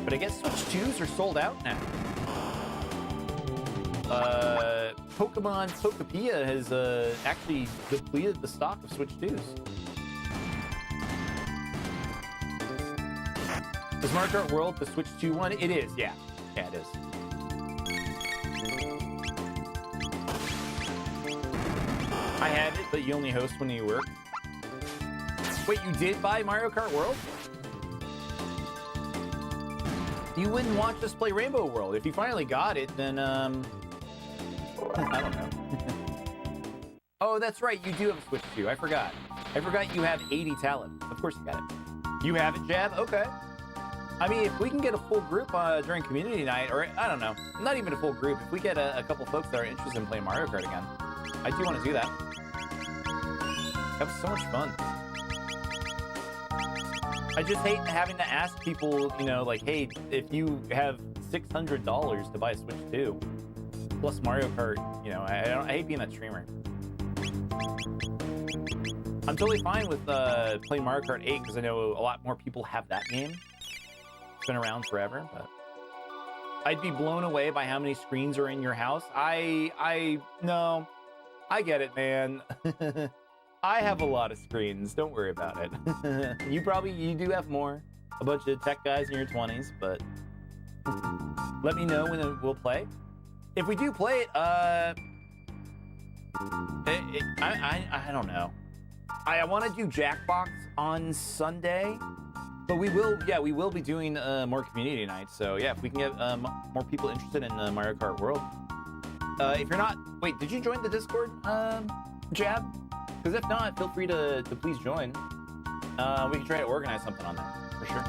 But I guess Switch 2s are sold out now. Pokemon Pokepia has actually depleted the stock of Switch 2s. Is Mario Kart World the Switch 2 one? It is, yeah. Yeah, it is. I have it, but you only host when you work. Wait, you did buy Mario Kart World? You wouldn't watch us play Rainbow World. If you finally got it, then, I don't know. Oh, that's right. You do have a Switch 2. I forgot. I forgot you have 80 talent. Of course you got it. You have it, Jab? Okay. I mean, if we can get a full group during community night, or I don't know, not even a full group, if we get a couple folks that are interested in playing Mario Kart again, I do want to do that. That was so much fun. I just hate having to ask people, you know, like, hey, if you have $600 to buy a Switch 2, plus Mario Kart, you know, I hate being that streamer. I'm totally fine with playing Mario Kart 8 because I know a lot more people have that game. It's been around forever, but I'd be blown away by how many screens are in your house. No, I get it, man. I have a lot of screens. Don't worry about it. You do have more. A bunch of tech guys in your 20s, but let me know when we'll play. If we do play it, I don't know. I want to do Jackbox on Sunday, but we will be doing more community nights. So yeah, if we can get more people interested in Mario Kart World. If you're not, wait, did you join the Discord, Jab? Because if not, feel free to please join. We can try to organize something on that, for sure.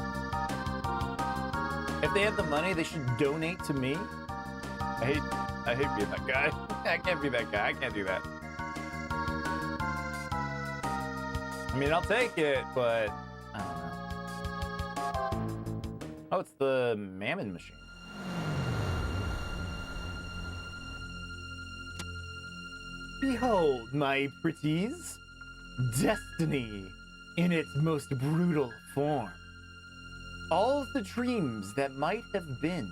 If they have the money, they should donate to me. I hate being that guy. I can't be that guy. I can't do that. I mean, I'll take it, but I don't know. Oh, it's the Mammon Machine. Behold, my pretties, destiny in its most brutal form. All the dreams that might have been,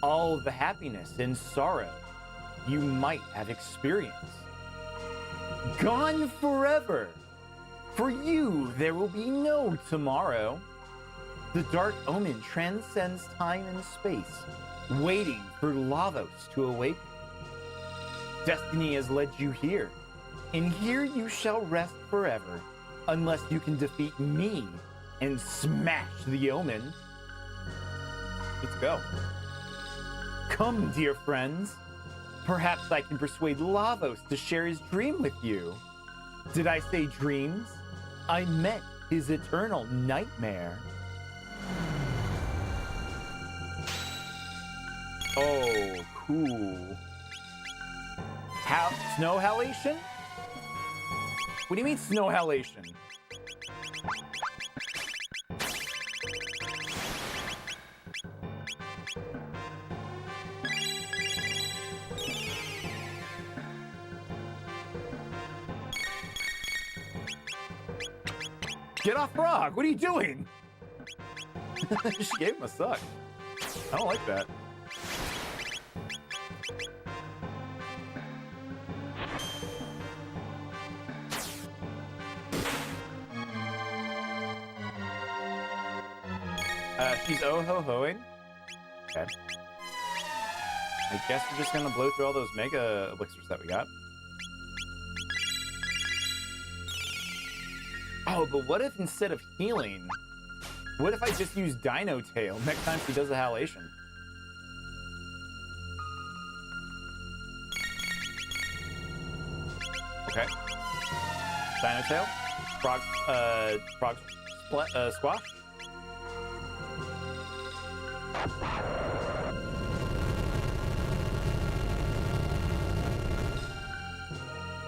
all the happiness and sorrow you might have experienced. Gone forever. For you, there will be no tomorrow. The dark omen transcends time and space, waiting for Lavos to awaken. Destiny has led you here, and here you shall rest forever, unless you can defeat me and smash the omen. Let's go. Come, dear friends. Perhaps I can persuade Lavos to share his dream with you. Did I say dreams? I meant his eternal nightmare. Oh, cool. Snow halation? What do you mean snow halation? Get off Frog! What are you doing? She gave him a suck. I don't like that. She's oh-ho-hoing. Okay. I guess we're just gonna blow through all those mega elixirs that we got. Oh, but what if instead of healing, what if I just use Dino Tail next time she does a halation? Okay. Dino Tail. Frog Squash.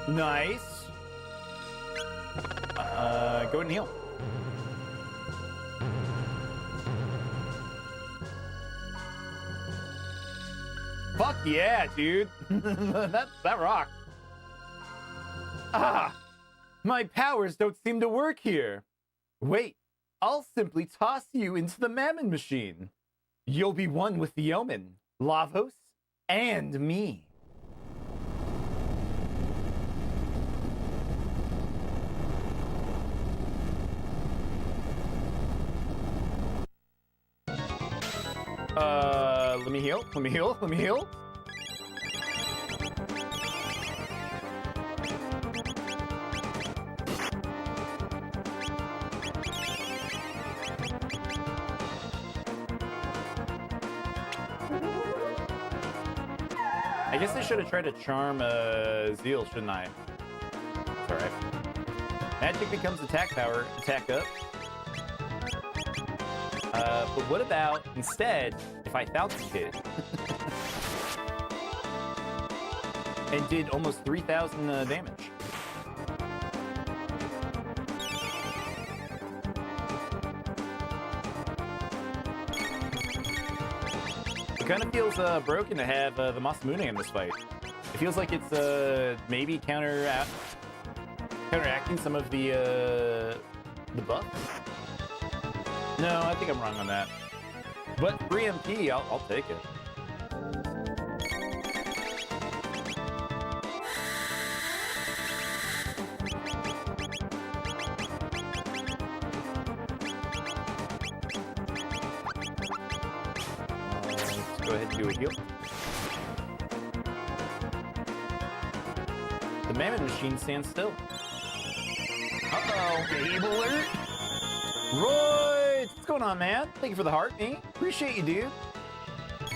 Nice. Go ahead and heal. Fuck yeah, dude. that rocks. Ah, my powers don't seem to work here. Wait, I'll simply toss you into the Mammon Machine. You'll be one with the Omen, Lavos, and me. Let me heal. Let me heal. Let me heal. I guess I should have tried to charm Zeal, shouldn't I? It's alright. Magic becomes attack power, attack up. But what about instead if I Falcon Kid and did almost 3,000 damage? It kind of feels broken to have the Masamune in this fight. It feels like it's maybe counteracting some of the buffs. No, I think I'm wrong on that. But 3 MP, I'll take it. Let's go ahead and do a heal. The Mammon Machine stands still. Uh-oh, Babe alert! Roy! What's going on, man? Thank you for the heart, me. Appreciate you, dude.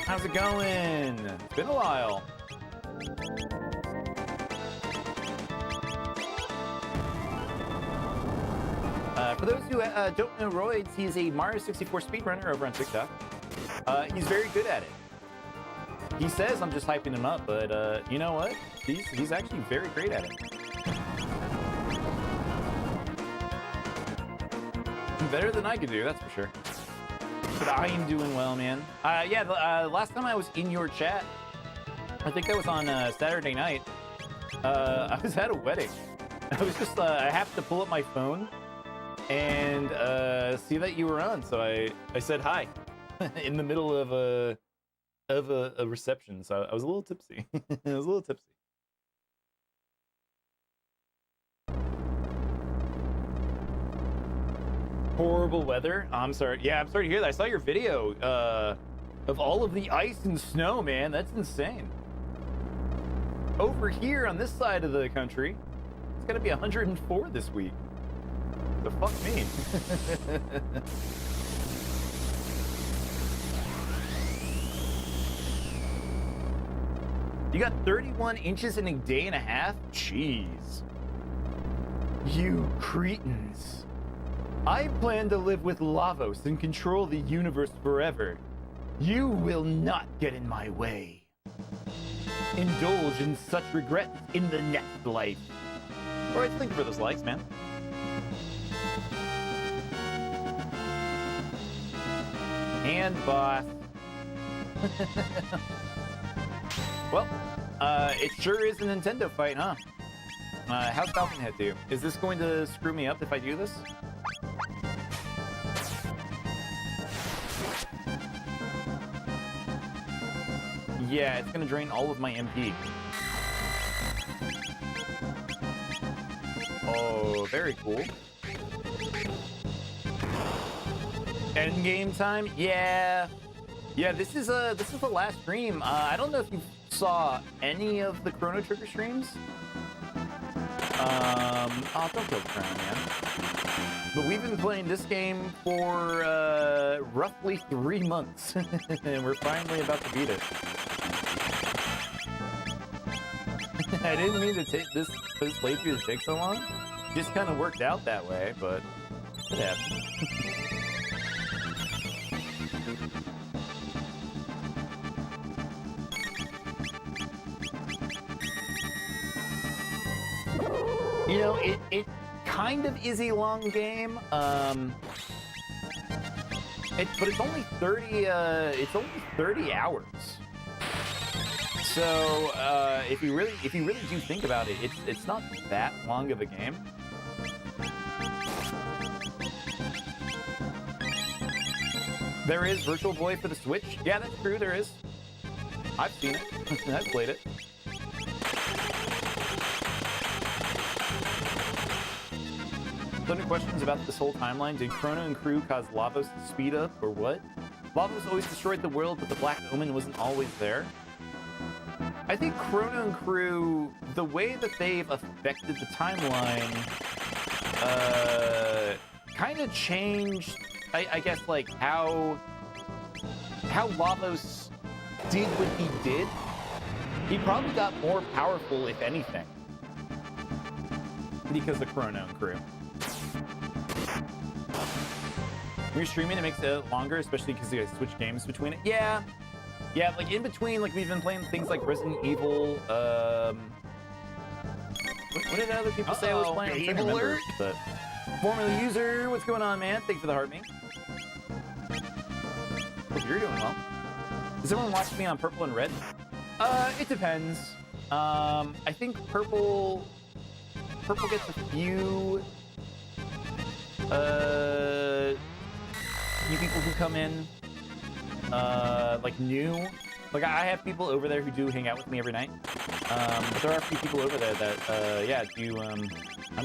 How's it going? It's been a while. For those who don't know Royds, he is a Mario 64 speedrunner over on TikTok. He's very good at it. He says I'm just hyping him up, but you know what? He's actually very great at it. Better than I could do, that's for sure. But I am doing well, man. Yeah, last time I was in your chat, I think that was on Saturday night. I was at a wedding. I was just, I happened to pull up my phone and see that you were on, so I said hi in the middle of a reception. So I was a little tipsy. I was a little tipsy. Horrible weather. I'm sorry. Yeah, I'm sorry to hear that. I saw your video of all of the ice and snow, man. That's insane. Over here on this side of the country, it's gonna be 104 this week. The fuck me. You got 31 inches in a day and a half? Jeez. You cretins. I plan to live with Lavos and control the universe forever. You will not get in my way. Indulge in such regret in the next life. Alright, thank you for those likes, man. And boss. Well, it sure is a Nintendo fight, huh? How's Falcon Head do? Is this going to screw me up if I do this? Yeah, it's gonna drain all of my MP. Oh, very cool. End game time? Yeah. Yeah, this is the last stream. I don't know if you saw any of the Chrono Trigger streams. Oh, don't kill the Chrono, man. But we've been playing this game for roughly 3 months, and we're finally about to beat it. I didn't mean to take this playthrough to take so long. Just kind of worked out that way, but it happened. You know, it kind of is a long game. But it's only 30 hours. So if you really do think about it, it's not that long of a game. There is Virtual Boy for the Switch. Yeah, that's true. There is. I've seen it. I've played it. Any questions about this whole timeline? Did Chrono and crew cause Lavos to speed up, or what? Lavos always destroyed the world, but the Black Omen wasn't always there. I think Chrono and crew, the way that they've affected the timeline, kind of changed, I guess, like, how Lavos did what he did. He probably got more powerful, if anything, because of Chrono and crew. When you're streaming, it makes it longer, especially because you guys switch games between it. Yeah, like in between, like we've been playing things like Resident Evil. What did other people say I was playing? Babe Alert. But formerly user, what's going on, man? Thank you for the heart, me. Hope you're doing well. Does everyone watch me on Purple and Red? It depends. I think Purple gets a few new people who come in, like new. Like I have people over there who do hang out with me every night. But there are a few people over there that, yeah, do, I'm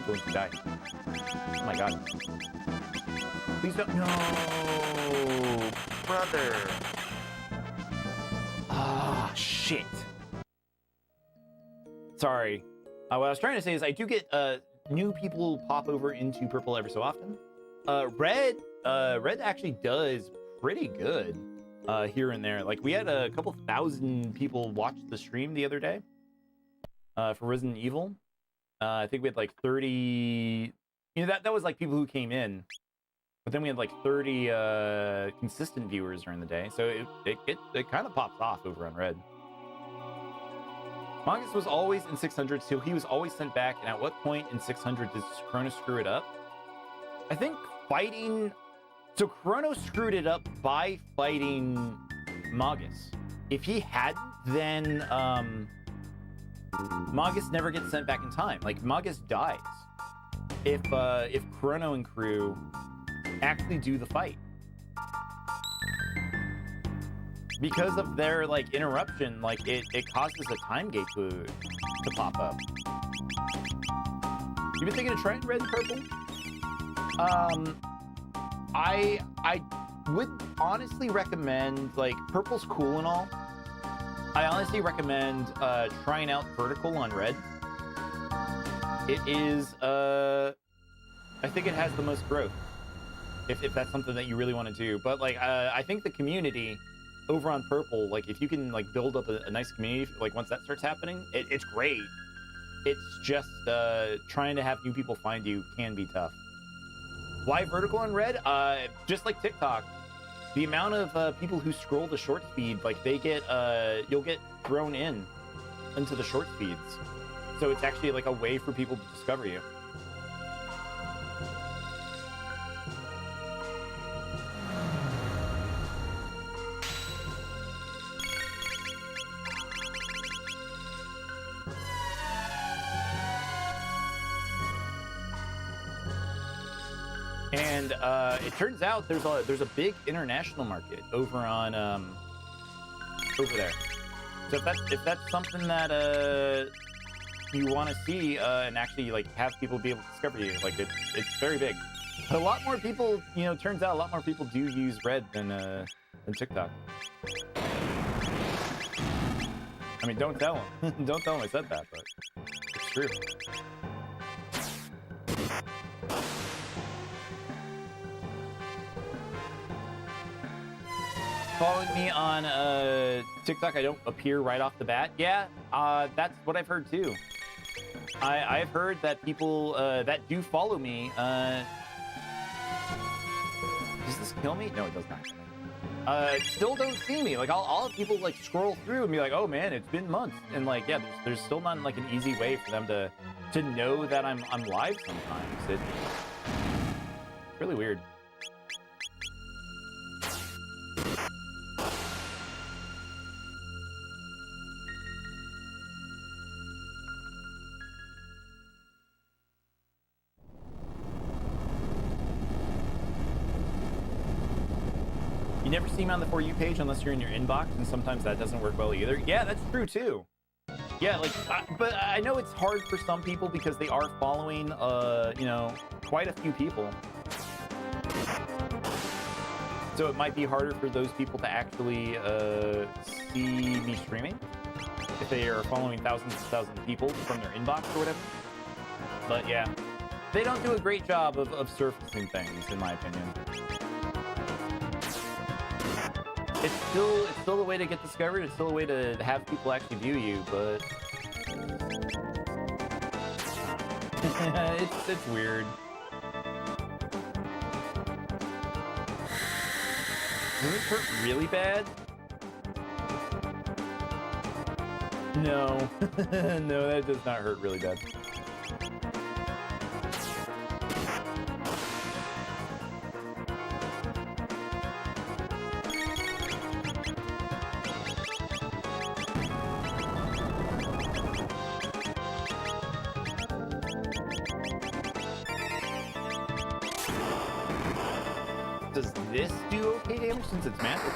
going to die. Oh my god. Please don't, no, brother. Ah, shit. Sorry. What I was trying to say is I do get, new people pop over into Purple every so often. Red actually does pretty good here and there. Like we had a couple thousand people watch the stream the other day for Resident Evil. I think we had like 30. You know, that was like people who came in, but then we had like 30 consistent viewers during the day. So it kind of pops off over on Red. Mongus was always in 600, so he was always sent back. And at what point in 600 does Chrono screw it up? I think fighting. So Chrono screwed it up by fighting Magus. If he hadn't, then Magus never gets sent back in time. Like, Magus dies if Chrono and crew actually do the fight. Because of their, like, interruption, like, it causes a time gate to pop up. You been thinking of trying red and purple? I would honestly recommend, like, purple's cool and all. I honestly recommend trying out vertical on red. It is, I think it has the most growth. If that's something that you really want to do. But, like, I think the community over on purple, like, if you can, like, build up a nice community, like, once that starts happening, it's great. It's just trying to have new people find you can be tough. Why vertical on red? Just like TikTok, the amount of people who scroll the short speed, like, they get, you'll get thrown into the short speeds. So it's actually like a way for people to discover you. And it turns out there's a big international market over on over there. So if that's something that you want to see and actually, like, have people be able to discover you, like, it's very big. But a lot more people, you know, turns out a lot more people do use red than TikTok. I mean, don't tell them. Don't tell them I said that, but it's true. Following me on TikTok, I don't appear right off the bat. Yeah, that's what I've heard too. I've heard that people that do follow me. Does this kill me? No, it does not. Still don't see me. Like, I'll have people, like, scroll through and be like, "Oh man, it's been months," and, like, yeah, there's still not, like, an easy way for them to know that I'm live sometimes. It's really weird. You never see me on the For You page unless you're in your inbox, and sometimes that doesn't work well either. Yeah, that's true too. Yeah, like, but I know it's hard for some people because they are following, you know, quite a few people. So it might be harder for those people to actually see me streaming if they are following thousands and thousands of people from their inbox or whatever. But yeah, they don't do a great job of surfacing things, in my opinion. It's still a way to get discovered. It's still a way to have people actually view you, but it's weird. Does it hurt really bad? No. No, that does not hurt really bad. Does this do okay damage since it's mantled?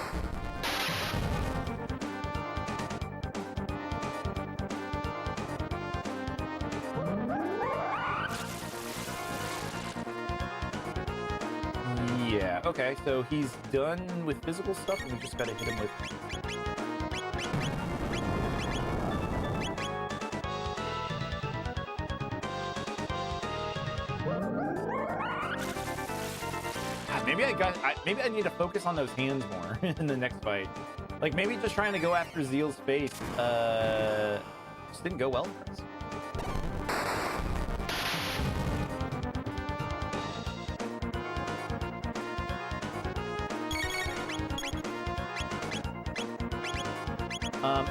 Yeah, okay, so he's done with physical stuff and we just gotta hit him with... Maybe I need to focus on those hands more in the next fight. Like, maybe just trying to go after Zeal's face just didn't go well for us.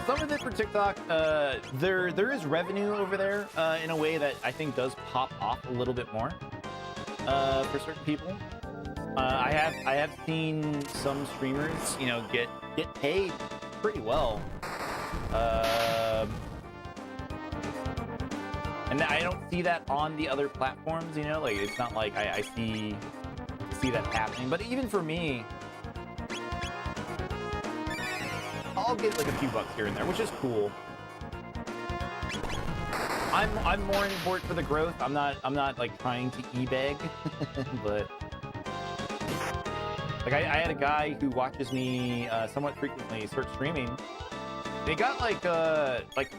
Some of it for TikTok, there is revenue over there in a way that I think does pop off a little bit more for certain people. I have seen some streamers, you know, get paid pretty well. And I don't see that on the other platforms, you know, like it's not like I see that happening. But even for me, I'll get like a few bucks here and there, which is cool. I'm more in for it for the growth. I'm not like trying to e-beg, but like I had a guy who watches me somewhat frequently start streaming. They got like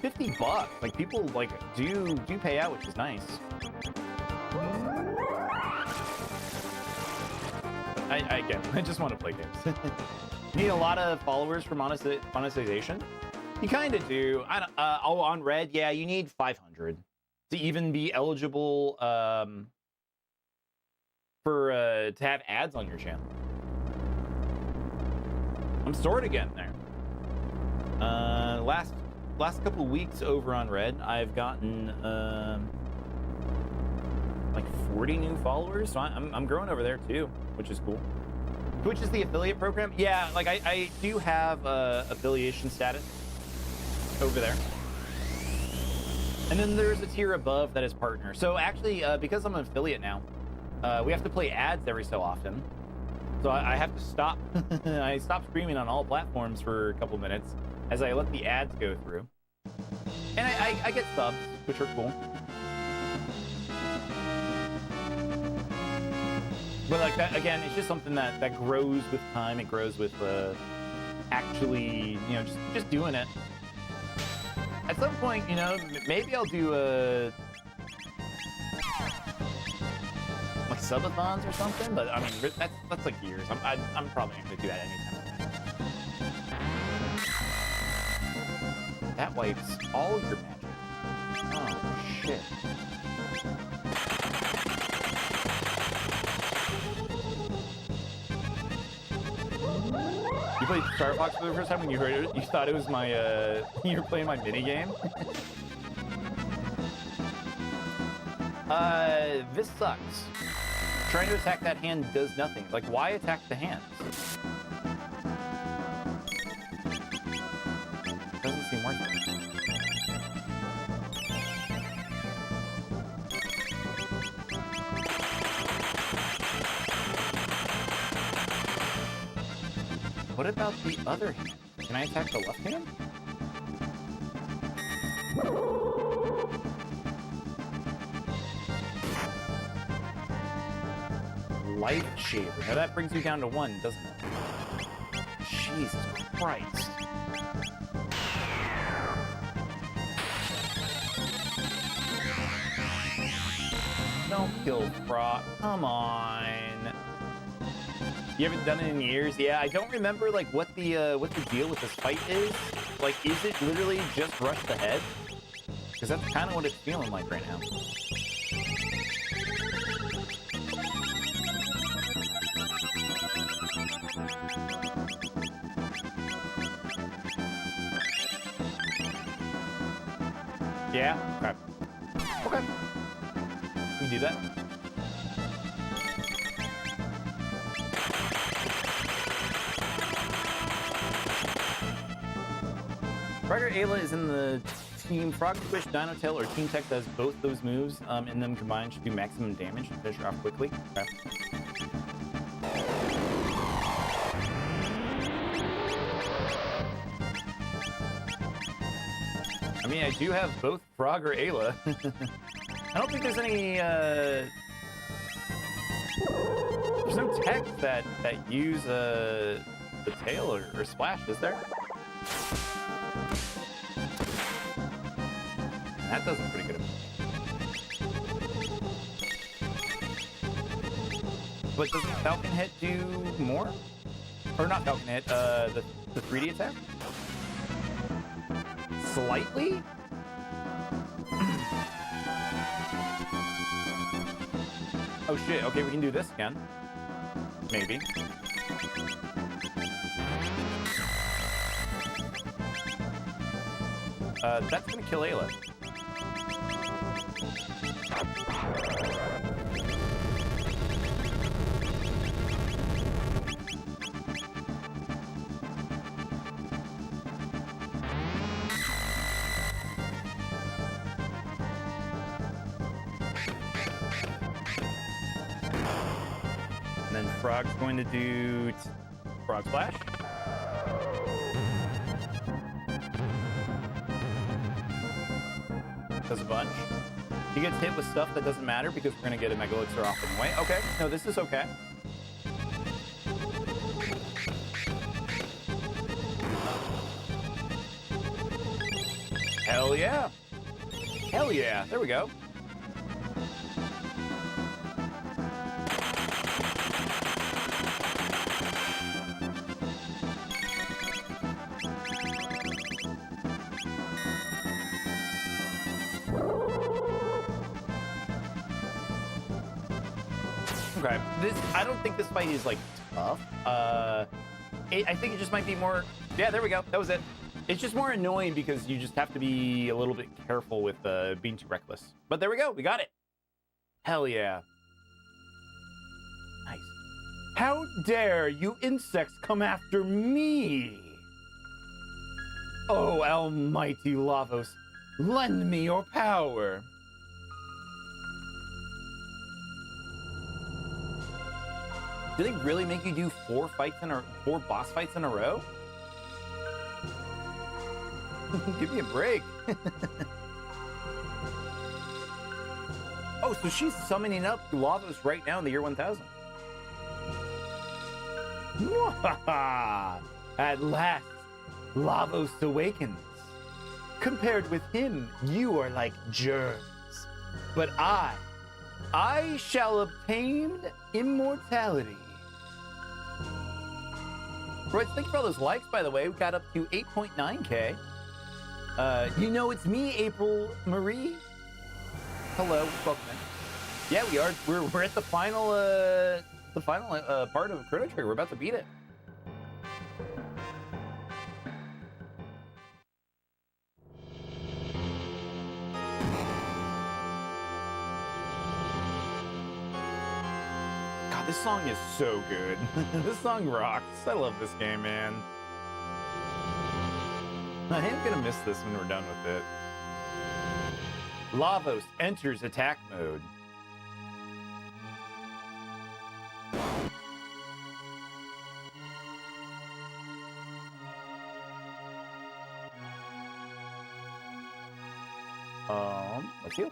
50 bucks. Like people like do pay out, which is nice. I just want to play games. You need a lot of followers for monetization. You kind of do. On Red, yeah, you need 500 to even be eligible for to have ads on your channel. I'm stored again there. Last couple of weeks over on Red, I've gotten like 40 new followers, so I'm growing over there too, which is cool. Twitch is the affiliate program. Yeah, like I do have affiliation status over there. And then there's a tier above that is partner. So actually, because I'm an affiliate now, we have to play ads every so often. So I have to stop. I stop streaming on all platforms for a couple minutes as I let the ads go through. And I get subs, which are cool. But like that, again, it's just something that grows with time. It grows with actually, you know, just doing it. At some point, you know, maybe I'll do like subathons or something. But I mean, that's like years. I'm probably not gonna do that anytime. That wipes all your magic. Oh shit. You played Star Fox for the first time when you heard it? You thought it was my, you were playing my mini game? This sucks. Trying to attack that hand does nothing. Like, why attack the hands? Doesn't seem worth it. What about the other hand? Can I attack the left hand? Lightsaber. Now that brings you down to 1, doesn't it? Jesus Christ. Don't kill Frog. Come on. You haven't done it in years? Yeah, I don't remember like what the deal with this fight is. Like, is it literally just rush the head? Because that's kind of what it's feeling like right now. Yeah? Okay. Okay. We can do that. Frogger Ayla is in the team Frog Squish, Dino Tail, or Team Tech does both those moves, and them combined should do maximum damage and finish her off quickly. Okay. I mean, I do have both Frog or Ayla. I don't think there's any, there's no techs that use, the tail or splash, is there? That does a pretty good amount. But doesn't Falcon Hit do more? Or not Falcon Hit, the 3D attack? Slightly? Oh shit, okay, we can do this again. Maybe. That's gonna kill Ayla. Frog's going to do Frog Splash. Does a bunch. He gets hit with stuff that doesn't matter because we're going to get a Mega Elixir off anyway. Okay, no, this is okay. Hell yeah. Hell yeah. There we go. Okay, I don't think this fight is like tough. I think it just might be more. Yeah, there we go. That was it. It's just more annoying because you just have to be a little bit careful with being too reckless. But there we go. We got it. Hell yeah. Nice. How dare you insects come after me? Oh, almighty Lavos, lend me your power. Do they really make you do 4 boss fights in a row? Give me a break. Oh, so she's summoning up Lavos right now in the year 1000. At last, Lavos awakens. Compared with him, you are like germs. But I shall obtain immortality. Right, thank you for all those likes, by the way. We got up to 8.9K. You know it's me, April Marie. Hello, welcome in. Yeah, we are. We're at the final part of Chrono Trigger. We're about to beat it. God, this song is so good. This song rocks. I love this game, man. I am gonna miss this when we're done with it. Lavos enters attack mode. Let's heal.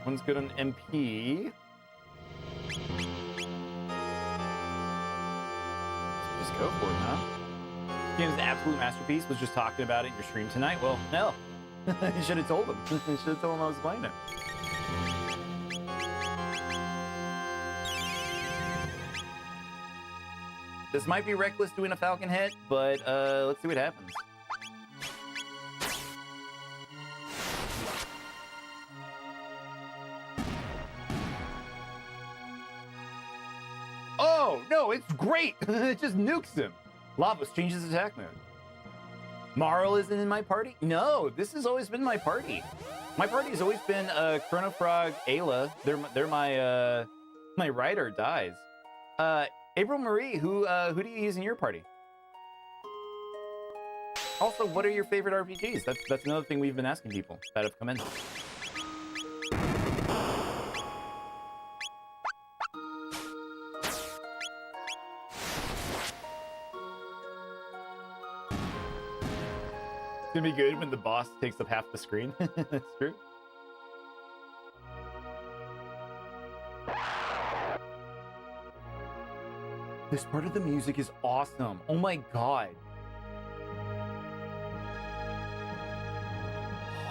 One's good on MP. Just go for it, huh? Game's an absolute masterpiece. Was just talking about it in your stream tonight. Well, no. You should have told him. You should have told him I was playing it. This might be reckless doing a Falcon hit, but let's see what happens. Oh, no, it's great. It just nukes him. Lavos changes attack mode. Marl isn't in my party? No, this has always been my party. My party has always been Chrono Frog, Ayla. They're my my ride or dies. April Marie, who do you use in your party? Also, what are your favorite RPGs? That's another thing we've been asking people that have come in. It's gonna be good when the boss takes up half the screen. That's true. This part of the music is awesome. Oh my god.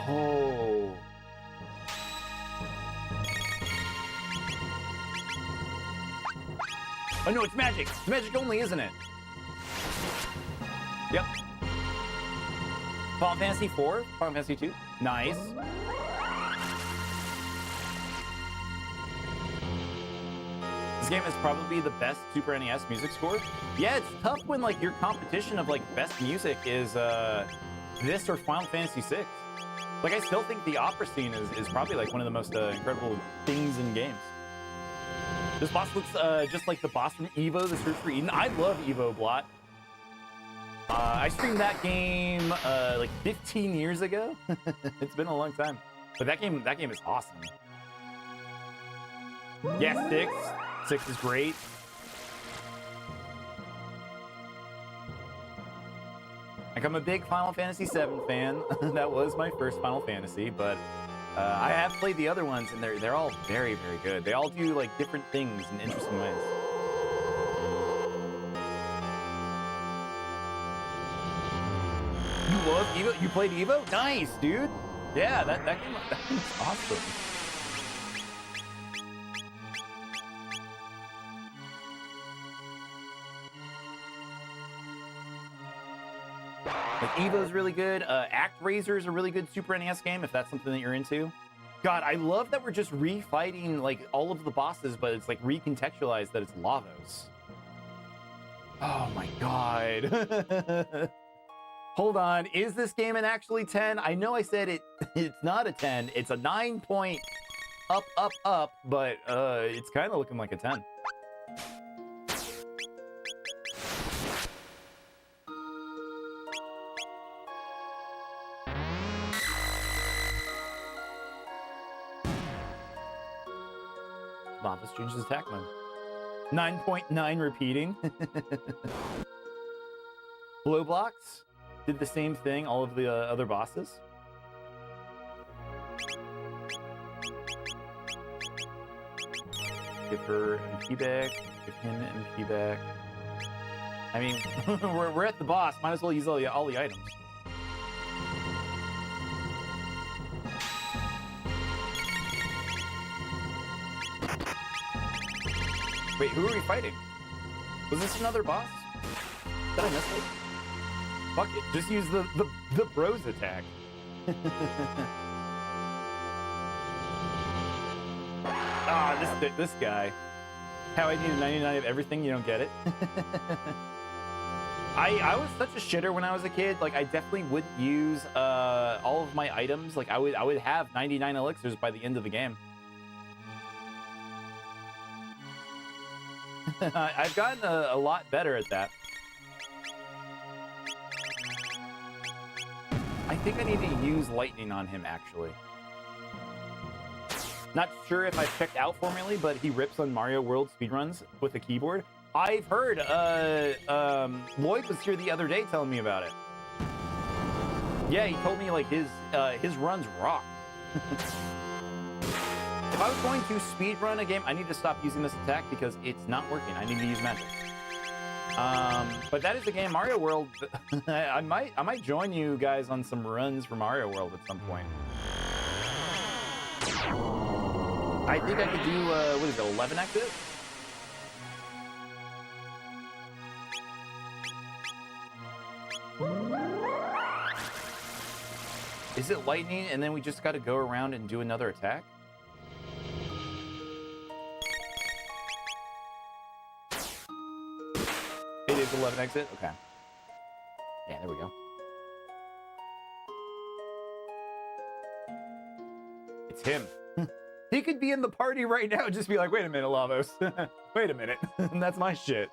Oh. Oh no, it's magic. It's magic only, isn't it? Yep. Final Fantasy 4, Final Fantasy 2. Nice. This game is probably the best Super NES music score. Yeah, it's tough when like your competition of like best music is this or Final Fantasy 6. Like I still think the opera scene is probably like one of the most incredible things in games. This boss looks just like the boss from Evo, the Search for Eden. I love Evo Blot. I streamed that game like 15 years ago. It's been a long time, but that game is awesome. Yeah, 6. 6 is great. Like, I'm a big Final Fantasy VII fan. That was my first Final Fantasy, but I have played the other ones, and they're all very, very good. They all do like different things in interesting ways. You love Evo? You played Evo? Nice, dude. Yeah, that game was awesome. Like, Evo's really good. ActRaiser is a really good Super NES game if that's something that you're into. God, I love that we're just refighting like all of the bosses, but it's like recontextualized that it's Lavos. Oh my god. Hold on, is this game an actually 10? I know I said it's not a 10. It's a 9 point up, but it's kind of looking like a 10. Lavos changes attack mode. 9.9 repeating. Blow blocks did the same thing, all of the other bosses. Give her MP back, give him MP back. I mean, we're at the boss, might as well use all the items. Wait, who are we fighting? Was this another boss? Did I miss it? Fuck it, just use the bros attack. This guy. How I need a 99 of everything, you don't get it. I was such a shitter when I was a kid. Like, I definitely wouldn't use all of my items. Like, I would have 99 elixirs by the end of the game. I've gotten a lot better at that. I think I need to use lightning on him, actually. Not sure if I've checked out formally, but he rips on Mario World speedruns with a keyboard. I've heard, Lloyd was here the other day telling me about it. Yeah, he told me, like, his runs rock. If I was going to speedrun a game, I need to stop using this attack because it's not working. I need to use magic. But that is the game, Mario World. I might join you guys on some runs for Mario World at some point. I think I could do, what is it, 11 exit? Is it lightning and then we just got to go around and do another attack? It is 11 exit? Okay. Yeah, there we go. It's him. He could be in the party right now and just be like, wait a minute, Lavos. Wait a minute. That's my shit.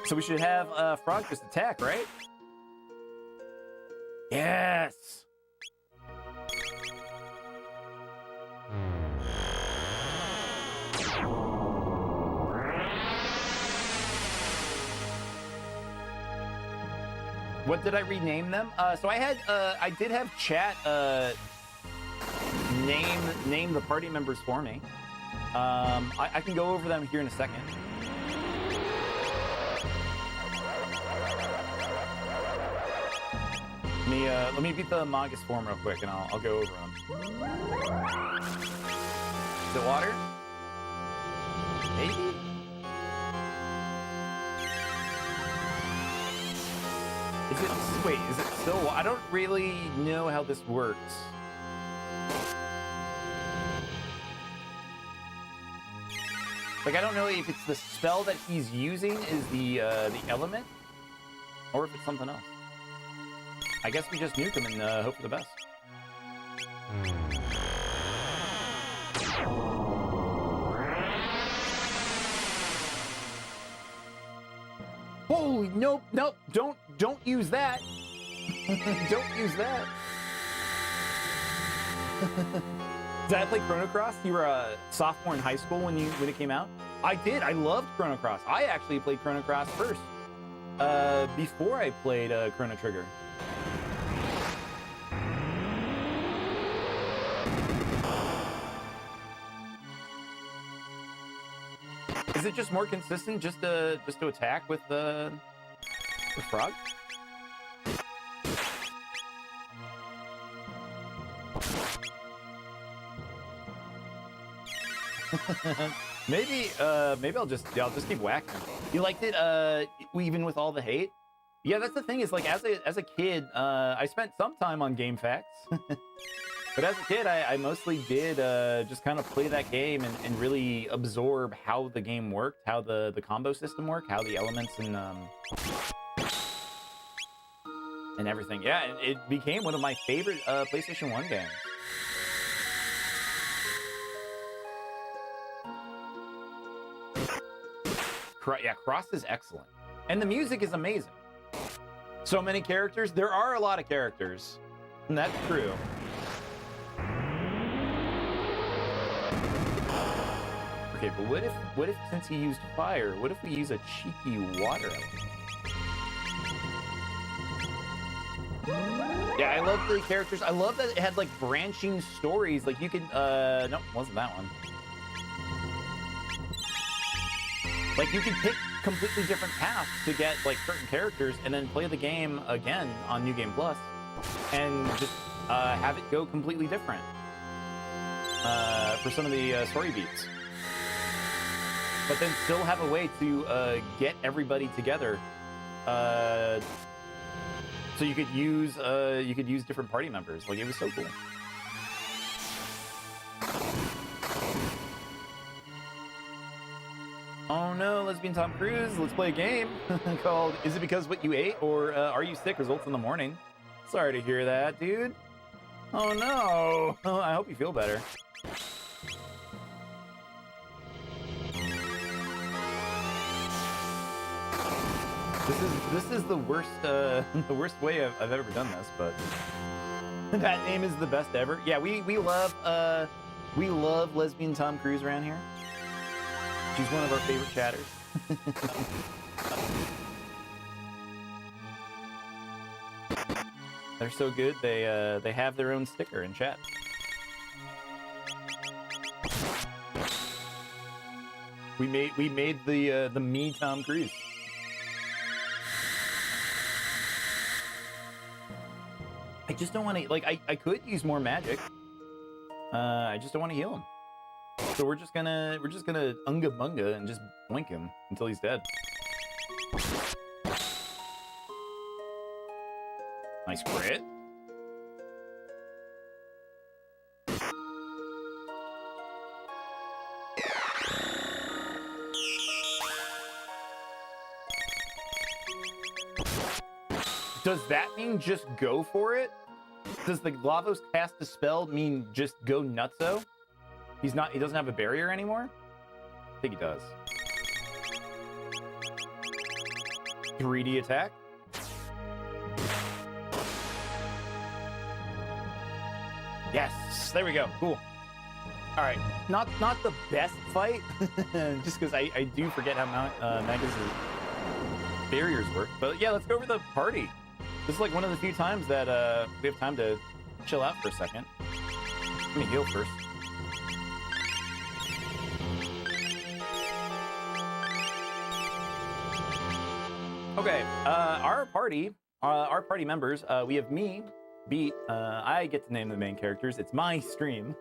So we should have Frog just attack, right? Yes! What did I rename them? So I did have chat name the party members for me. I can go over them here in a second. Let me beat the Magus form real quick, and I'll go over them. Is it water? Maybe. Is it still? I don't really know how this works. Like, I don't know if it's the spell that he's using is the element, or if it's something else. I guess we just nuke him and hope for the best. Holy, nope, don't use that. Don't use that. Did I play Chrono Cross? You were a sophomore in high school when it came out? I did. I loved Chrono Cross. I actually played Chrono Cross first. Before I played Chrono Trigger. Is it just more consistent just to attack with the frog? maybe I'll just keep whacking. You liked it even with all the hate? Yeah, that's the thing is, like, as a kid, I spent some time on GameFAQs. But as a kid, I mostly did just kind of play that game and really absorb how the game worked, how the combo system worked, how the elements and everything. Yeah, it became one of my favorite PlayStation 1 games. Yeah, Cross is excellent. And the music is amazing. So many characters. There are a lot of characters. And that's true. Okay, but what if since he used fire, what if we use a cheeky water element? Yeah, I love the characters. I love that it had like branching stories. Like you could no, wasn't that one. Like you could pick completely different paths to get like certain characters and then play the game again on New Game Plus and just have it go completely different for some of the story beats. But then still have a way to get everybody together, so you could use different party members. Like it was so cool. Oh no, Lesbian Tom Cruise! Let's play a game called "Is It Because What You Ate?" or "Are You Sick?" Results in the morning. Sorry to hear that, dude. Oh no! Oh, I hope you feel better. This is the worst the worst way I've ever done this, but that name is the best ever. Yeah, we love Lesbian Tom Cruise around here. She's one of our favorite chatters. They're so good. They have their own sticker in chat. We made the me Tom Cruise. I just don't want to, like, I could use more magic. I just don't want to heal him. So we're just gonna unga bunga and just boink him until he's dead. Nice crit. Does that mean just go for it? Does the Glavos cast a spell mean just go nutso? He doesn't have a barrier anymore? I think he does. 3D attack. Yes, there we go. Cool. All right, not the best fight, just because I do forget how Magus' barriers work. But yeah, let's go over the party. This is like one of the few times that we have time to chill out for a second. Let me heal first. Okay, our party members, we have me, Beat, I get to name the main characters, it's my stream.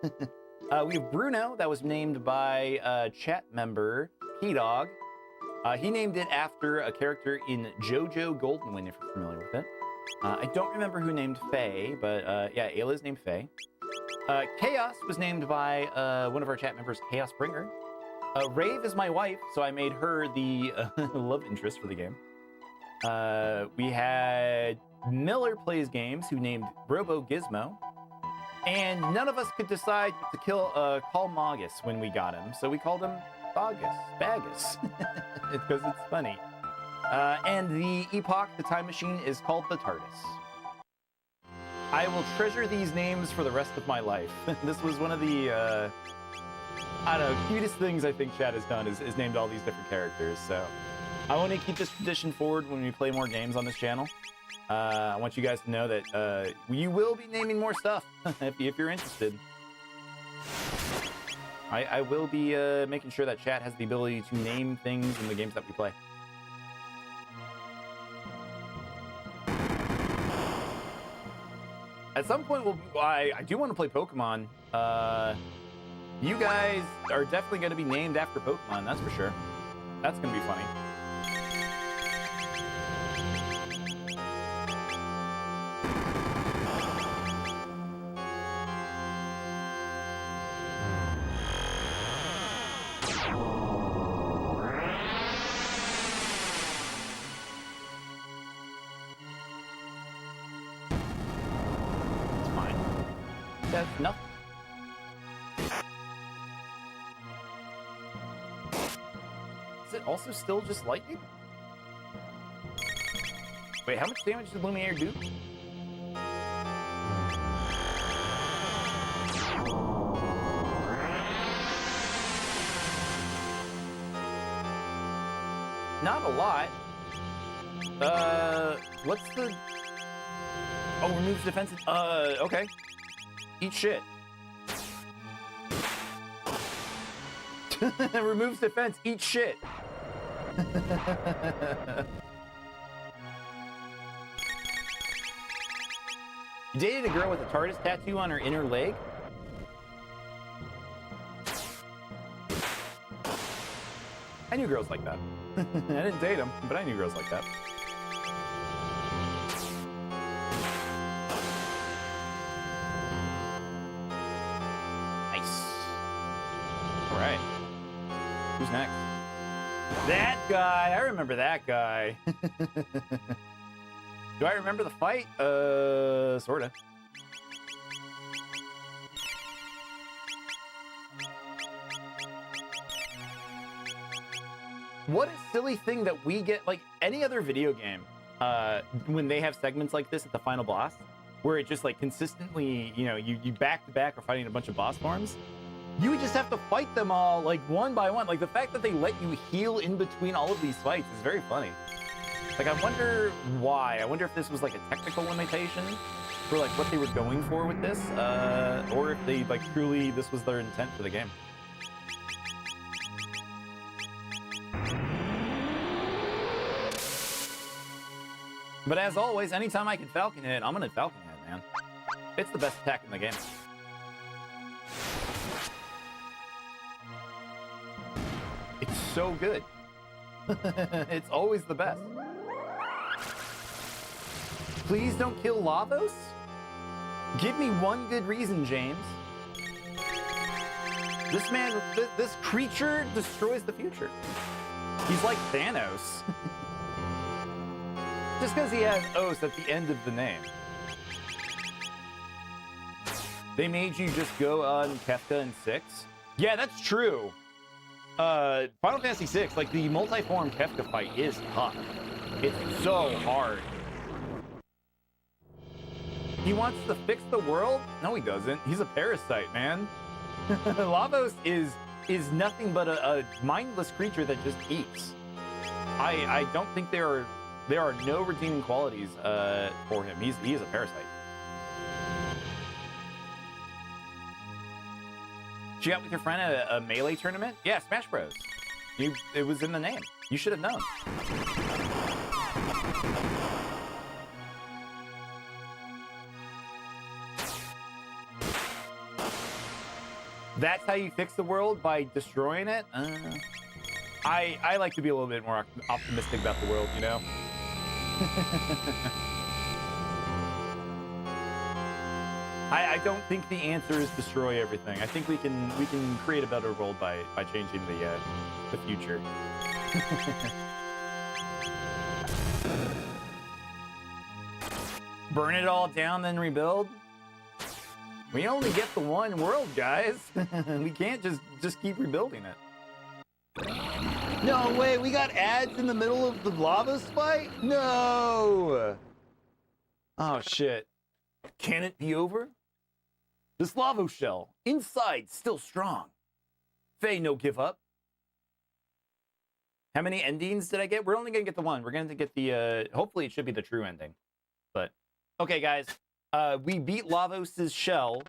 We have Bruno, that was named by chat member P-Dog. He named it after a character in JoJo Golden Wind, if you're familiar with it. I don't remember who named Faye, but yeah, Ayla's named Faye. Chaos was named by one of our chat members, Chaos Bringer. Rave is my wife, so I made her the love interest for the game. We had Miller Plays Games, who named Robo Gizmo. And none of us could decide to call Magus when we got him, so we called him Bagus, because it's funny. And the Epoch, the time machine, is called the TARDIS. I will treasure these names for the rest of my life. This was one of the, I don't know, cutest things I think Chad has done is named all these different characters. So I want to keep this tradition forward when we play more games on this channel. I want you guys to know that you will be naming more stuff if you're interested. I will be making sure that chat has the ability to name things in the games that we play. At some point, I do want to play Pokemon. You guys are definitely going to be named after Pokemon, that's for sure. That's going to be funny. That's nothing. Is it also still just lightning? Wait, how much damage did Lumiere do? Not a lot. What's the... Oh, removes defensive... okay. Eat shit. Removes defense. Eat shit. You dated a girl with a TARDIS tattoo on her inner leg? I knew girls like that. I didn't date them, but I knew girls like that. Alright. Who's next? That guy! I remember that guy. Do I remember the fight? Sorta. What a silly thing that we get, like, any other video game, when they have segments like this at the final boss, where it just, like, consistently, you know, you back to back are fighting a bunch of boss forms. You would just have to fight them all, like, one by one. Like, the fact that they let you heal in between all of these fights is very funny. Like, I wonder why. I wonder if this was, like, a technical limitation for, like, what they were going for with this, or if they, like, truly, this was their intent for the game. But as always, anytime I can Falcon hit, I'm gonna Falcon hit, man. It's the best attack in the game. It's so good. It's always the best. Please don't kill Lavos? Give me one good reason, James. This man, this creature destroys the future. He's like Thanos. Just because he has Os at the end of the name. They made you just go on Kefka in 6? Yeah, that's true. Final Fantasy VI, like, the multi-form Kefka fight is tough. It's so hard. He wants to fix the world? No, he doesn't. He's a parasite, man. Lavos is nothing but a mindless creature that just eats. I don't think there are no redeeming qualities for him. He is a parasite. You got with your friend at a Melee tournament? Yeah, Smash Bros. It was in the name. You should have known. That's how you fix the world, by destroying it? I like to be a little bit more optimistic about the world, you know? I don't think the answer is destroy everything. I think we can create a better world by changing the future. Burn it all down, then rebuild? We only get the one world, guys. We can't just keep rebuilding it. No way, we got ads in the middle of the lava fight? No! Oh, shit. Can it be over? This lava shell, inside still strong. Faye, no give up. How many endings did I get? We're only going to get the one. We're going to get the, hopefully it should be the true ending. But, okay, guys. We beat Lavos' shell.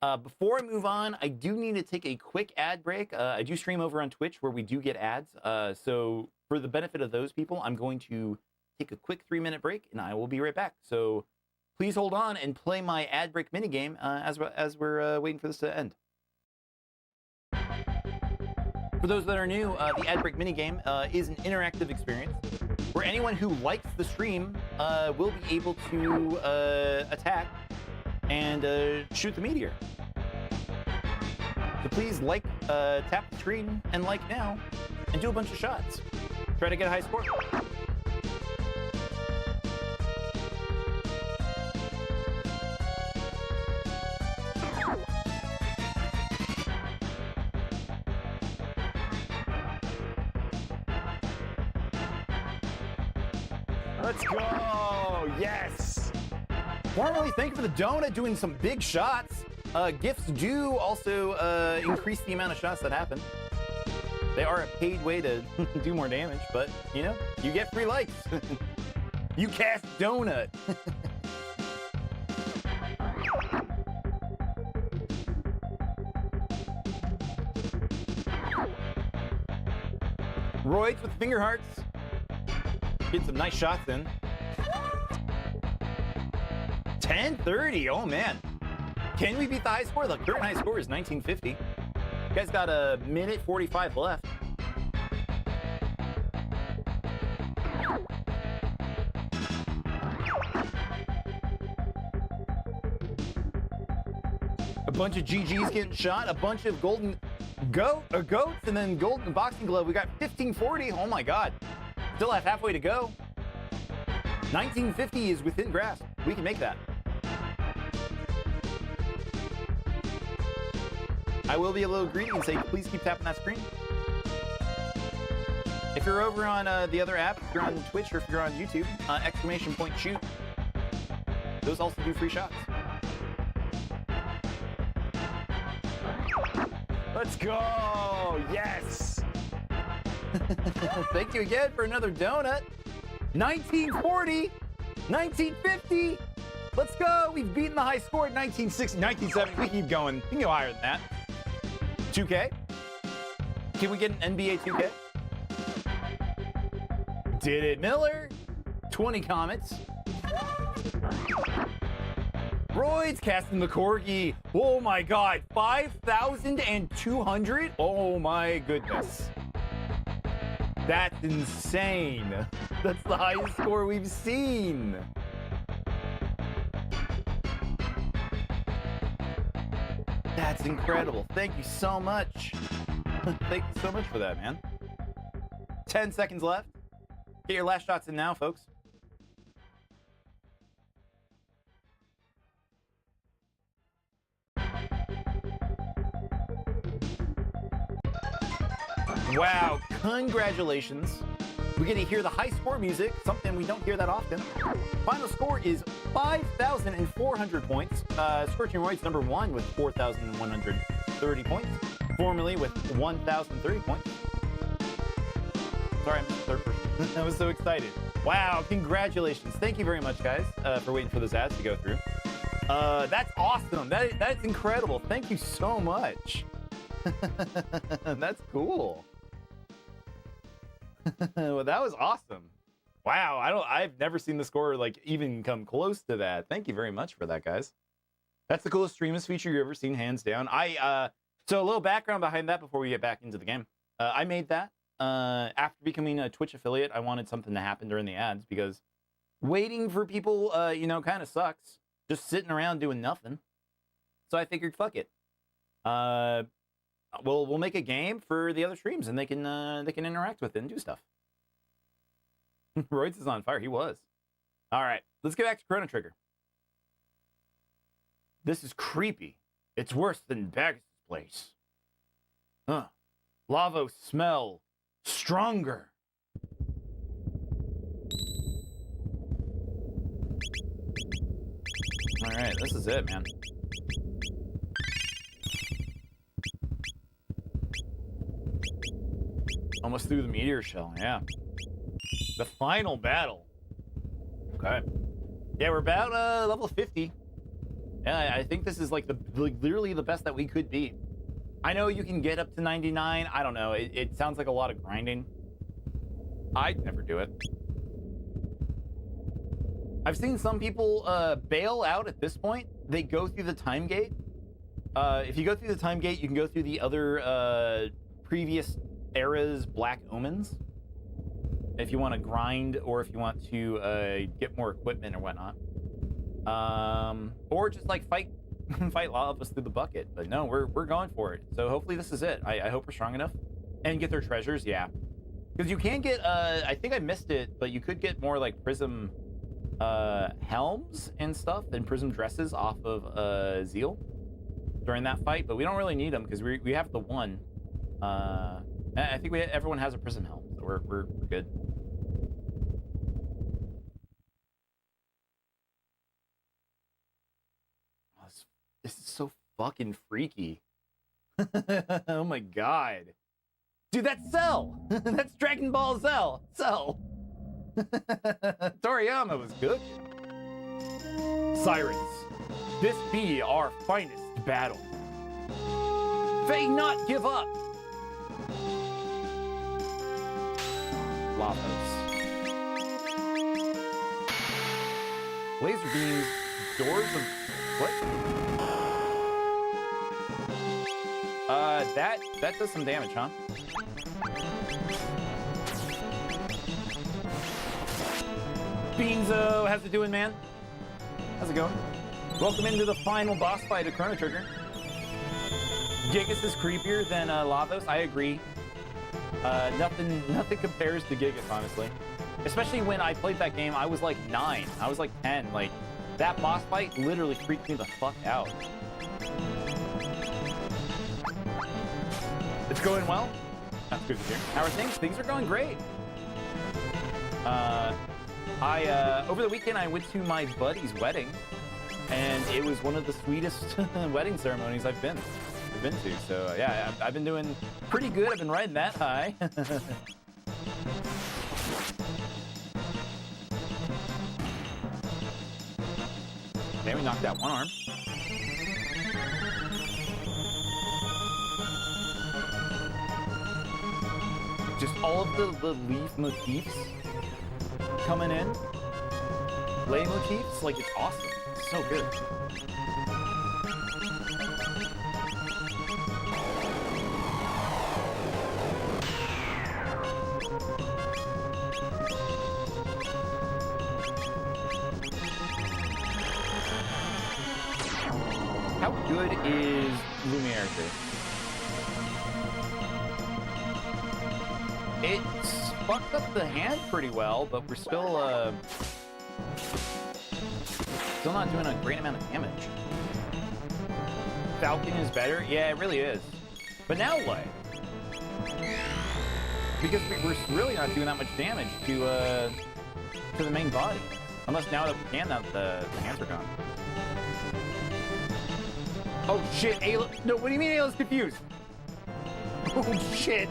Before I move on, I do need to take a quick ad break. I do stream over on Twitch where we do get ads. So for the benefit of those people, I'm going to take a quick 3-minute break, and I will be right back. So please hold on and play my ad break minigame as we're waiting for this to end. For those that are new, the ad break minigame is an interactive experience where anyone who likes the stream will be able to attack and shoot the meteor. So please tap the screen and like now, and do a bunch of shots. Try to get a high score. Let's go! Yes! Formally, thank you for the donut, doing some big shots. Gifts do also increase the amount of shots that happen. They are a paid way to do more damage, but, you know, you get free likes. You cast donut. Roids with finger hearts. Get some nice shots in. 10:30. Oh man. Can we beat the high score? The current high score is 1950. You guys got a minute 45 left. A bunch of GGs getting shot, a bunch of golden goats, and then golden boxing glove. We got 1540. Oh my god. Still have halfway to go. 1950 is within grasp. We can make that. I will be a little greedy and say, please keep tapping that screen. If you're over on the other app, if you're on Twitch or if you're on YouTube, !shoot. Those also do free shots. Let's go! Yes! Thank you again for another donut. 1940, 1950. Let's go. We've beaten the high score at 1960, 1970. We keep going. We can go higher than that. 2K. Can we get an NBA 2K? Did it, Miller? 20 comments. Roids casting the corgi. Oh my god. 5,200? Oh my goodness. That's insane. That's the highest score we've seen. That's incredible. Thank you so much. Thank you so much for that, man. 10 seconds left. Get your last shots in now, folks. Wow, congratulations. We get to hear the high score music, something we don't hear that often. Final score is 5,400 points. Scorching Roid's number 1 with 4,130 points. Formerly with 1,030 points. Sorry, I'm third person. I was so excited. Wow, congratulations. Thank you very much, guys, for waiting for those ads to go through. That's awesome. That's incredible. Thank you so much. That's cool. Well, that was awesome. Wow, I've never seen the score like even come close to that. Thank you very much for that, guys. That's the coolest streamers feature you've ever seen, hands down. So a little background behind that before we get back into the game. I made that after becoming a Twitch affiliate. I wanted something to happen during the ads because waiting for people, kind of sucks. Just sitting around doing nothing. So I figured, fuck it. We'll make a game for the other streams, and they can interact with it and do stuff. Royce is on fire. He was. All right, let's get back to Chrono Trigger. This is creepy. It's worse than Bag's place. Huh. Lava smell stronger. All right, is it, man. Almost through the meteor shell, yeah. The final battle. Okay. Yeah, we're about level 50. Yeah, I think this is like literally the best that we could beat. I know you can get up to 99. I don't know. It sounds like a lot of grinding. I'd never do it. I've seen some people bail out at this point. They go through the time gate. If you go through the time gate, you can go through the other previous era's Black Omens. If you want to grind or if you want to get more equipment or whatnot. Or just like fight Lavos through the bucket. But no, we're going for it. So hopefully this is it. I hope we're strong enough. And get their treasures, yeah. Because you can get, I think I missed it, but you could get more like prism helms and stuff and prism dresses off of Zeal during that fight, but we don't really need them because we have the one. I think everyone has a prism helm, so we're good. This is so fucking freaky. Oh my god. Dude, that's Cell! That's Dragon Ball Cell! Cell! Toriyama was good. Sirens, this be our finest battle. Fay not give up! Lavos. Laser beams, doors of... what? That does some damage, huh? Beanzo, how's it doing, man? How's it going? Welcome into the final boss fight of Chrono Trigger. Gigas is creepier than Lavos. I agree. Nothing compares to Gigas, honestly. Especially when I played that game, I was like 9. I was like 10. Like, that boss fight literally freaked me the fuck out. It's going well. That's good to hear. How are things? Things are going great. Over the weekend, I went to my buddy's wedding, and it was one of the sweetest wedding ceremonies I've been to. So yeah, I've been doing pretty good. I've been riding that high. Okay, we knocked out one arm. Just all of the leaf motifs coming in. Lay motifs, like, it's awesome. It's so good. How good is Lumiere here? It's fucked up the hand pretty well, but we're still not doing a great amount of damage. Falcon is better? Yeah, it really is. But now what? Because we're really not doing that much damage to the main body. Unless now that we can, that the hands are gone. Oh shit, Ayla. No, what do you mean Ayla's confused? Oh shit.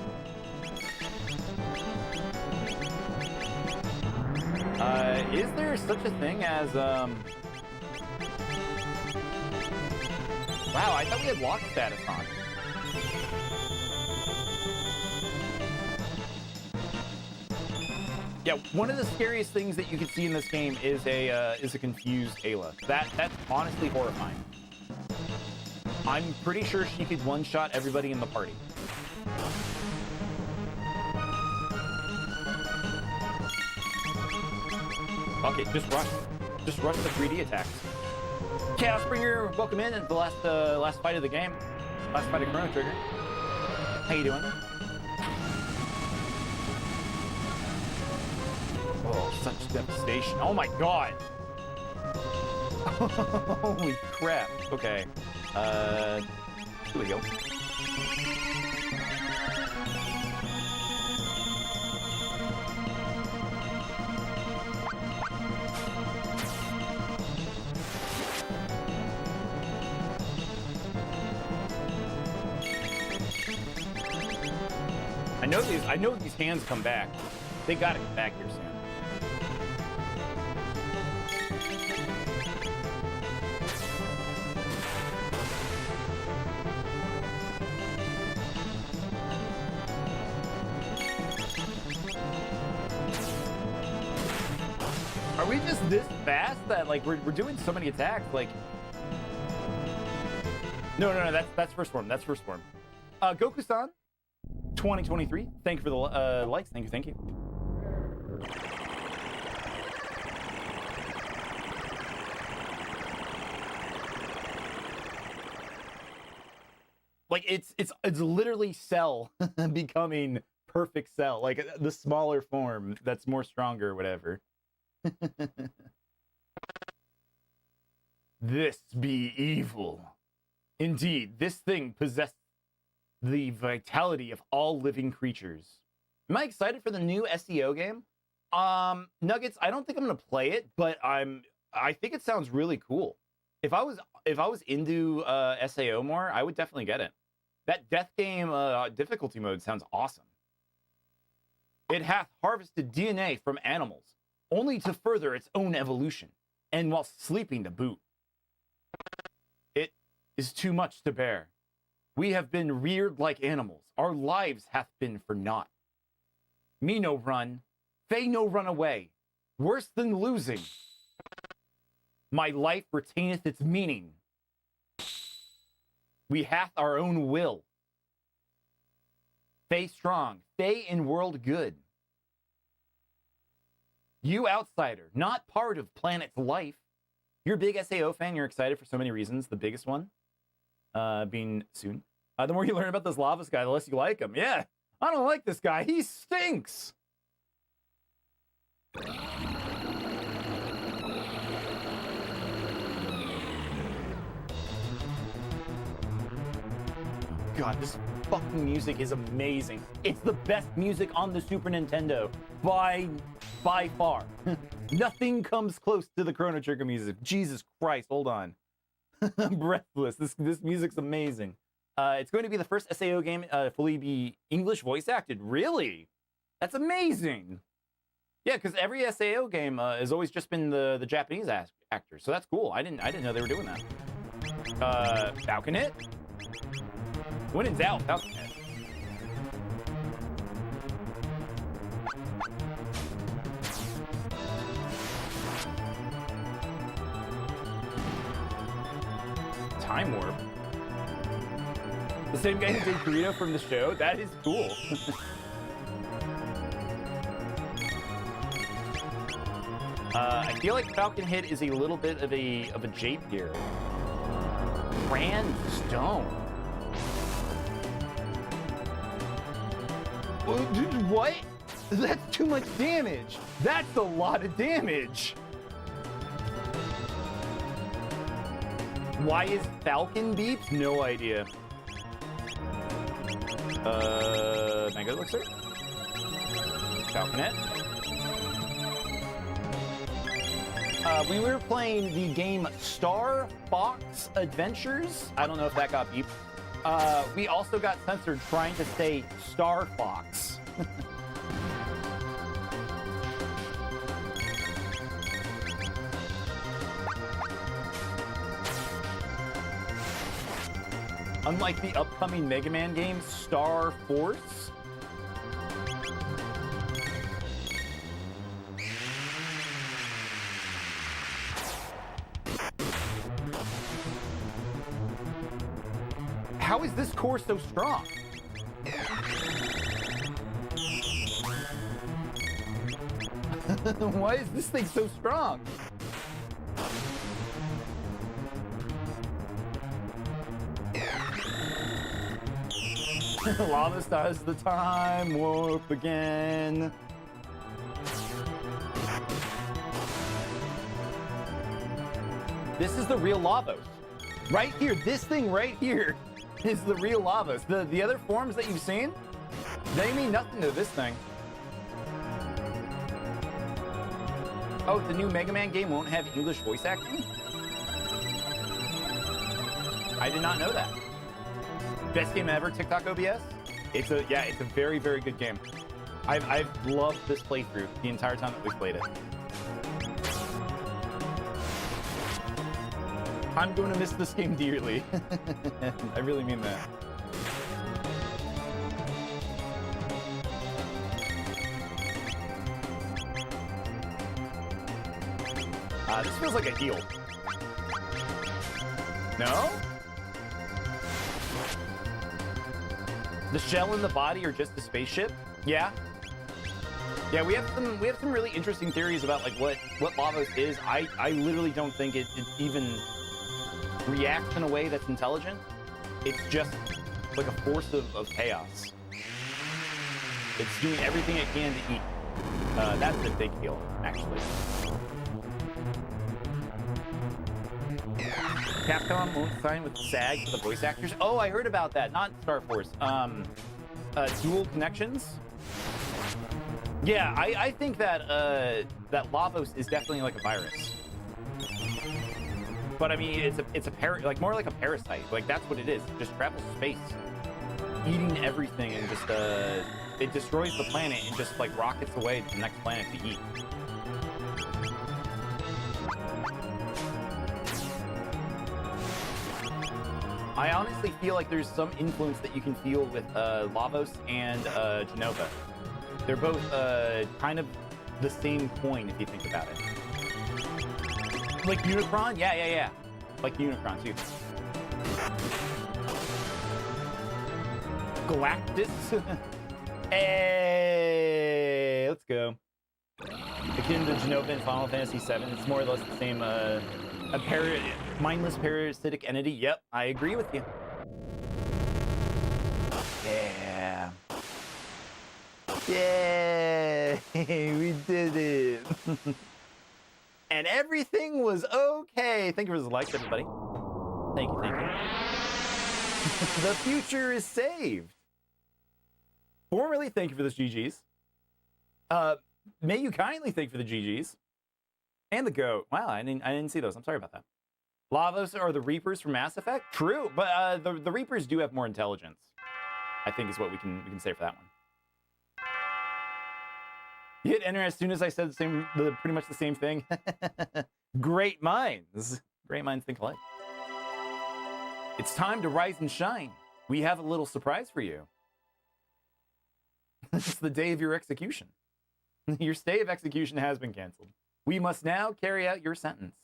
Is there such a thing as, Wow, I thought we had lock status on. Yeah, one of the scariest things that you can see in this game is a confused Ayla. That's honestly horrifying. I'm pretty sure she could one-shot everybody in the party. Okay, just rush the 3D attacks. Chaosbringer, welcome in at the last fight of the game. Last fight of Chrono Trigger. How you doing? Oh, such devastation. Oh my god! Holy crap. Okay. Here we go. I know these hands come back. They gotta come back here soon. Are we just this fast that like we're doing so many attacks? Like, no, that's first form. That's first form. Goku-san, 2023. Thank you for the likes. Thank you. Like it's literally Cell becoming perfect Cell, like the smaller form that's more stronger or whatever. This be evil. Indeed, this thing possessed the vitality of all living creatures. Am I excited for the new SEO game? Nuggets, I don't think I'm gonna play it, but I think it sounds really cool. If I was into SAO more, I would definitely get it. That death game difficulty mode sounds awesome. It hath harvested DNA from animals, only to further its own evolution, and while sleeping to boot. It is too much to bear. We have been reared like animals. Our lives hath been for naught. Me no run, Fay no run away. Worse than losing. My life retaineth its meaning. We hath our own will. Fay strong, Fay in world good. You outsider, not part of planet's life. You're a big SAO fan, you're excited for so many reasons. The biggest one being soon. The more you learn about this Lavas guy, the less you like him. Yeah, I don't like this guy. He stinks. God, this fucking music is amazing. It's the best music on the Super Nintendo by far. Nothing comes close to the Chrono Trigger music. Jesus Christ, hold on. I'm breathless. This music's amazing. It's going to be the first SAO game fully be English voice acted. Really? That's amazing. Yeah, because every SAO game has always just been the Japanese actors. So that's cool. I didn't know they were doing that. Falcon Hit? When in doubt, Falcon Hit. Time Warp. The same guy who did Burrito from the show? That is cool. I feel like Falcon Hit is a little bit of a jape here. Grand Stone. What? That's too much damage. That's a lot of damage. Why is Falcon beeps? No idea. Mega Elixir? Falconet? We were playing the game Star Fox Adventures. I don't know if that got beeped. We also got censored trying to say Star Fox. Unlike the upcoming Mega Man game, Star Force. How is this core so strong? Why is this thing so strong? Lava does the time warp again. This is the real Lavos. Right here, this thing right here is the real Lavos. The other forms that you've seen, they mean nothing to this thing. Oh, the new Mega Man game won't have English voice acting? I did not know that. Best game ever, TikTok OBS? It's a very, very good game. I've loved this playthrough the entire time that we've played it. I'm going to miss this game dearly. I really mean that. This feels like a heal. No? The shell and the body are just a spaceship? Yeah. Yeah, we have some really interesting theories about like what Lavos is. I literally don't think it even reacts in a way that's intelligent. It's just like a force of chaos. It's doing everything it can to eat. That's a big deal, actually. Capcom won't sign with SAG for the voice actors. Oh, I heard about that. Not Star Force. Dual connections. Yeah, I think that that Lavos is definitely like a virus. But I mean, it's a like more like a parasite. Like that's what it is. It just travels space, eating everything, and just it destroys the planet and just like rockets away to the next planet to eat. I honestly feel like there's some influence that you can feel with Lavos and Genova. They're both kind of the same coin if you think about it. Like Unicron? Yeah. Like Unicron too. Galactus? Hey, let's go. Akin to Genova in Final Fantasy VII, it's more or less the same mindless parasitic entity. Yep, I agree with you. Yeah. Yay! We did it. And everything was okay. Thank you for the likes, everybody. Thank you. The future is saved. Formerly, thank you for those GGs. May you kindly thank for the GGs. And the goat. Wow, I didn't see those. I'm sorry about that. Lavos are the Reapers from Mass Effect? True, but the Reapers do have more intelligence, I think is what we can say for that one. You hit enter as soon as I said pretty much the same thing. Great minds. Great minds think alike. It's time to rise and shine. We have a little surprise for you. It's the day of your execution. Your stay of execution has been canceled. We must now carry out your sentence.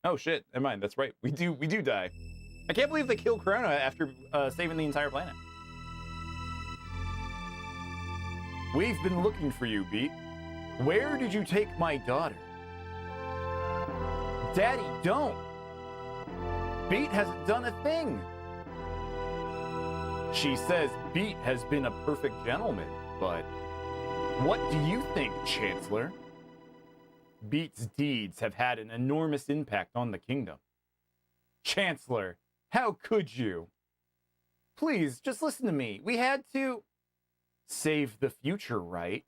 Oh shit, never mind, that's right. We do die. I can't believe they killed Chrono after saving the entire planet. We've been looking for you, Beat. Where did you take my daughter? Daddy, don't! Beat hasn't done a thing! She says Beat has been a perfect gentleman, but what do you think, Chancellor? Beat's deeds have had an enormous impact on the kingdom. Chancellor, how could you? Please, just listen to me. We had to save the future, right?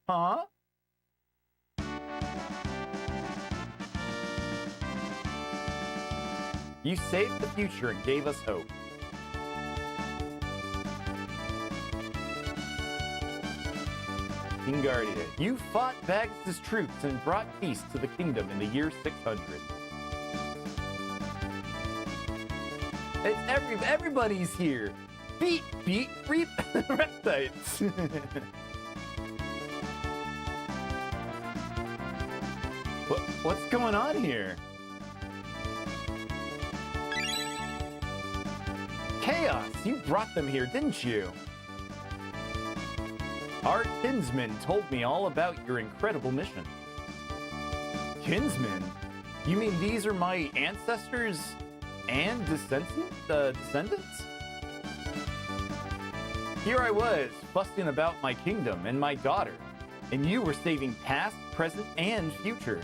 Huh? You saved the future and gave us hope. Kingardia, you fought Baggs' troops and brought peace to the kingdom in the year 600. It's everybody's here. Beat, reap, reptites. What's going on here? Chaos, you brought them here, didn't you? Our kinsman told me all about your incredible mission. Kinsman? You mean these are my ancestors and descendants? Here I was, fussing about my kingdom and my daughter, and you were saving past, present, and future.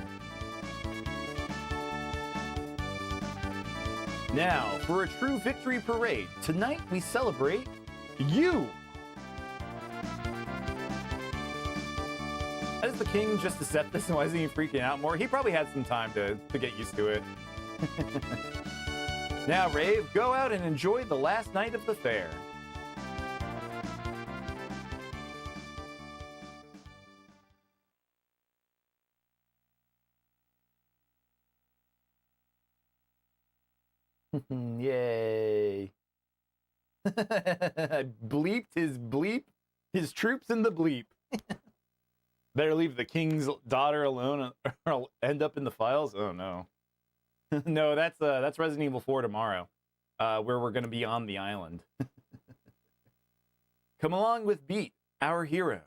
Now, for a true victory parade, tonight we celebrate you! Is the king just accept this and why isn't he freaking out more? He probably had some time to get used to it. Now, Rave, go out and enjoy the last night of the fair. Yay. I bleeped his troops in the bleep. Better leave the king's daughter alone or I'll end up in the files. Oh no. No, that's Resident Evil 4 tomorrow, where we're gonna be on the island. Come along with Beat, our hero.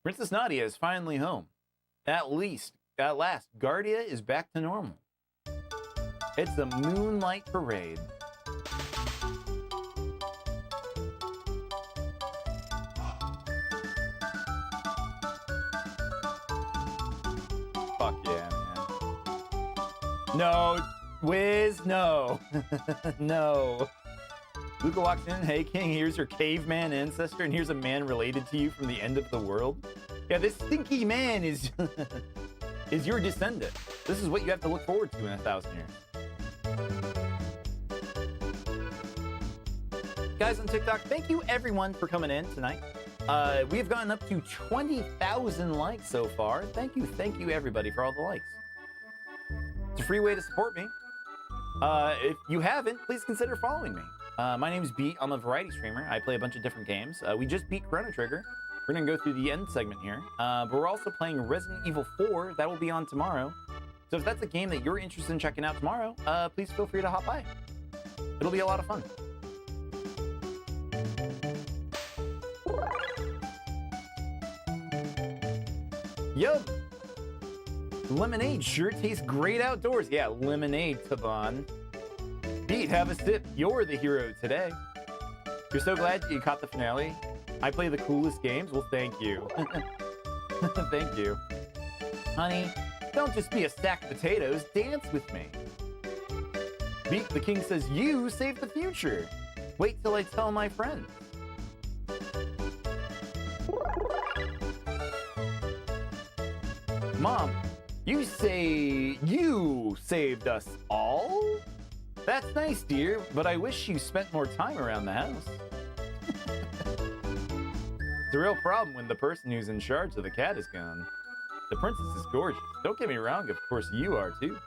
Princess Nadia is finally home. At last, Guardia is back to normal. It's a moonlight parade. Fuck yeah, man. No, Wiz, no. No. Luca walks in, hey king, here's your caveman ancestor, and here's a man related to you from the end of the world. Yeah, this stinky man is is your descendant. This is what you have to look forward to in 1,000 years. Guys on TikTok, thank you everyone for coming in tonight. We've gotten up to 20,000 likes so far. Thank you everybody for all the likes. It's a free way to support me. If you haven't, please consider following me. My name's Beat. I'm a variety streamer. I play a bunch of different games. We just beat Chrono Trigger. We're gonna go through the end segment here. But we're also playing Resident Evil 4. That will be on tomorrow. So if that's a game that you're interested in checking out tomorrow, please feel free to hop by. It'll be a lot of fun. Yo, lemonade sure tastes great outdoors. Yeah, lemonade, Taban. Beat, have a sip. You're the hero today. You're so glad you caught the finale. I play the coolest games. Well, thank you. Thank you. Honey, don't just be a stack of potatoes. Dance with me. Beat, the king says you saved the future. Wait till I tell my friends. Mom, you say you saved us all? That's nice, dear, but I wish you spent more time around the house. It's a real problem when the person who's in charge of the cat is gone. The princess is gorgeous. Don't get me wrong, of course you are too.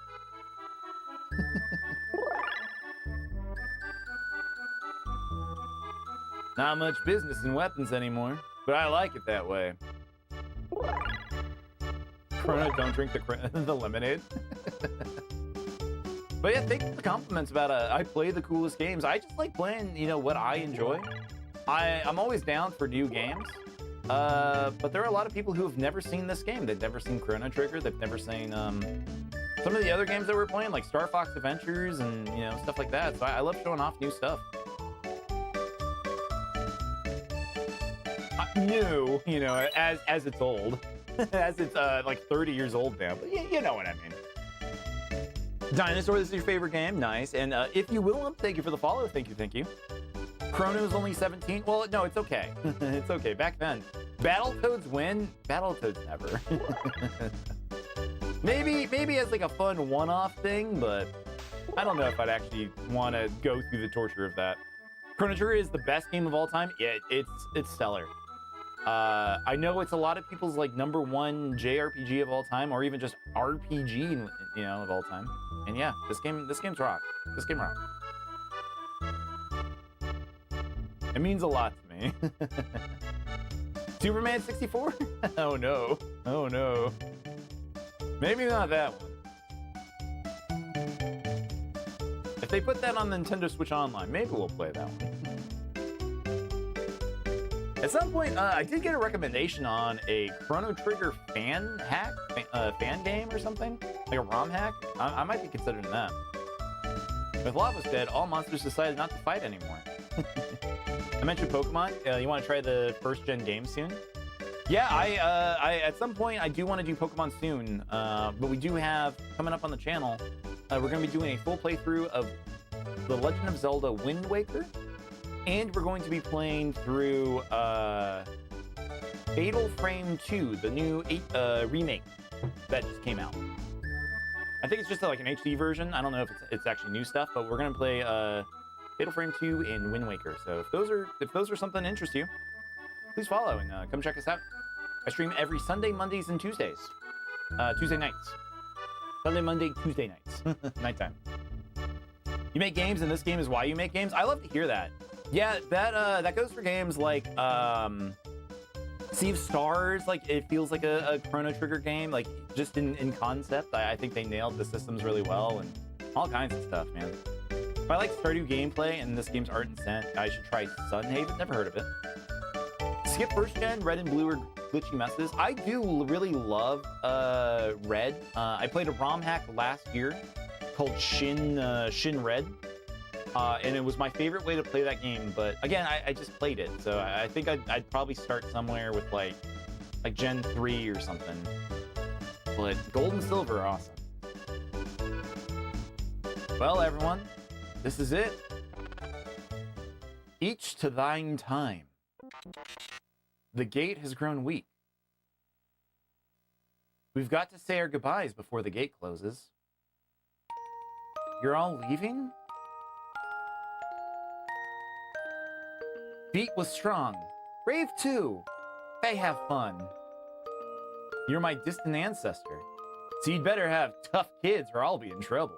Not much business in weapons anymore, but I like it that way. Chrono, don't drink the lemonade. But yeah, thank you for the compliments about I play the coolest games. I just like playing, you know, what I enjoy. I'm always down for new games. But there are a lot of people who have never seen this game. They've never seen Chrono Trigger. They've never seen some of the other games that we're playing, like Star Fox Adventures and, you know, stuff like that. So I love showing off new stuff. New, you know, as it's old. As it's like 30 years old now. But you know what I mean. Dinosaur, this is your favorite game. Nice. And if you will, thank you for the follow. Thank you. Chrono's only 17. Well, no, it's okay. It's okay. Back then, Battletoads win. Battletoads never. maybe as like a fun one-off thing, but I don't know if I'd actually want to go through the torture of that. Chrono Trigger is the best game of all time. Yeah, it's stellar. I know it's a lot of people's like #1 JRPG of all time, or even just RPG, you know, of all time. And yeah, this game's rock. This game rocks. It means a lot to me. Superman 64? Oh no. Oh no. Maybe not that one. If they put that on Nintendo Switch Online, maybe we'll play that one. At some point, I did get a recommendation on a Chrono Trigger fan game or something, like a ROM hack. I might be considering that. With Lava's dead, all monsters decided not to fight anymore. I mentioned Pokemon. You want to try the first-gen game soon? Yeah, I at some point I do want to do Pokemon soon, but we do have coming up on the channel. We're going to be doing a full playthrough of The Legend of Zelda: Wind Waker. And we're going to be playing through Fatal Frame 2, the new remake that just came out. I think it's just like an HD version. I don't know if it's actually new stuff, but we're gonna play Fatal Frame 2 and Wind Waker. So if those are something that interests you, please follow and come check us out. I stream every Sunday, Mondays, and Tuesdays. Tuesday nights. Sunday, Monday, Tuesday nights. Nighttime. You make games, and this game is why you make games? I love to hear that. Yeah, that goes for games like Sea of Stars. Like, it feels like a Chrono Trigger game. Like, just in concept, I think they nailed the systems really well, and all kinds of stuff, man. If I like Stardew gameplay and this game's art and scent, I should try Sunhaven. Never heard of it. Skip first gen, Red and Blue are glitchy messes. I do really love Red. I played a ROM hack last year called Shin Red. And it was my favorite way to play that game, but again, I just played it, so I think I'd probably start somewhere with like Gen 3 or something. But Gold and Silver are awesome. Well, everyone, this is it. Each to thine time. The gate has grown weak. We've got to say our goodbyes before the gate closes. You're all leaving? Beat was strong. Brave too. They have fun. You're my distant ancestor, so you'd better have tough kids or I'll be in trouble.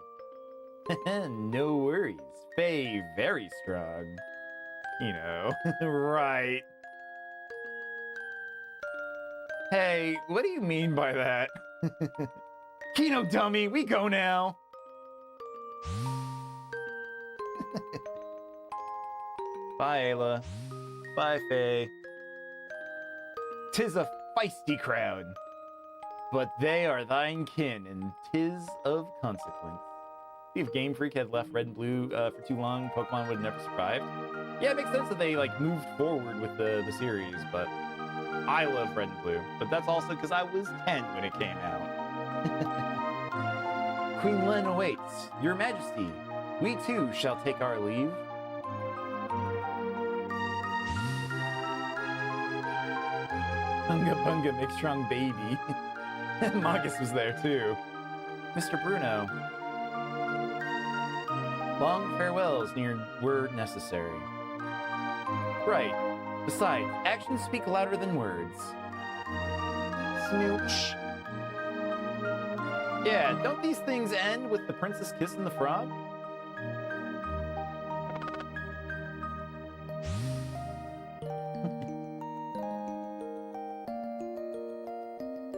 No worries. Faye very strong. You know, right. Hey, what do you mean by that? Kino dummy, we go now. Bye, Ayla. Bye, Faye. 'Tis a feisty crowd, but they are thine kin, and 'tis of consequence. If Game Freak had left Red and Blue for too long, Pokemon would have never survived. Yeah, it makes sense that they like moved forward with the series, but I love Red and Blue. But that's also because I was 10 when it came out. Queen Len awaits. Your Majesty, we too shall take our leave. Bunga Bunga, make strong baby. Magus was there too. Mr. Bruno. Long farewells were necessary. Right. Besides, actions speak louder than words. Smooch. Yeah, don't these things end with the princess kissing the frog?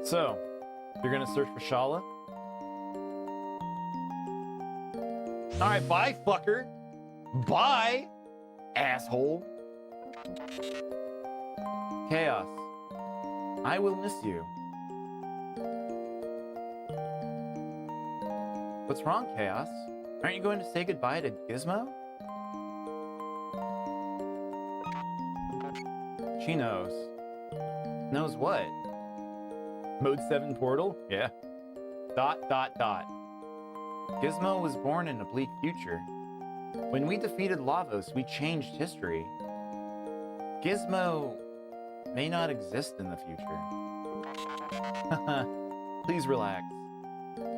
So, you're gonna search for Shala? Alright, bye, fucker. Bye, asshole. Chaos. I will miss you. What's wrong, Chaos? Aren't you going to say goodbye to Gizmo? She knows. Knows what? Mode 7 portal? Yeah. ... Gizmo was born in a bleak future. When we defeated Lavos, we changed history. Gizmo may not exist in the future. Please relax.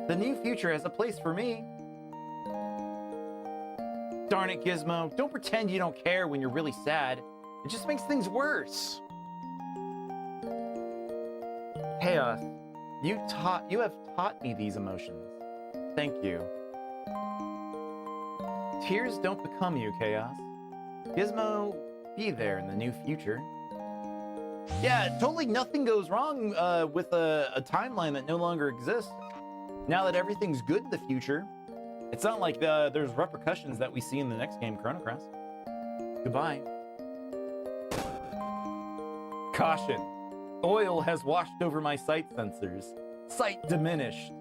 The new future has a place for me. Darn it, Gizmo. Don't pretend you don't care when you're really sad. It just makes things worse. Chaos, you have taught me these emotions. Thank you. Tears don't become you, Chaos. Gizmo, be there in the new future. Yeah, totally nothing goes wrong with a timeline that no longer exists. Now that everything's good in the future, it's not like there's repercussions that we see in the next game, Chrono Cross. Goodbye. Caution. Oil has washed over my sight sensors. Sight diminished.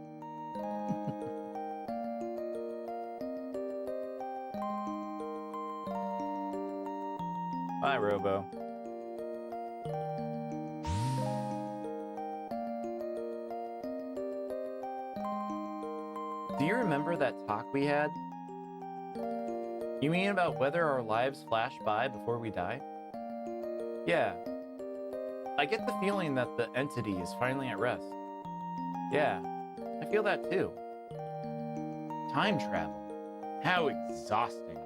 Bye, Robo. Do you remember that talk we had? You mean about whether our lives flash by before we die? Yeah. I get the feeling that the entity is finally at rest. Yeah, I feel that too. Time travel. How exhausting.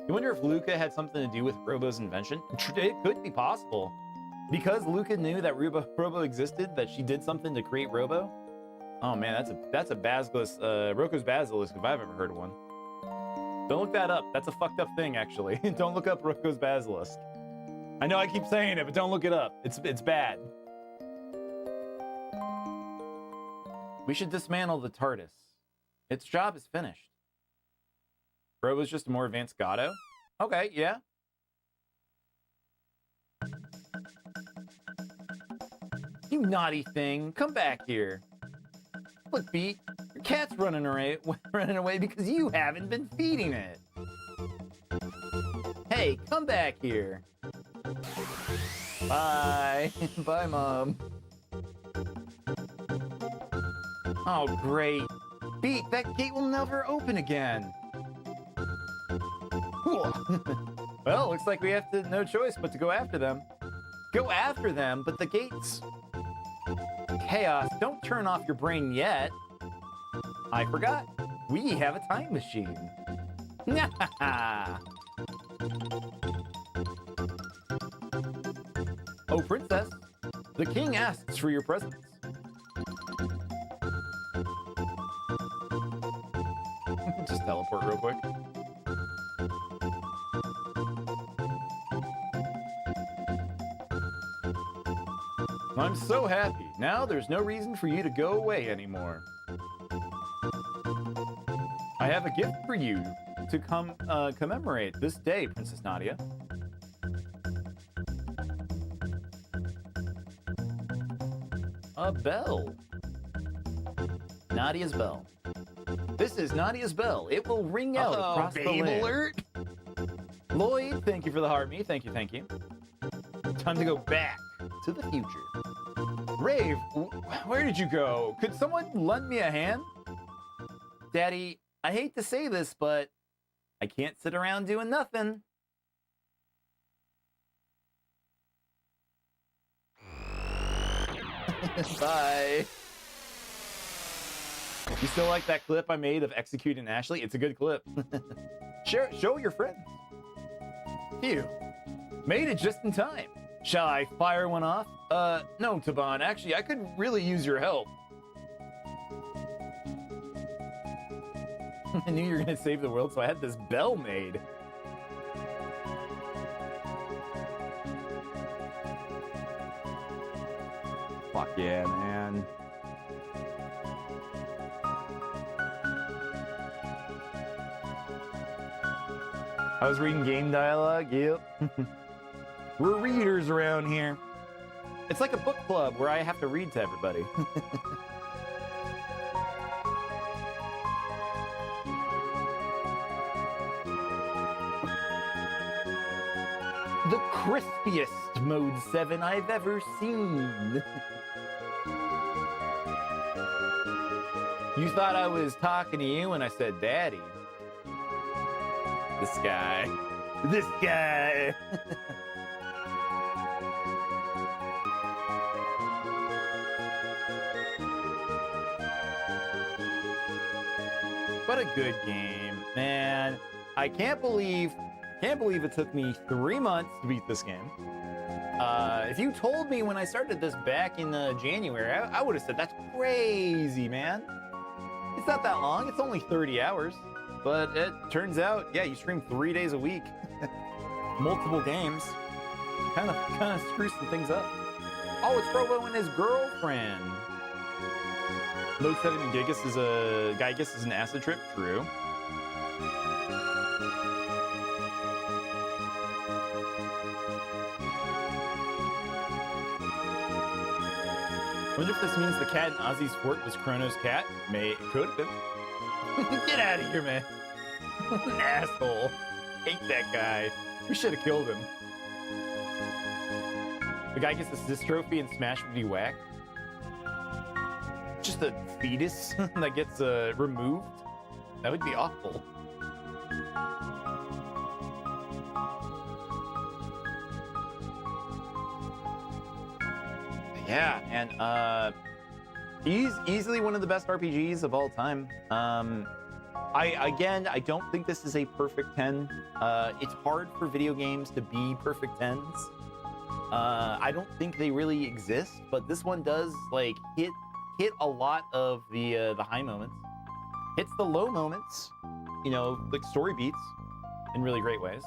You wonder if Luca had something to do with Robo's invention? It could be possible. Because Luca knew that Robo existed, that she did something to create Robo? Oh man, that's a basilisk, Roko's basilisk if I've ever heard of one. Don't look that up. That's a fucked up thing, actually. Don't look up Roko's basilisk. I know I keep saying it, but don't look it up. It's bad. We should dismantle the TARDIS. Its job is finished. Robo's just a more advanced Gato? Okay, yeah. You naughty thing, come back here. Look, Beat, your cat's running away because you haven't been feeding it. Hey, come back here. Bye. Bye, Mom. Oh, great. Beat, that gate will never open again. Well, looks like we have no choice but to go after them. Go after them, but the gates... Chaos, don't turn off your brain yet. I forgot. We have a time machine. Oh, princess. The king asks for your presence. Just teleport real quick. I'm so happy. Now there's no reason for you to go away anymore. I have a gift for you to commemorate this day, Princess Nadia. A bell. Nadia's bell. This is Nadia's bell. It will ring out across the land. Alert! Lloyd, thank you for the heart me. Thank you, thank you. Time to go back to the future. Rave, where did you go? Could someone lend me a hand? Daddy, I hate to say this, but I can't sit around doing nothing. Bye. You still like that clip I made of executing Ashley? It's a good clip. Show your friends. Phew. Made it just in time. Shall I fire one off? No, Taban. Actually, I could really use your help. I knew you were gonna save the world, so I had this bell made. Fuck yeah, man. I was reading game dialogue, yep. We're readers around here. It's like a book club where I have to read to everybody. The crispiest Mode 7 I've ever seen. You thought I was talking to you when I said daddy. This guy. This guy. What a good game, man. I can't believe it took me 3 months to beat this game. If you told me when I started this back in January, I would have said that's crazy, man. It's not that long. It's only 30 hours. But it turns out, yeah, you stream 3 days a week. Multiple games. Kind of screws some things up. Oh, it's Robo and his girlfriend. Mode 7 Gigas is an acid trip. True. Wonder if this means the cat in Ozzy's fort was Chrono's cat? It could have been. Get out of here, man. An asshole. Hate that guy. We should have killed him. The guy gets this trophy and Smash would be whack. Just a fetus that gets removed. That would be awful. Yeah, and he's easily one of the best RPGs of all time. Again, I don't think this is a perfect 10. It's hard for video games to be perfect 10s. I don't think they really exist, but this one does like hit a lot of the high moments, hits the low moments, you know, like story beats in really great ways.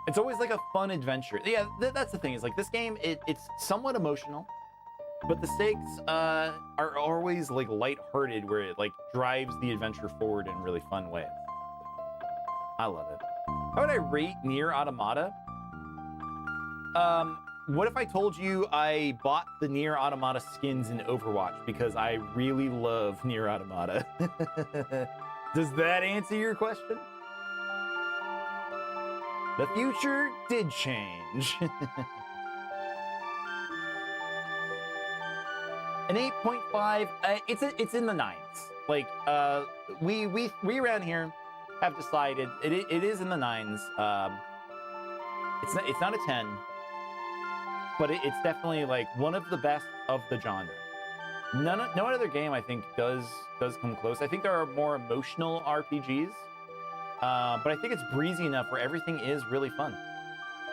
It's always like a fun adventure. Yeah, that's the thing, is like this game, it's somewhat emotional, but the stakes are always like lighthearted, where it like drives the adventure forward in really fun ways. I love it. How would I rate Nier Automata? What if I told you I bought the Nier Automata skins in Overwatch because I really love Nier Automata? Does that answer your question? The future did change. An 8.5. It's in the 9s. Like we around here have decided it is in the 9s. It's not a 10, but it's definitely like one of the best of the genre. No other game I think does come close. I think there are more emotional RPGs, but I think it's breezy enough where everything is really fun.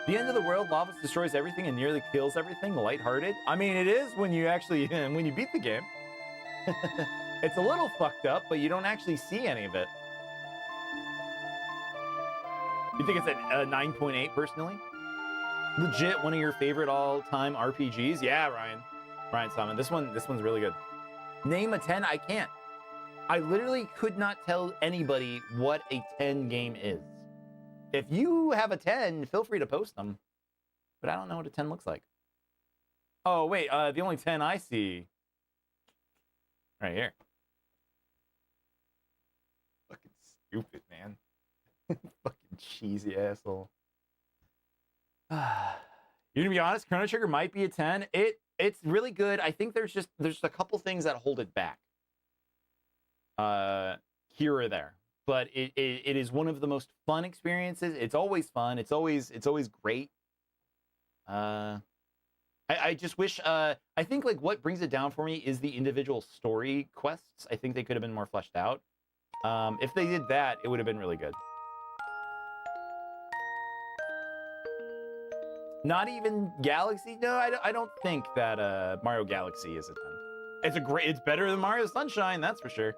The end of the world, Lavas destroys everything and nearly kills everything. Lighthearted. I mean, it is when you actually when you beat the game. It's a little fucked up, but you don't actually see any of it. You think it's a 9.8 personally? Legit one of your favorite all-time RPGs? Yeah, Ryan Simon. This one's really good. Name a 10? I can't. I literally could not tell anybody what a 10 game is. If you have a 10, feel free to post them. But I don't know what a 10 looks like. Oh, wait, the only 10 I see right here. Fucking stupid, man. Fucking cheesy asshole. You're gonna be honest, Chrono Trigger might be a 10. It's really good. I think there's a couple things that hold it back. Here or there. But it is one of the most fun experiences. It's always fun. It's always great. I just wish, I think like what brings it down for me is the individual story quests. I think they could have been more fleshed out. If they did that, it would have been really good. Not even Galaxy? No, I don't think that Mario Galaxy is a 10. It's better than Mario Sunshine, that's for sure.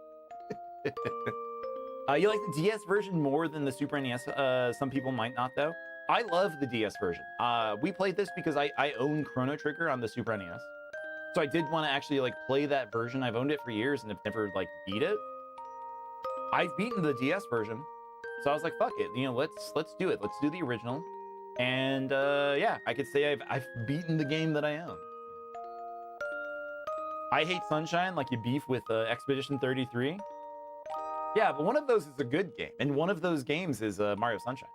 You like the DS version more than the Super NES? Some people might not, though. I love the DS version. We played this because I own Chrono Trigger on the Super NES. So I did want to actually like play that version. I've owned it for years and have never like beat it. I've beaten the DS version. So I was like, fuck it. You know, let's do it. Let's do the original. And yeah, I could say I've beaten the game that I own. I hate Sunshine like you beef with Expedition 33. Yeah, but one of those is a good game, and one of those games is Mario Sunshine.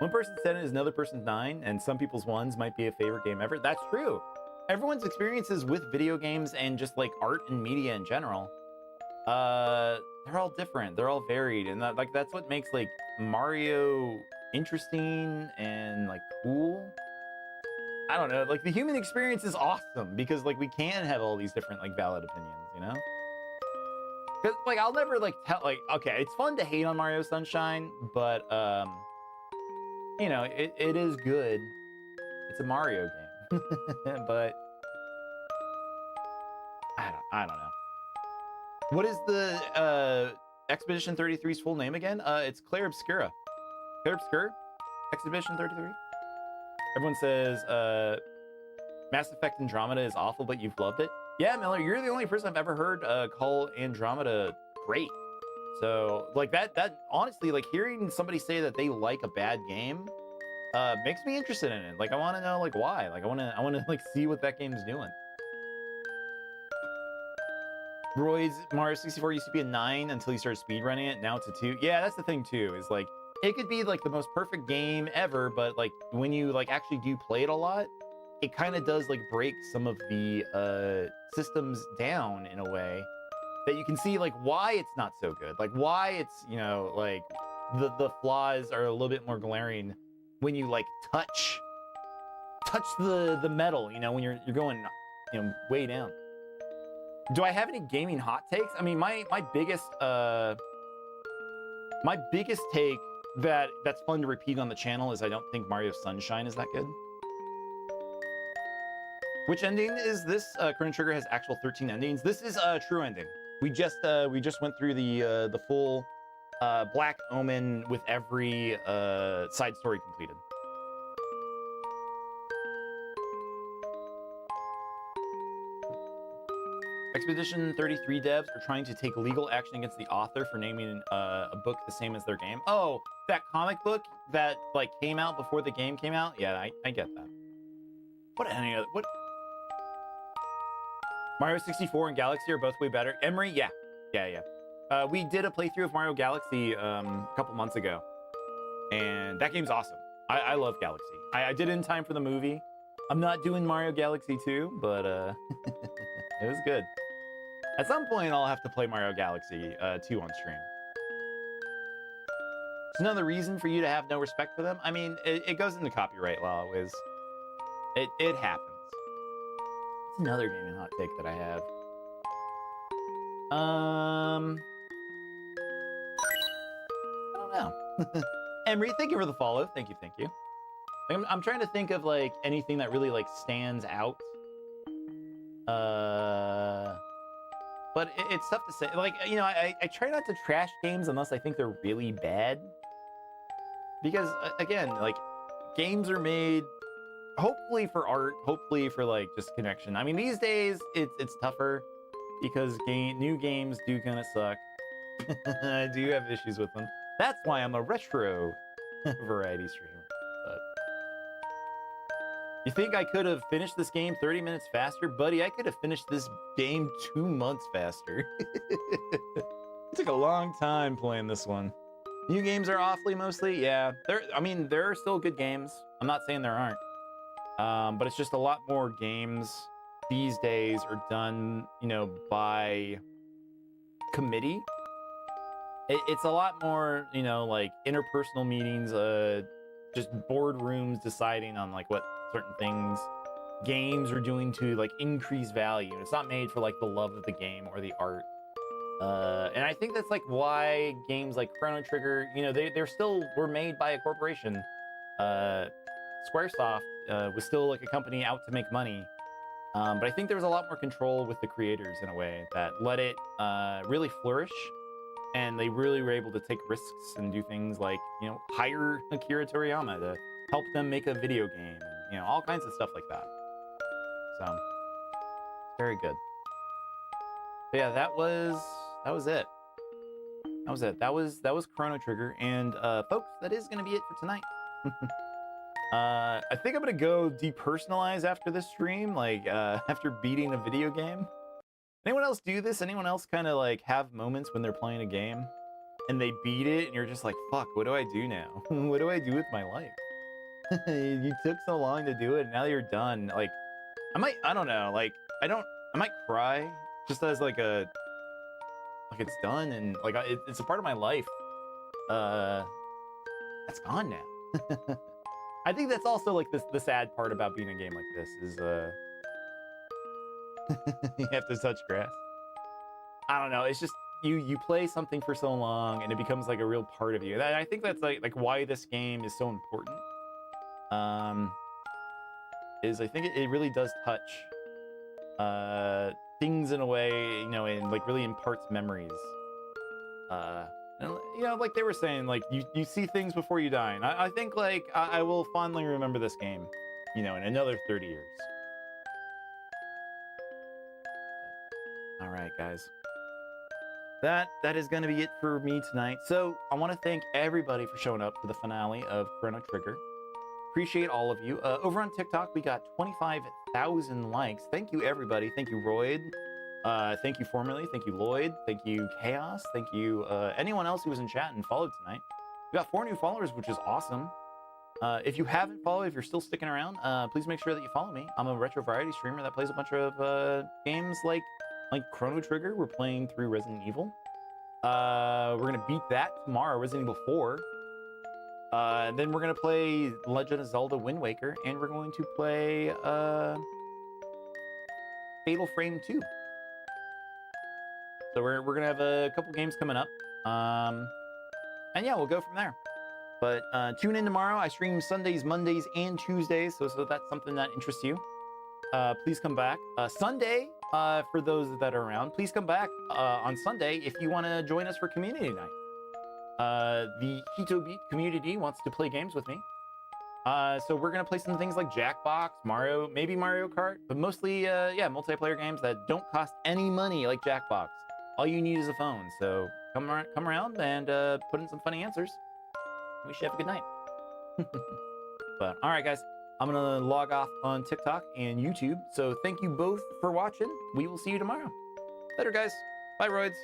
One person's 10 is another person's 9, and some people's 1s might be a favorite game ever. That's true. Everyone's experiences with video games and just like art and media in general, they're all different. They're all varied, and that's what makes like Mario interesting and like cool. I don't know, like the human experience is awesome because like we can have all these different like valid opinions, you know? Because like I'll never like tell, like, okay, it's fun to hate on Mario Sunshine, but you know, it is good. It's a Mario game. But I don't know. What is the Expedition 33's full name again? It's Claire Obscura. Claire Obscura? Expedition 33? Everyone says Mass Effect Andromeda is awful, but you've loved it. Yeah, Miller, you're the only person I've ever heard call Andromeda great. So like that honestly, like hearing somebody say that they like a bad game makes me interested in it. Like I want to know like why. Like I want to like see what that game's doing. Roy's Mario 64 used to be a 9 until you started speedrunning it. Now it's a 2. Yeah, that's the thing too, is like it could be like the most perfect game ever, but like when you like actually do play it a lot, it kind of does like break some of the systems down in a way that you can see like why it's not so good, like why it's, you know, like the flaws are a little bit more glaring when you like touch the metal, you know, when you're going, you know, way down. Do I have any gaming hot takes? I mean, my biggest take that's fun to repeat on the channel is I don't think Mario Sunshine is that good. Which ending is this? Chrono Trigger has actual 13 endings. This is a true ending. We just went through the full Black Omen with every side story completed. Expedition 33 devs are trying to take legal action against the author for naming a book the same as their game. Oh, that comic book that like came out before the game came out? Yeah, I get that. What? Mario 64 and Galaxy are both way better. Emery, yeah. We did a playthrough of Mario Galaxy a couple months ago, and that game's awesome. I love Galaxy. I did it in time for the movie. I'm not doing Mario Galaxy 2, but it was good. At some point, I'll have to play Mario Galaxy 2 on stream. It's another reason for you to have no respect for them. I mean, it goes into copyright law. It happens. It's another gaming hot take that I have. I don't know. Emery, thank you for the follow. Thank you. I'm trying to think of like anything that really like stands out. But it's tough to say. Like, you know, I try not to trash games unless I think they're really bad. Because again, like games are made hopefully for art, hopefully for like just connection. I mean, these days it's tougher because new games do kind of suck. I do have issues with them. That's why I'm a retro variety streamer. But you think I could have finished this game 30 minutes faster? Buddy, I could have finished this game 2 months faster. It took a long time playing this one. New games are awfully mostly, yeah. There are still good games. I'm not saying there aren't. But it's just a lot more games these days are done, you know, by committee. It's a lot more, you know, like interpersonal meetings, just boardrooms deciding on like what certain things games are doing to like increase value. It's not made for like the love of the game or the art. And I think that's like why games like Chrono Trigger, you know, they're still were made by a corporation. Squaresoft was still like a company out to make money. But I think there was a lot more control with the creators in a way that let it really flourish. And they really were able to take risks and do things like, you know, hire Akira Toriyama to help them make a video game and, you know, all kinds of stuff like that. So, very good. But yeah, that was it. That was Chrono Trigger. And folks, that is going to be it for tonight. I think I'm going to go depersonalize after this stream, like after beating a video game. Anyone else do this? Anyone else kind of like have moments when they're playing a game and they beat it and you're just like, fuck, what do I do now? What do I do with my life? You took so long to do it and now you're done. Like, I don't know, like, I might cry just as like it's done and like it's a part of my life. That's gone now. I think that's also like the sad part about being a game like this is you have to touch grass. I don't know. It's just you play something for so long and it becomes like a real part of you. And I think that's like why this game is so important. Is I think it really does touch things in a way, you know, and like really imparts memories. And, you know, like they were saying, like you see things before you die. And I think like I will fondly remember this game, you know, in another 30 years. All right, guys. That is going to be it for me tonight. So I want to thank everybody for showing up for the finale of Chrono Trigger. Appreciate all of you. Over on TikTok, we got 25,000 likes. Thank you, everybody. Thank you, Royd. Thank you, Formerly. Thank you, Lloyd. Thank you, Chaos. Thank you, anyone else who was in chat and followed tonight. We got 4 new followers, which is awesome. If you haven't followed, if you're still sticking around, please make sure that you follow me. I'm a retro variety streamer that plays a bunch of games like Chrono Trigger. We're playing through Resident Evil. We're gonna beat that tomorrow, Resident Evil 4. And then we're gonna play Legend of Zelda Wind Waker, and we're going to play Fatal Frame 2. So we're gonna have a couple games coming up. And yeah, we'll go from there. But tune in tomorrow. I stream Sundays, Mondays, and Tuesdays. So if that's something that interests you, please come back. Sunday, for those that are around, please come back on Sunday if you want to join us for community night. The HitoBeat community wants to play games with me. So we're gonna play some things like Jackbox, Mario, maybe Mario Kart, but mostly, yeah, multiplayer games that don't cost any money like Jackbox. All you need is a phone. So come around and put in some funny answers. We should have a good night. But all right, guys, I'm gonna log off on TikTok and YouTube. So thank you both for watching. We will see you tomorrow. Later, guys. Bye, Roids.